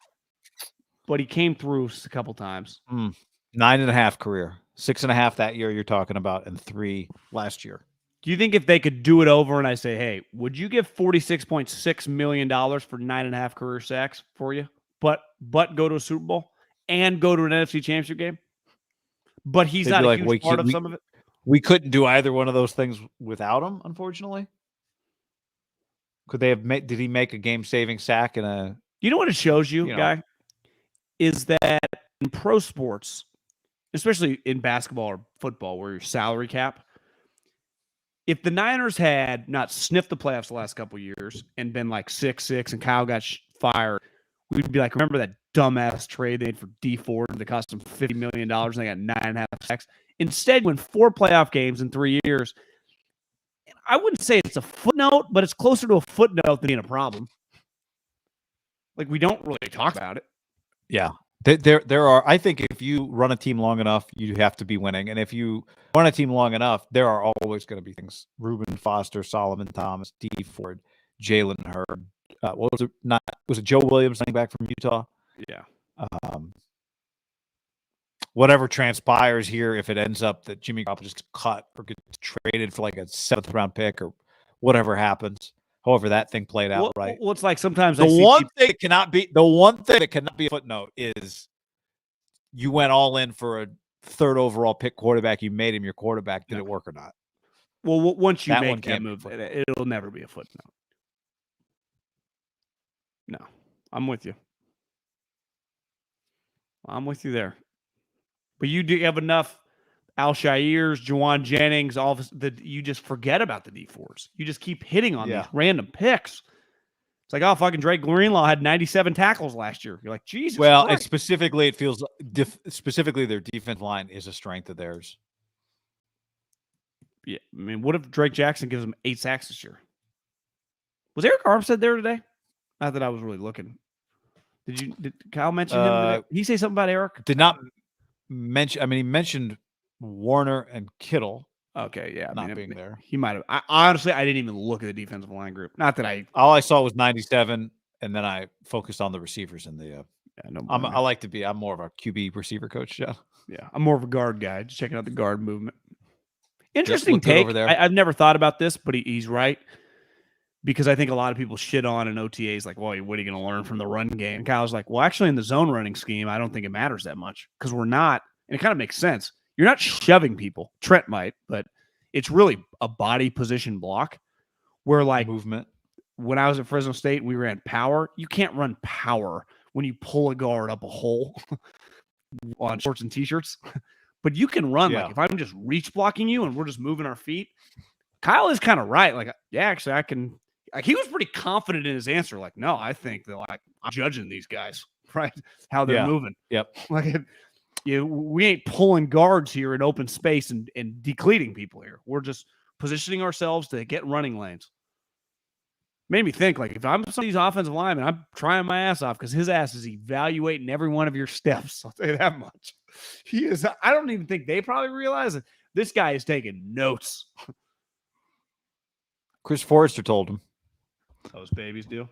Speaker 2: But he came through a couple times.
Speaker 1: 9.5 career. 6.5 that year you're talking about, and 3 last year.
Speaker 2: Do you think if they could do it over and I say, hey, would you give $46.6 million for 9.5 career sacks for you, but go to a Super Bowl and go to an NFC Championship game? But he's not a huge part of some of it.
Speaker 1: We couldn't do either one of those things without him, unfortunately. Could they have made? Did he make a game-saving sack in a?
Speaker 2: You know what it shows you, guy, is that in pro sports, especially in basketball or football, where your salary cap, if the Niners had not sniffed the playoffs the last couple of years and been like 6-6 and Kyle got fired, we'd be like, remember that dumbass trade they made for Dee Ford that cost them $50 million and they got 9.5 sacks? Instead, win 4 playoff games in 3 years. I wouldn't say it's a footnote, but it's closer to a footnote than being a problem. Like, we don't really talk about it.
Speaker 1: Yeah. There are, I think if you run a team long enough, you have to be winning. And if you run a team long enough, there are always going to be things. Reuben Foster, Solomon Thomas, Dee Ford, Jalen Hurd. Was it Joe Williams, running back from Utah?
Speaker 2: Yeah.
Speaker 1: whatever transpires here, if it ends up that Jimmy Garoppolo just cut or gets traded for like a 7th round pick or whatever happens, however that thing played out, right?
Speaker 2: Well, it's like sometimes
Speaker 1: the one thing that cannot be a footnote is you went all in for a 3rd overall pick quarterback. You made him your quarterback. Did it work or not?
Speaker 2: Well, once you make that move, it'll never be a footnote. No, I'm with you. I'm with you there. But you do have enough Al-Shairs, Jauan Jennings, all of that you just forget about the Dee Fords. You just keep hitting on these random picks. It's like, oh, fucking Drake Greenlaw had 97 tackles last year. You're like, Jesus.
Speaker 1: Well,
Speaker 2: Christ.
Speaker 1: it feels specifically their defense line is a strength of theirs.
Speaker 2: Yeah, I mean, what if Drake Jackson gives them 8 sacks this year? Was Eric Armstead there today? Not that I was really looking. Did Kyle mention him today? Did he say something about Eric?
Speaker 1: Did not mention. I mean, he mentioned Warner and Kittle.
Speaker 2: Okay, yeah,
Speaker 1: not being there.
Speaker 2: He might have. Honestly, I didn't even look at the defensive line group. Not that
Speaker 1: all I saw was 97, and then I focused on the receivers and the.
Speaker 2: Yeah, no.
Speaker 1: I like to be. I'm more of a QB receiver coach. Yeah,
Speaker 2: I'm more of a guard guy. Just checking out the guard movement. Interesting take.
Speaker 1: Over there.
Speaker 2: I've never thought about this, but he's right. Because I think a lot of people shit on an OTAs like, well, what are you going to learn from the run game? And Kyle's like, well, actually, in the zone running scheme, I don't think it matters that much because we're not, and it kind of makes sense. You're not shoving people. Trent might, but it's really a body position block where, like,
Speaker 1: movement.
Speaker 2: When I was at Fresno State, we ran power. You can't run power when you pull a guard up a hole on shorts and t-shirts, but you can run. Like, if I'm just reach blocking you and we're just moving our feet, Kyle is kind of right. Like, yeah, actually, I can. Like, he was pretty confident in his answer. Like, no, I think that I'm judging these guys, right? How they're moving.
Speaker 1: Yep.
Speaker 2: Like, we ain't pulling guards here in open space and decleating people here. We're just positioning ourselves to get running lanes. Made me think, like, if I'm some of these offensive linemen, I'm trying my ass off because his ass is evaluating every one of your steps. I'll tell you that much. He is. I don't even think they probably realize it. This guy is taking notes.
Speaker 1: Chris Forrester told him.
Speaker 2: Those babies do.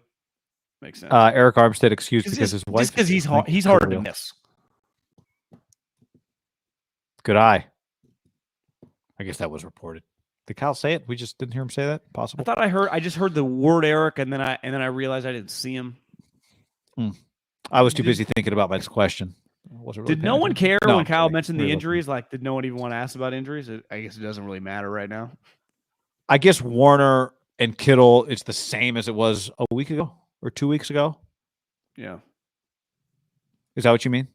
Speaker 2: Makes sense.
Speaker 1: Eric Armstead excused because his wife.
Speaker 2: Just because he's hard to miss.
Speaker 1: Good eye. I guess that was reported. Did Kyle say it? We just didn't hear him say that. Possible.
Speaker 2: I just heard the word Eric, and then I realized I didn't see him.
Speaker 1: I was too busy thinking about my next question.
Speaker 2: Did no one care when Kyle mentioned the injuries? Like, did no one even want to ask about injuries? I guess it doesn't really matter right now.
Speaker 1: I guess Warner and Kittle, it's the same as it was a week ago or 2 weeks ago.
Speaker 2: Yeah.
Speaker 1: Is that what you mean?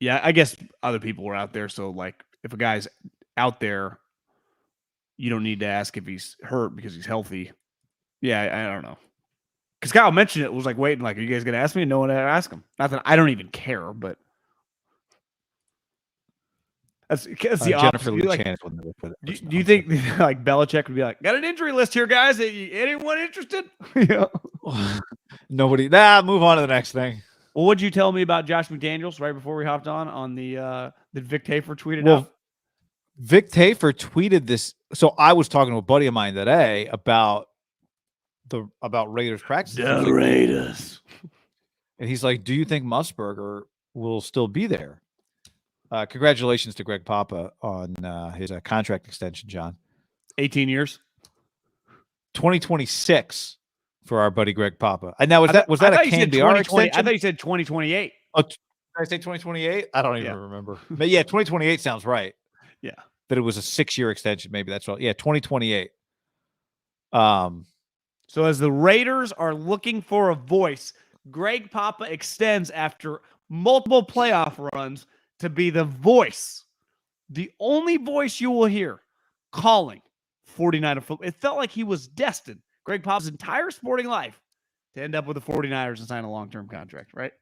Speaker 2: Yeah, I guess other people were out there. So, like, if a guy's out there, you don't need to ask if he's hurt because he's healthy. Yeah, I don't know. Because Kyle mentioned it, was like waiting, like, are you guys going to ask me? And no one had to ask him. Not that I don't even care, but that's the opposite. Do you think like Belichick would be like, got an injury list here, guys? Anyone interested? Yeah.
Speaker 1: Nobody. Move on to the next thing.
Speaker 2: Well, what'd you tell me about Josh McDaniels right before we hopped on the that Vic Tafur tweeted out?
Speaker 1: Vic Tafur tweeted this. So I was talking to a buddy of mine today about Raiders practice.
Speaker 2: The Raiders.
Speaker 1: And he's like, do you think Musburger will still be there? Congratulations to Greg Papa on his contract extension, John.
Speaker 2: 18 years.
Speaker 1: 2026 for our buddy Greg Papa. And now was that a KNBR extension?
Speaker 2: I thought you said 2028.
Speaker 1: Oh, did I say 2028? I don't even remember. But yeah, 2028 sounds right.
Speaker 2: Yeah.
Speaker 1: That it was a 6-year extension. Maybe that's right. Yeah, 2028.
Speaker 2: So as the Raiders are looking for a voice, Greg Papa extends after multiple playoff runs to be the voice, the only voice you will hear calling 49er football. It felt like he was destined, Greg Papa's entire sporting life, to end up with the 49ers and sign a long-term contract, right?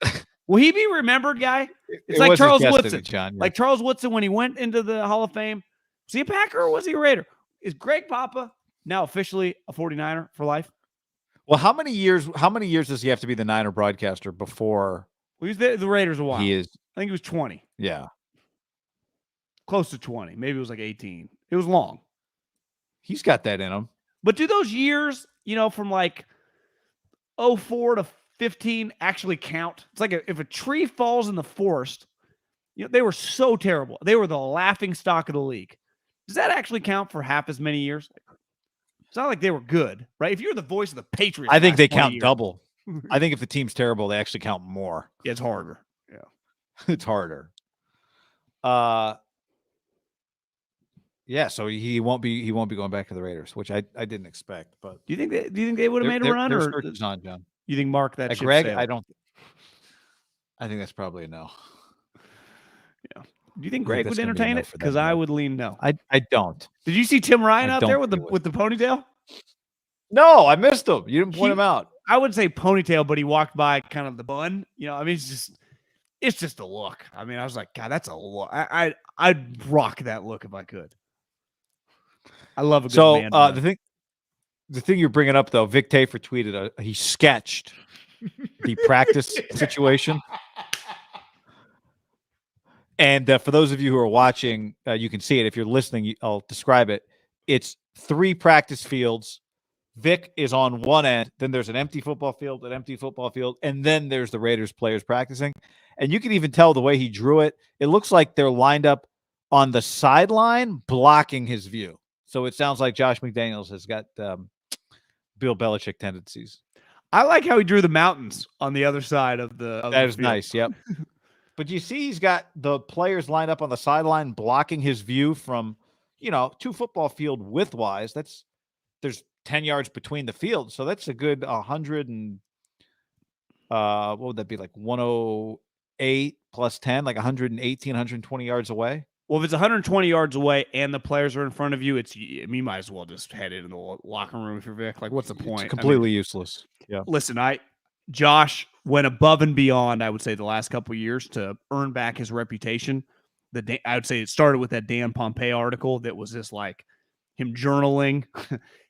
Speaker 2: Will he be remembered, guy? It's like Charles Woodson. John, yeah. Like Charles Woodson when he went into the Hall of Fame. Was he a Packer or was he a Raider? Is Greg Papa now officially a 49er for life?
Speaker 1: Well, how many years does he have to be the Niner broadcaster before?
Speaker 2: Well, he was the Raiders a while.
Speaker 1: He is.
Speaker 2: I think he was 20.
Speaker 1: Yeah.
Speaker 2: Close to 20. Maybe it was like 18. It was long.
Speaker 1: He's got that in him.
Speaker 2: But do those years, from like 04 to 15 actually count? It's like if a tree falls in the forest, they were so terrible. They were the laughing stock of the league. Does that actually count for half as many years? It's not like they were good, right? If you're the voice of the Patriots,
Speaker 1: I think they count
Speaker 2: years,
Speaker 1: double. I think if the team's terrible, they actually count more.
Speaker 2: Yeah, it's harder. Yeah.
Speaker 1: It's harder. Yeah, so he won't be going back to the Raiders, which I didn't expect. But
Speaker 2: do you think they would have made a run,
Speaker 1: their
Speaker 2: or
Speaker 1: search is on, John?
Speaker 2: You think Mark that ship
Speaker 1: Greg?
Speaker 2: sailed?
Speaker 1: I don't. I think that's probably a no.
Speaker 2: Yeah. Do you think Greg would entertain it? Because I would lean no.
Speaker 1: I don't.
Speaker 2: Did you see Tim Ryan out there with the ponytail?
Speaker 1: No, I missed him. You didn't point him out.
Speaker 2: I would say ponytail, but he walked by kind of the bun. I mean, it's just a look. I mean, I was like, God, that's a look. I'd rock that look if I could. I love a good man.
Speaker 1: So the thing you're bringing up though, Vic Tafer tweeted he sketched the practice situation. And for those of you who are watching, you can see it. If you're listening, I'll describe it. It's 3 practice fields. Vic is on one end. Then there's an empty football field, and then there's the Raiders players practicing. And you can even tell the way he drew it. It looks like they're lined up on the sideline, blocking his view. So it sounds like Josh McDaniels has got Bill Belichick tendencies.
Speaker 2: I like how he drew the mountains on the other side of the.
Speaker 1: That is nice. Yep. But you see, he's got the players lined up on the sideline, blocking his view from, 2 football field width-wise. There's 10 yards between the fields, so that's a good 100 and what would that be, like 108 plus 10, like 118, 120 yards away?
Speaker 2: Well, if it's 120 yards away and the players are in front of you, you might as well just head into the locker room if you're Vic. Like, what's the point?
Speaker 1: It's completely useless. Yeah.
Speaker 2: Listen, Josh went above and beyond, I would say, the last couple of years to earn back his reputation. I would say it started with that Dan Pompei article that was just like him journaling,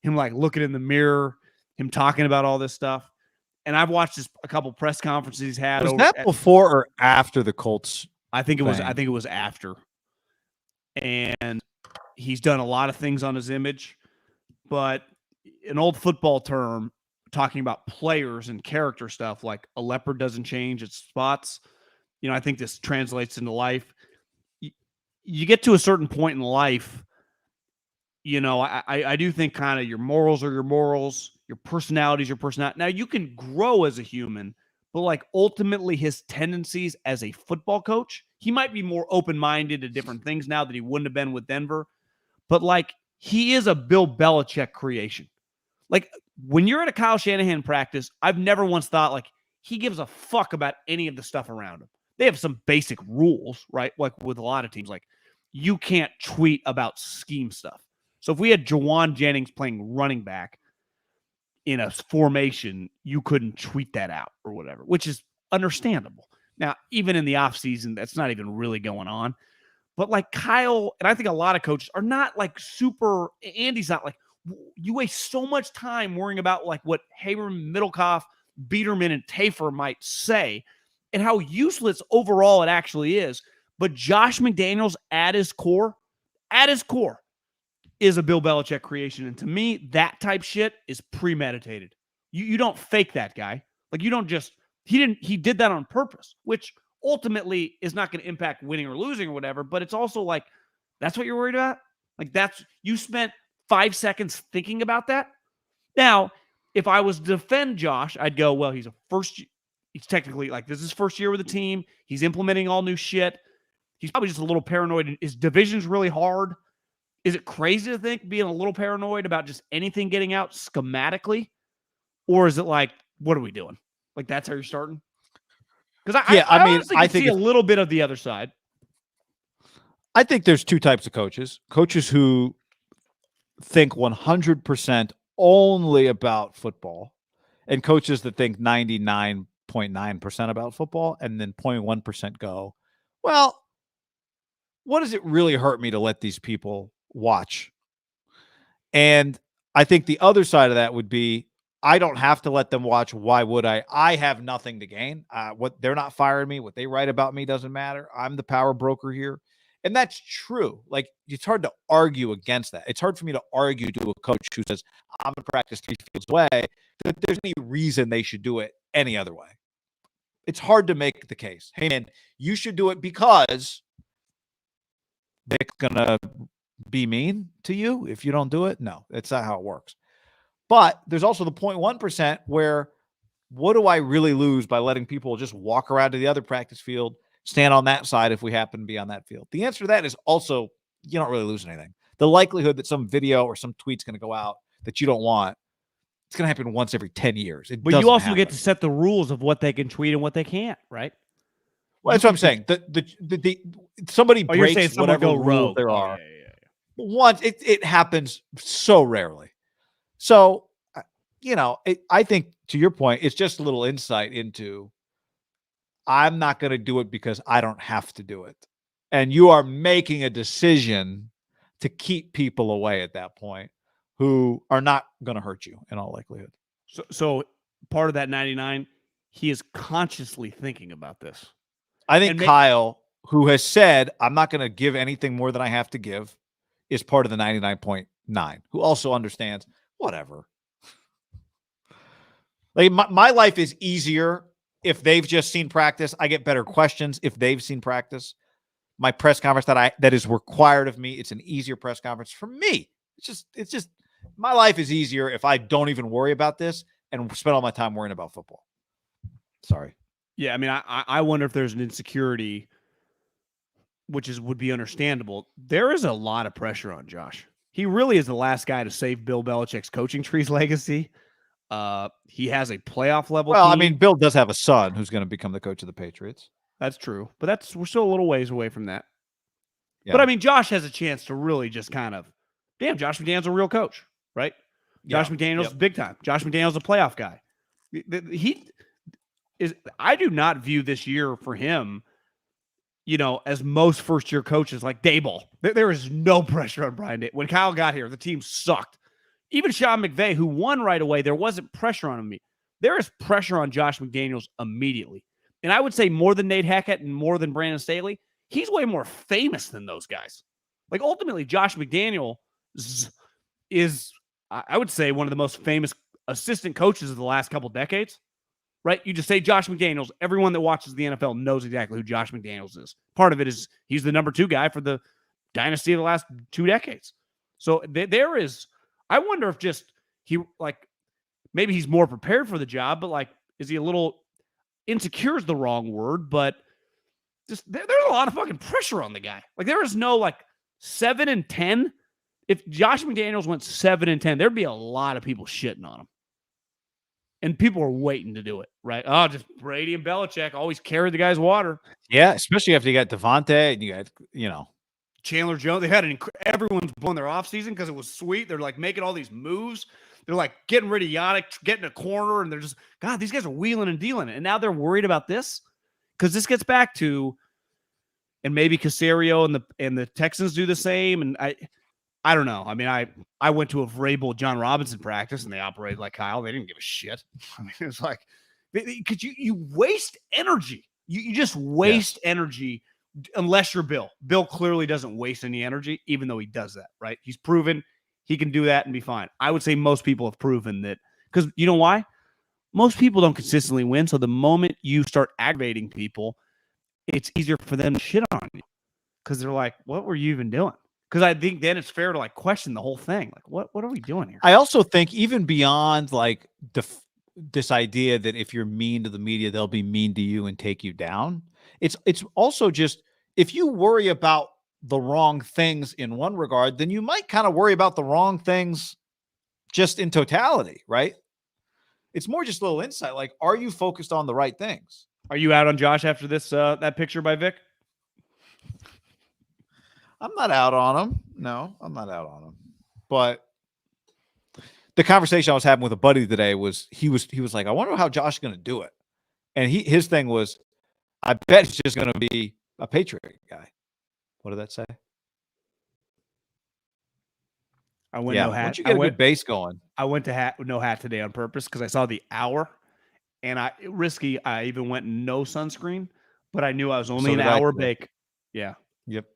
Speaker 2: him like looking in the mirror, him talking about all this stuff. And I've watched a couple press conferences he's had.
Speaker 1: Was that before or after the Colts?
Speaker 2: I think it was after. And he's done a lot of things on his image, but an old football term talking about players and character stuff, like a leopard doesn't change its spots. I think this translates into life. You get to a certain point in life, I do think kind of your morals are your morals, your personality is your personality. Now you can grow as a human, but like ultimately his tendencies as a football coach, he might be more open-minded to different things now that he wouldn't have been with Denver. But like he is a Bill Belichick creation. Like when you're at a Kyle Shanahan practice, I've never once thought like he gives a fuck about any of the stuff around him. They have some basic rules, right? Like with a lot of teams, like you can't tweet about scheme stuff. So if we had Jauan Jennings playing running back in a formation, you couldn't tweet that out or whatever, which is understandable. Now, even in the offseason, that's not even really going on. But like Kyle, and I think a lot of coaches are not like super, Andy's not like, you waste so much time worrying about like what Haberman, Middlekauff, Biederman, and Tafer might say and how useless overall it actually is. But Josh McDaniels at his core, is a Bill Belichick creation. And to me, that type shit is premeditated. You don't fake that guy. Like you don't just, he did that on purpose, which ultimately is not going to impact winning or losing or whatever. But it's also like, that's what you're worried about? Like you spent 5 seconds thinking about that. Now, if I was to defend Josh, I'd go, well, he's technically like, this is his first year with the team. He's implementing all new shit. He's probably just a little paranoid. His division's really hard. Is it crazy to think being a little paranoid about just anything getting out schematically? Or is it like, what are we doing? Like, that's how you're starting? Because I think see a little bit of the other side.
Speaker 1: I think there's 2 types of coaches. Coaches who think 100% only about football, and coaches that think 99.9% about football, and then 0.1% go, well, what does it really hurt me to let these people watch? And I think the other side of that would be, I don't have to let them watch. Why would I? I have nothing to gain. What they're not firing me. What they write about me doesn't matter. I'm the power broker here. And that's true. Like, it's hard to argue against that. It's hard for me to argue to a coach who says, I'm going to practice 3 fields away, that there's any reason they should do it any other way. It's hard to make the case. Hey, man, you should do it because Vic's going to be mean to you if you don't do it. No, that's not how it works. But there's also the 0.1% where what do I really lose by letting people just walk around to the other practice field, stand on that side if we happen to be on that field? The answer to that is also you don't really lose anything. The likelihood that some video or some tweet's going to go out that you don't want, it's going to happen once every 10 years.
Speaker 2: But you also get to set the rules of what they can tweet and what they can't, right?
Speaker 1: Well, that's what I'm saying. Somebody breaks whatever rules there are.
Speaker 2: Yeah.
Speaker 1: Once it happens so rarely. So, I think to your point, it's just a little insight into I'm not going to do it because I don't have to do it. And you are making a decision to keep people away at that point who are not going to hurt you in all likelihood.
Speaker 2: So part of that 99, he is consciously thinking about this.
Speaker 1: I think Kyle, who has said, I'm not going to give anything more than I have to give, is part of the 99.9, who also understands, whatever. Like my life is easier if they've just seen practice. I get better questions if they've seen practice. My press conference that is required of me, it's an easier press conference for me. It's just my life is easier if I don't even worry about this and spend all my time worrying about football. Sorry.
Speaker 2: Yeah, I mean, I wonder if there's an insecurity, which would be understandable. There is a lot of pressure on Josh. He really is the last guy to save Bill Belichick's coaching tree's legacy. He has a playoff level team.
Speaker 1: I mean, Bill does have a son who's going to become the coach of the Patriots.
Speaker 2: That's true, but we're still a little ways away from that.
Speaker 1: Yeah.
Speaker 2: But I mean, Josh has a chance to really just kind of, Josh McDaniels a real coach, right? Josh McDaniels big time. Josh McDaniels a playoff guy. I do not view this year for him, as most first-year coaches like Daboll. There is no pressure on Brian Daboll. When Kyle got here, the team sucked. Even Sean McVay, who won right away, there wasn't pressure on him. There is pressure on Josh McDaniels immediately. And I would say more than Nate Hackett and more than Brandon Staley, he's way more famous than those guys. Like, ultimately, Josh McDaniels is, I would say, one of the most famous assistant coaches of the last couple decades. Right? You just say Josh McDaniels. Everyone that watches the NFL knows exactly who Josh McDaniels is. Part of it is he's the number 2 guy for the dynasty of the last 2 decades. So there is, I wonder if just maybe he's more prepared for the job, but is he a little insecure is the wrong word, but just there's a lot of fucking pressure on the guy. There is no 7-10. If Josh McDaniels went 7-10, there'd be a lot of people shitting on him. And people are waiting to do it, right? Oh, just Brady and Belichick always carry the guy's water.
Speaker 1: Yeah, especially after you got Devontae and you got,
Speaker 2: Chandler Jones. They had everyone's blowing their offseason because it was sweet. They're making all these moves. They're getting rid of Yannick, getting a corner, and they're just, God, these guys are wheeling and dealing. And now they're worried about this because this gets back to, and maybe Caserio and the Texans do the same. And I don't know. I mean, I went to a Vrabel John Robinson practice and they operated like Kyle. They didn't give a shit. I mean, it's because you waste energy. You just waste energy unless you're Bill. Bill clearly doesn't waste any energy, even though he does that, right? He's proven he can do that and be fine. I would say most people have proven that because you know why? Most people don't consistently win. So the moment you start aggravating people, it's easier for them to shit on you because they're like, what were you even doing? Because I think then it's fair to question the whole thing. What are we doing here?
Speaker 1: I also think even beyond this idea that if you're mean to the media, they'll be mean to you and take you down. It's also just if you worry about the wrong things in one regard, then you might kind of worry about the wrong things just in totality, right? It's more just a little insight. Are you focused on the right things?
Speaker 2: Are you out on Josh after this that picture by Vic?
Speaker 1: I'm not out on him. No, I'm not out on him. But the conversation I was having with a buddy today was he was like, I wonder how Josh is going to do it. And his thing was, I bet he's just going to be a Patriot guy. What did that say?
Speaker 2: I went no hat.
Speaker 1: Once you get a good base going.
Speaker 2: I went to no hat today on purpose because I saw the hour, and I even went no sunscreen, but I knew I was only an hour bake. Yeah.
Speaker 1: Yep.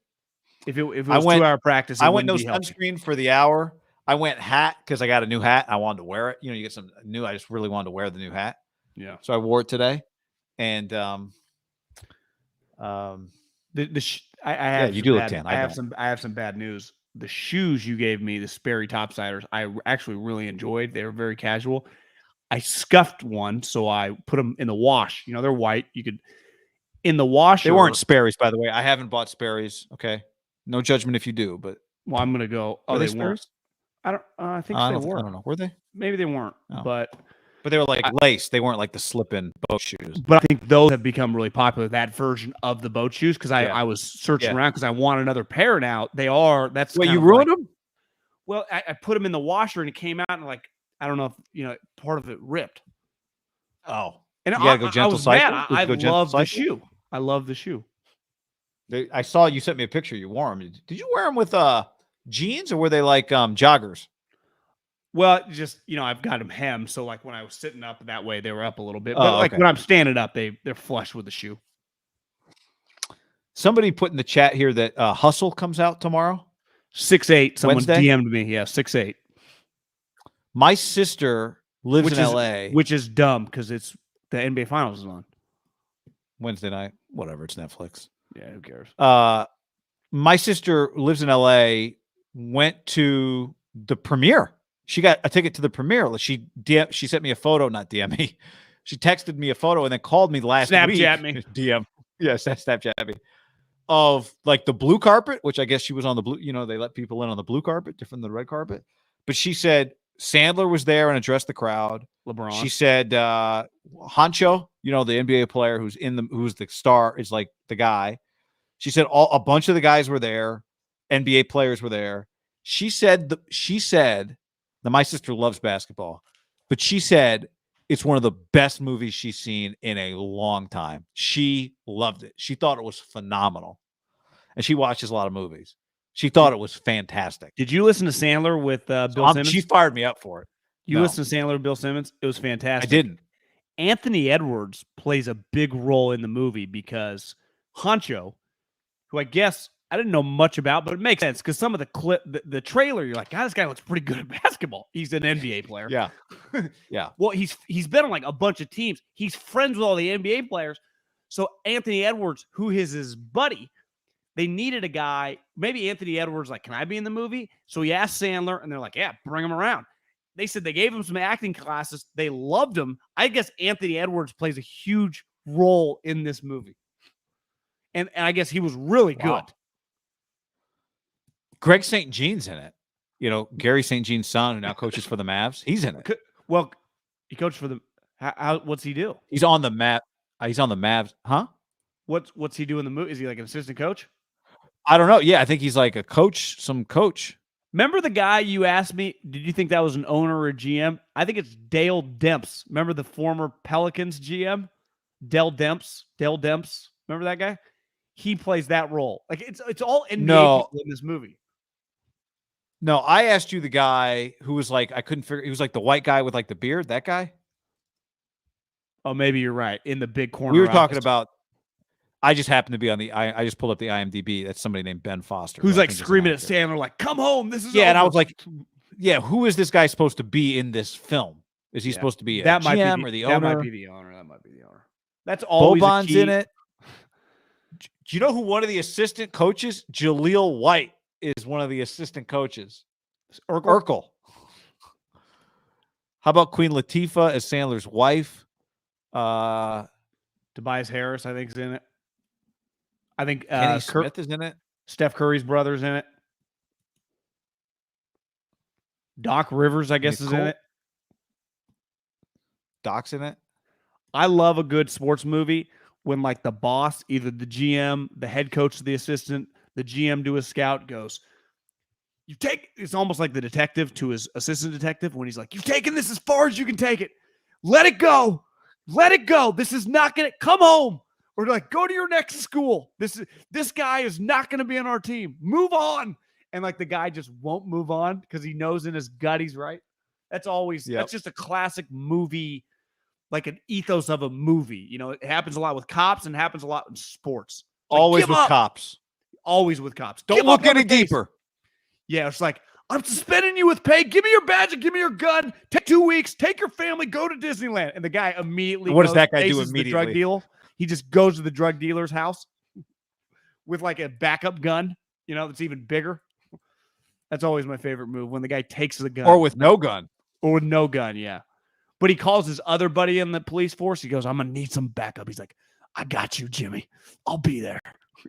Speaker 2: If it was 2-hour practice,
Speaker 1: I went no sunscreen for the hour. I went hat because I got a new hat. I wanted to wear it. You get some new. I just really wanted to wear the new hat.
Speaker 2: Yeah.
Speaker 1: So I wore it today, and
Speaker 2: I
Speaker 1: yeah,
Speaker 2: have
Speaker 1: you
Speaker 2: some
Speaker 1: do look
Speaker 2: bad,
Speaker 1: tan.
Speaker 2: I have some bad news. The shoes you gave me, the Sperry topsiders, I actually really enjoyed. They were very casual. I scuffed one, so I put them in the wash. You know, they're white. You could in the washer.
Speaker 1: They weren't Sperry's, by the way. I haven't bought Sperry's. Okay, no judgment if you do, but
Speaker 2: Well, I'm gonna go. Oh,
Speaker 1: were
Speaker 2: they
Speaker 1: they
Speaker 2: weren't.
Speaker 1: Sperry's?
Speaker 2: I don't. I think they were.
Speaker 1: I don't know. Were they?
Speaker 2: Maybe they weren't,
Speaker 1: Oh.
Speaker 2: but
Speaker 1: they were like lace. They weren't like the slip-in boat shoes.
Speaker 2: But I think those have become really popular. That version of the boat shoes, because I was searching around because I want another pair now. They are. That's
Speaker 1: what you ruined them.
Speaker 2: Well, I put them in the washer and it came out and like I don't know if part of it ripped.
Speaker 1: Oh,
Speaker 2: and
Speaker 1: you gotta go gentle cycle.
Speaker 2: I love the shoe. I love the shoe.
Speaker 1: I saw you sent me a picture. You wore them. Did you wear them with jeans or were they like joggers?
Speaker 2: Well, just I've got them hemmed, so like when I was sitting up that way, they were up a little bit.
Speaker 1: Oh,
Speaker 2: but like
Speaker 1: okay.
Speaker 2: when I'm standing up, they're flush with the shoe.
Speaker 1: Somebody put in the chat here that Hustle comes out tomorrow.
Speaker 2: 6'8". Someone
Speaker 1: Wednesday?
Speaker 2: DM'd me. Yeah, 6'8".
Speaker 1: My sister lives in LA.
Speaker 2: Which is dumb because it's the NBA Finals is on
Speaker 1: Wednesday night. Whatever, it's Netflix.
Speaker 2: Yeah, who cares?
Speaker 1: My sister lives in LA. Went to the premiere. She got a ticket to the premiere. She sent me a photo, not DM me. She texted me a photo and then called me last week.
Speaker 2: Snapchat me.
Speaker 1: DM. Yes, Snapchat me. Of like the blue carpet, which I guess she was on the blue. They let people in on the blue carpet, different than the red carpet. But she said Sandler was there and addressed the crowd.
Speaker 2: LeBron.
Speaker 1: She said Honcho, the NBA player who's the star, is like the guy. She said a bunch of the guys were there. NBA players were there. She said that my sister loves basketball, but she said it's one of the best movies she's seen in a long time. She loved it. She thought it was phenomenal. And she watches a lot of movies. She thought it was fantastic.
Speaker 2: Did you listen to Sandler with Bill Simmons?
Speaker 1: She fired me up for it.
Speaker 2: You listened to Sandler with Bill Simmons? It was fantastic.
Speaker 1: I didn't.
Speaker 2: Anthony Edwards plays a big role in the movie because Honcho, who I guess I didn't know much about, but it makes sense because some of the trailer, you're like, God, this guy looks pretty good at basketball. He's an NBA player.
Speaker 1: Yeah. Yeah.
Speaker 2: Well, he's been on like a bunch of teams. He's friends with all the NBA players. So Anthony Edwards, who is his buddy, they needed a guy. Maybe Anthony Edwards like, can I be in the movie? So he asked Sandler, and they're like, yeah, bring him around. They said they gave him some acting classes. They loved him. I guess Anthony Edwards plays a huge role in this movie. And I guess he was really good.
Speaker 1: Greg St. Jean's in it. Gary St. Jean's son, who now coaches for the Mavs. He's in it.
Speaker 2: Well, he coached for the. What's he do?
Speaker 1: He's on the map. He's on the Mavs. Huh?
Speaker 2: What's he do in the movie? Is he like an assistant coach?
Speaker 1: I don't know. Yeah, I think he's like a coach, some coach.
Speaker 2: Remember the guy you asked me, did you think that was an owner or a GM? I think it's Dale Demps. Remember the former Pelicans GM? Dale Demps. Remember that guy? He plays that role. Like it's all NBA people in this movie.
Speaker 1: No, I asked you the guy who was like, I couldn't figure. He was like the white guy with like the beard. That guy.
Speaker 2: Oh, maybe you're right. In the big corner.
Speaker 1: We were talking about. I just happened to be on I just pulled up the IMDb. That's somebody named Ben Foster,
Speaker 2: who's like screaming at Sandler, like, "Come home! This is over."
Speaker 1: And I was like, "Yeah, who is this guy supposed to be in this film? Is he supposed to be a GM or the owner?
Speaker 2: That might be the owner. That's always
Speaker 1: Boban's in it. Do you know who one of the assistant coaches? Jaleel White is one of the assistant coaches. Urkel. How about Queen Latifah as Sandler's wife?
Speaker 2: Tobias Harris, I think, is in it. I think
Speaker 1: Kenny Smith is in it.
Speaker 2: Steph Curry's brother's in it. Doc Rivers, I guess, is in it.
Speaker 1: Doc's in it.
Speaker 2: I love a good sports movie when like the boss, either the GM, the head coach, the assistant, the GM to a scout goes, it's almost like the detective to his assistant detective when he's like, you've taken this as far as you can take it. Let it go. Let it go. This is not going to come home. Or like, go to your next school. This guy is not going to be on our team. Move on. And like the guy just won't move on because he knows in his gut he's right. That's just a classic movie, like an ethos of a movie. It happens a lot with cops and happens a lot in sports.
Speaker 1: Always with cops.
Speaker 2: Always with cops.
Speaker 1: Don't look any deeper.
Speaker 2: Yeah, it's like, I'm suspending you with pay. Give me your badge and give me your gun. Take 2 weeks. Take your family. Go to Disneyland. And the guy immediately
Speaker 1: What does that guy do
Speaker 2: faces the drug
Speaker 1: immediately?
Speaker 2: deal. He just goes to the drug dealer's house with like a backup gun, that's even bigger. That's always my favorite move, when the guy takes the gun.
Speaker 1: Or with no gun.
Speaker 2: Or with no gun, yeah. But he calls his other buddy in the police force. He goes, I'm going to need some backup. He's like, I got you, Jimmy. I'll be there.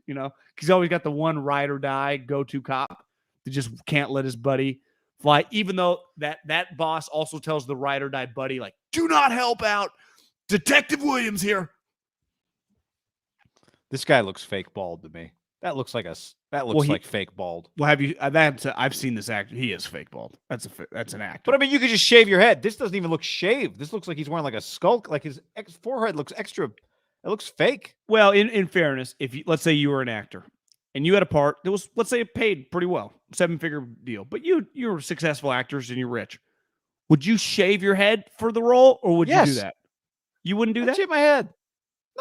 Speaker 2: Because he's always got the one ride or die go-to cop that just can't let his buddy fly, even though that boss also tells the ride or die buddy, like, do not help out. Detective Williams here.
Speaker 1: This guy looks fake bald to me. That looks like like fake bald.
Speaker 2: Well, have you? I've seen this actor. He is fake bald. That's an actor.
Speaker 1: But I mean, you could just shave your head. This doesn't even look shaved. This looks like he's wearing like a skull. Like his forehead looks extra. It looks fake.
Speaker 2: Well, in fairness, let's say you were an actor and you had a part that was, let's say, paid pretty well, 7-figure deal, but you're successful actors and you're rich. Would you shave your head for the role, or would you do that? You wouldn't do that?
Speaker 1: Shave my head.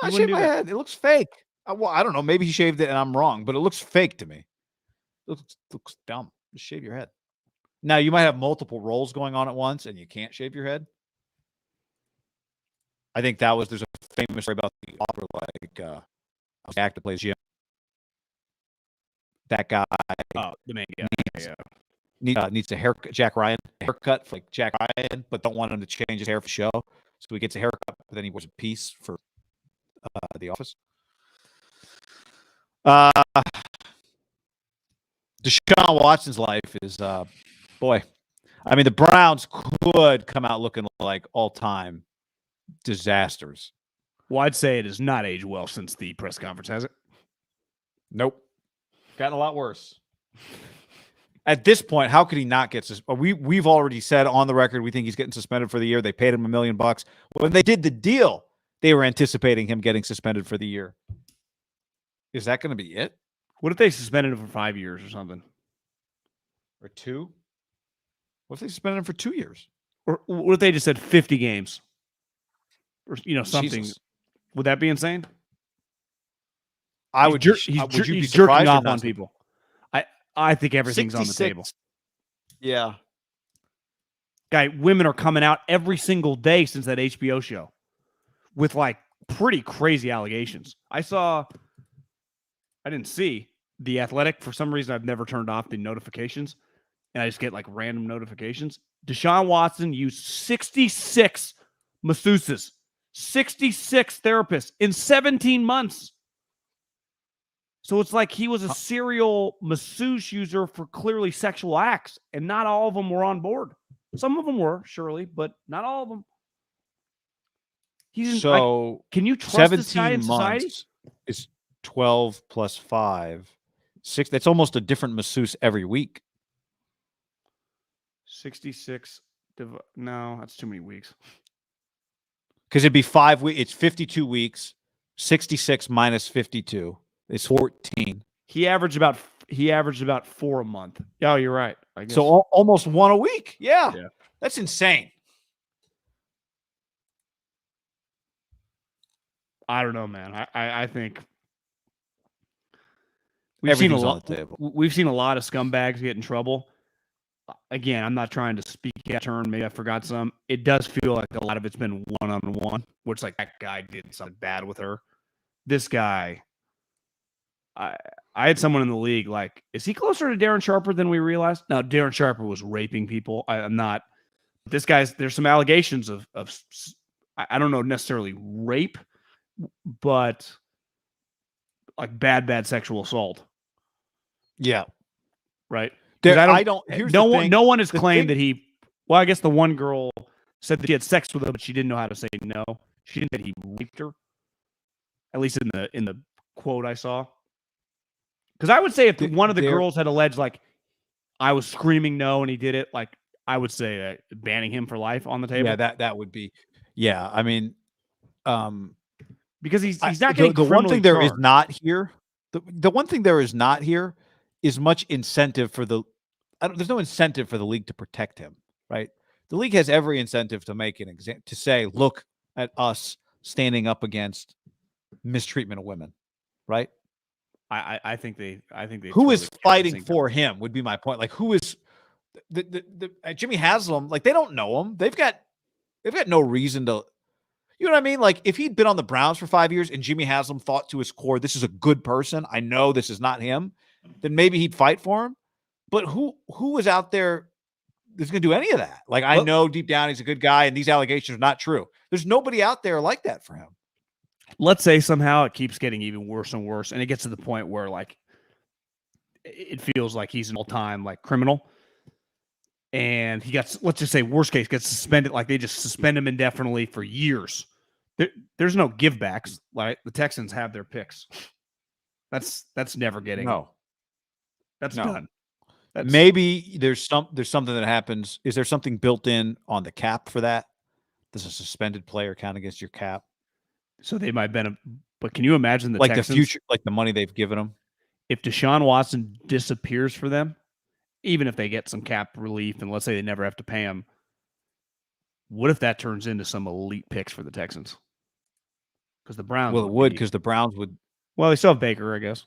Speaker 1: No, I shave my head. It looks fake. Well, I don't know. Maybe he shaved it and I'm wrong, but it looks fake to me. It looks dumb. Just shave your head. Now, you might have multiple roles going on at once and you can't shave your head. I think there's a famous story about the author, the actor plays Jim. That guy.
Speaker 2: Oh, the main guy.
Speaker 1: Needs a haircut. Jack Ryan, a haircut for like Jack Ryan, but don't want him to change his hair for show. So he gets a haircut, but then he wears a piece for The Office. Deshaun Watson's life is, boy. I mean, the Browns could come out looking like all-time disasters.
Speaker 2: Well, I'd say it has not aged well since the press conference, has it?
Speaker 1: Nope. Gotten a lot worse. At this point, how could he not get suspended? We've already said on the record we think he's getting suspended for the year. They paid him $1 million. When they did the deal, they were anticipating him getting suspended for the year. Is that going to be it?
Speaker 2: What if they suspended him for 5 years or something?
Speaker 1: Or 2? What if they suspended him for 2 years?
Speaker 2: Or what if they just said 50 games? Or something.
Speaker 1: Jesus.
Speaker 2: Would that be insane?
Speaker 1: I would.
Speaker 2: He's jerking off on people. I think everything's 66. On the table.
Speaker 1: Yeah.
Speaker 2: Guy, women are coming out every single day since that HBO show with like pretty crazy allegations. I didn't see The Athletic. For some reason, I've never turned off the notifications, and I just get like random notifications. Deshaun Watson used 66 masseuses, 66 therapists in 17 months. So it's like he was a serial masseuse user for clearly sexual acts, and not all of them were on board. Some of them were, surely, but not all of them. Can you trust this guy in society?
Speaker 1: Is 12 plus 5, 6. That's almost a different masseuse every week.
Speaker 2: 66. No, that's too many weeks.
Speaker 1: Because it'd be 5 weeks. It's 52 weeks. 66 minus 52 is 14.
Speaker 2: He averaged about 4 a month. Oh, you're right. I guess.
Speaker 1: So almost 1 a week. Yeah. That's insane.
Speaker 2: I don't know, man. I think we've seen a lot. We've seen a lot of scumbags get in trouble. Again, I'm not trying to speak out turn. Maybe I forgot some. It does feel like a lot of it's been one-on-one, which like that guy did something bad with her. This guy, I had someone in the league like, is he closer to Darren Sharper than we realized? No, Darren Sharper was raping people. I'm not. This guy's, there's some allegations of I don't know necessarily rape, but like bad sexual assault.
Speaker 1: Yeah.
Speaker 2: Right.
Speaker 1: No
Speaker 2: one has claimed that he. Well, I guess the one girl said that she had sex with him, but she didn't know how to say no. She didn't say that he raped her. At least in the quote I saw. Because I would say if one of the girls had alleged like I was screaming no and he did it, like I would say banning him for life on the table.
Speaker 1: Yeah, that would be. Yeah, I mean,
Speaker 2: because he's not getting
Speaker 1: the one thing there
Speaker 2: charged.
Speaker 1: is not here. The one thing there is not here is much incentive for the. There's no incentive for the league to protect him, right? The league has every incentive to make to say, look at us standing up against mistreatment of women, right?
Speaker 2: I think they
Speaker 1: who is fighting for him would be my point. Like who is Jimmy Haslam, like they don't know him. They've got no reason to. You know what I mean? Like if he'd been on the Browns for 5 years and Jimmy Haslam thought to his core, this is a good person. I know this is not him. Then maybe he'd fight for him. But who was out there that's going to do any of that? Like I know deep down he's a good guy, and these allegations are not true. There's nobody out there like that for him.
Speaker 2: Let's say somehow it keeps getting even worse and worse, and it gets to the point where like it feels like he's an all-time like criminal. And he got, let's just say, worst case, gets suspended. Like they just suspend him indefinitely for years. There's no givebacks. Like the Texans have their picks. That's never getting.
Speaker 1: No,
Speaker 2: that's done.
Speaker 1: Maybe there's something that happens. Is there something built in on the cap for that? Does a suspended player count against your cap?
Speaker 2: So they might benefit. But can you imagine the
Speaker 1: like
Speaker 2: Texans,
Speaker 1: the future, like the money they've given them?
Speaker 2: If Deshaun Watson disappears for them, even if they get some cap relief, and let's say they never have to pay him, what if that turns into some elite picks for the Texans? Because the Browns.
Speaker 1: Well, it would, because the Browns would.
Speaker 2: Well, they still have Baker, I guess.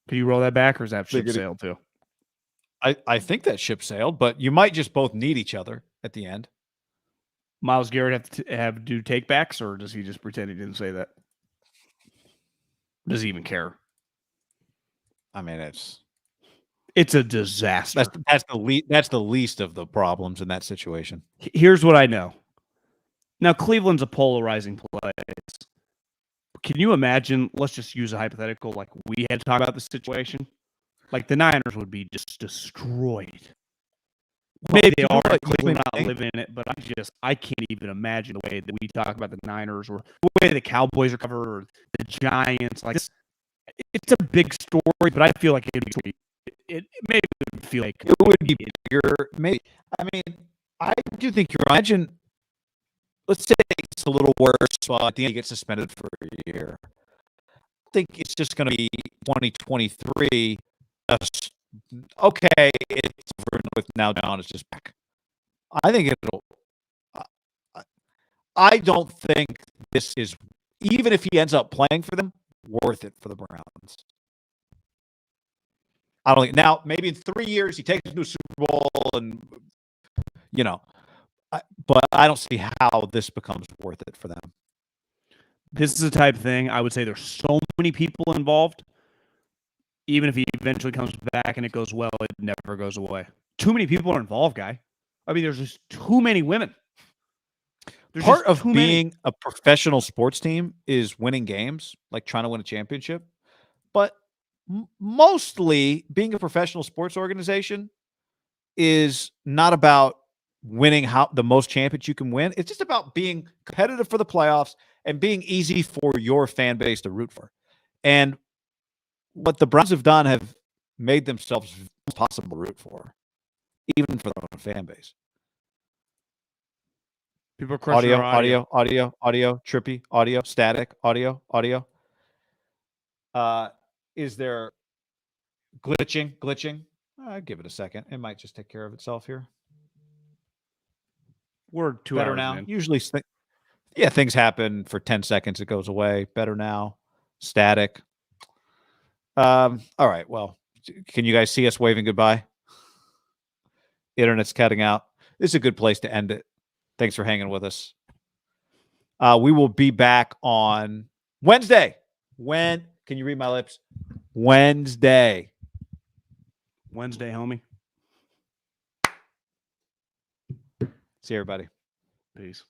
Speaker 2: Could you roll that back, or is that ship sailed too?
Speaker 1: I think that ship sailed, but you might just both need each other at the end.
Speaker 2: Myles Garrett have to do take backs, or does he just pretend he didn't say that? Does he even care?
Speaker 1: I mean,
Speaker 2: it's a disaster.
Speaker 1: That's the least of the problems in that situation.
Speaker 2: Here's what I know. Now, Cleveland's a polarizing place. Can you imagine? Let's just use a hypothetical. Like we had to talk about the situation. Like the Niners would be just destroyed. Maybe they are. Cleveland not living in it, but I can't even imagine the way that we talk about the Niners or the way the Cowboys are covered or the Giants. Like it's a big story, but I feel like it maybe would feel like
Speaker 1: it would be bigger. Maybe. I mean, I do think you imagine. Let's say it's a little worse, but at the end he gets suspended for a year. I think it's just going to be 2023. Okay, it's over with now. Down is just back. I think it'll. I don't think this is, even if he ends up playing for them, worth it for the Browns. I don't think. Now, maybe in 3 years he takes us to a Super Bowl, and but I don't see how this becomes worth it for them.
Speaker 2: This is the type of thing I would say. There's so many people involved. Even if he eventually comes back and it goes well, it never goes away. Too many people are involved, guy. I mean, there's just too many women.
Speaker 1: Part of being a professional sports team is winning games, like trying to win a championship. But mostly being a professional sports organization is not about winning the most champions you can win. It's just about being competitive for the playoffs and being easy for your fan base to root for. And what the Browns have done have made themselves possible to root for, even for their own fan base.
Speaker 2: People are crushing
Speaker 1: audio, trippy, audio, static, audio. Is there glitching? Give it a second. It might just take care of itself here.
Speaker 2: We're 2
Speaker 1: better
Speaker 2: hours
Speaker 1: now.
Speaker 2: in.
Speaker 1: Usually, things happen for 10 seconds. It goes away. Better now. Static. All right. Well, can you guys see us waving goodbye? Internet's cutting out. This is a good place to end it. Thanks for hanging with us. We will be back on Wednesday. Can you read my lips? Wednesday,
Speaker 2: homie.
Speaker 1: See everybody.
Speaker 2: Peace.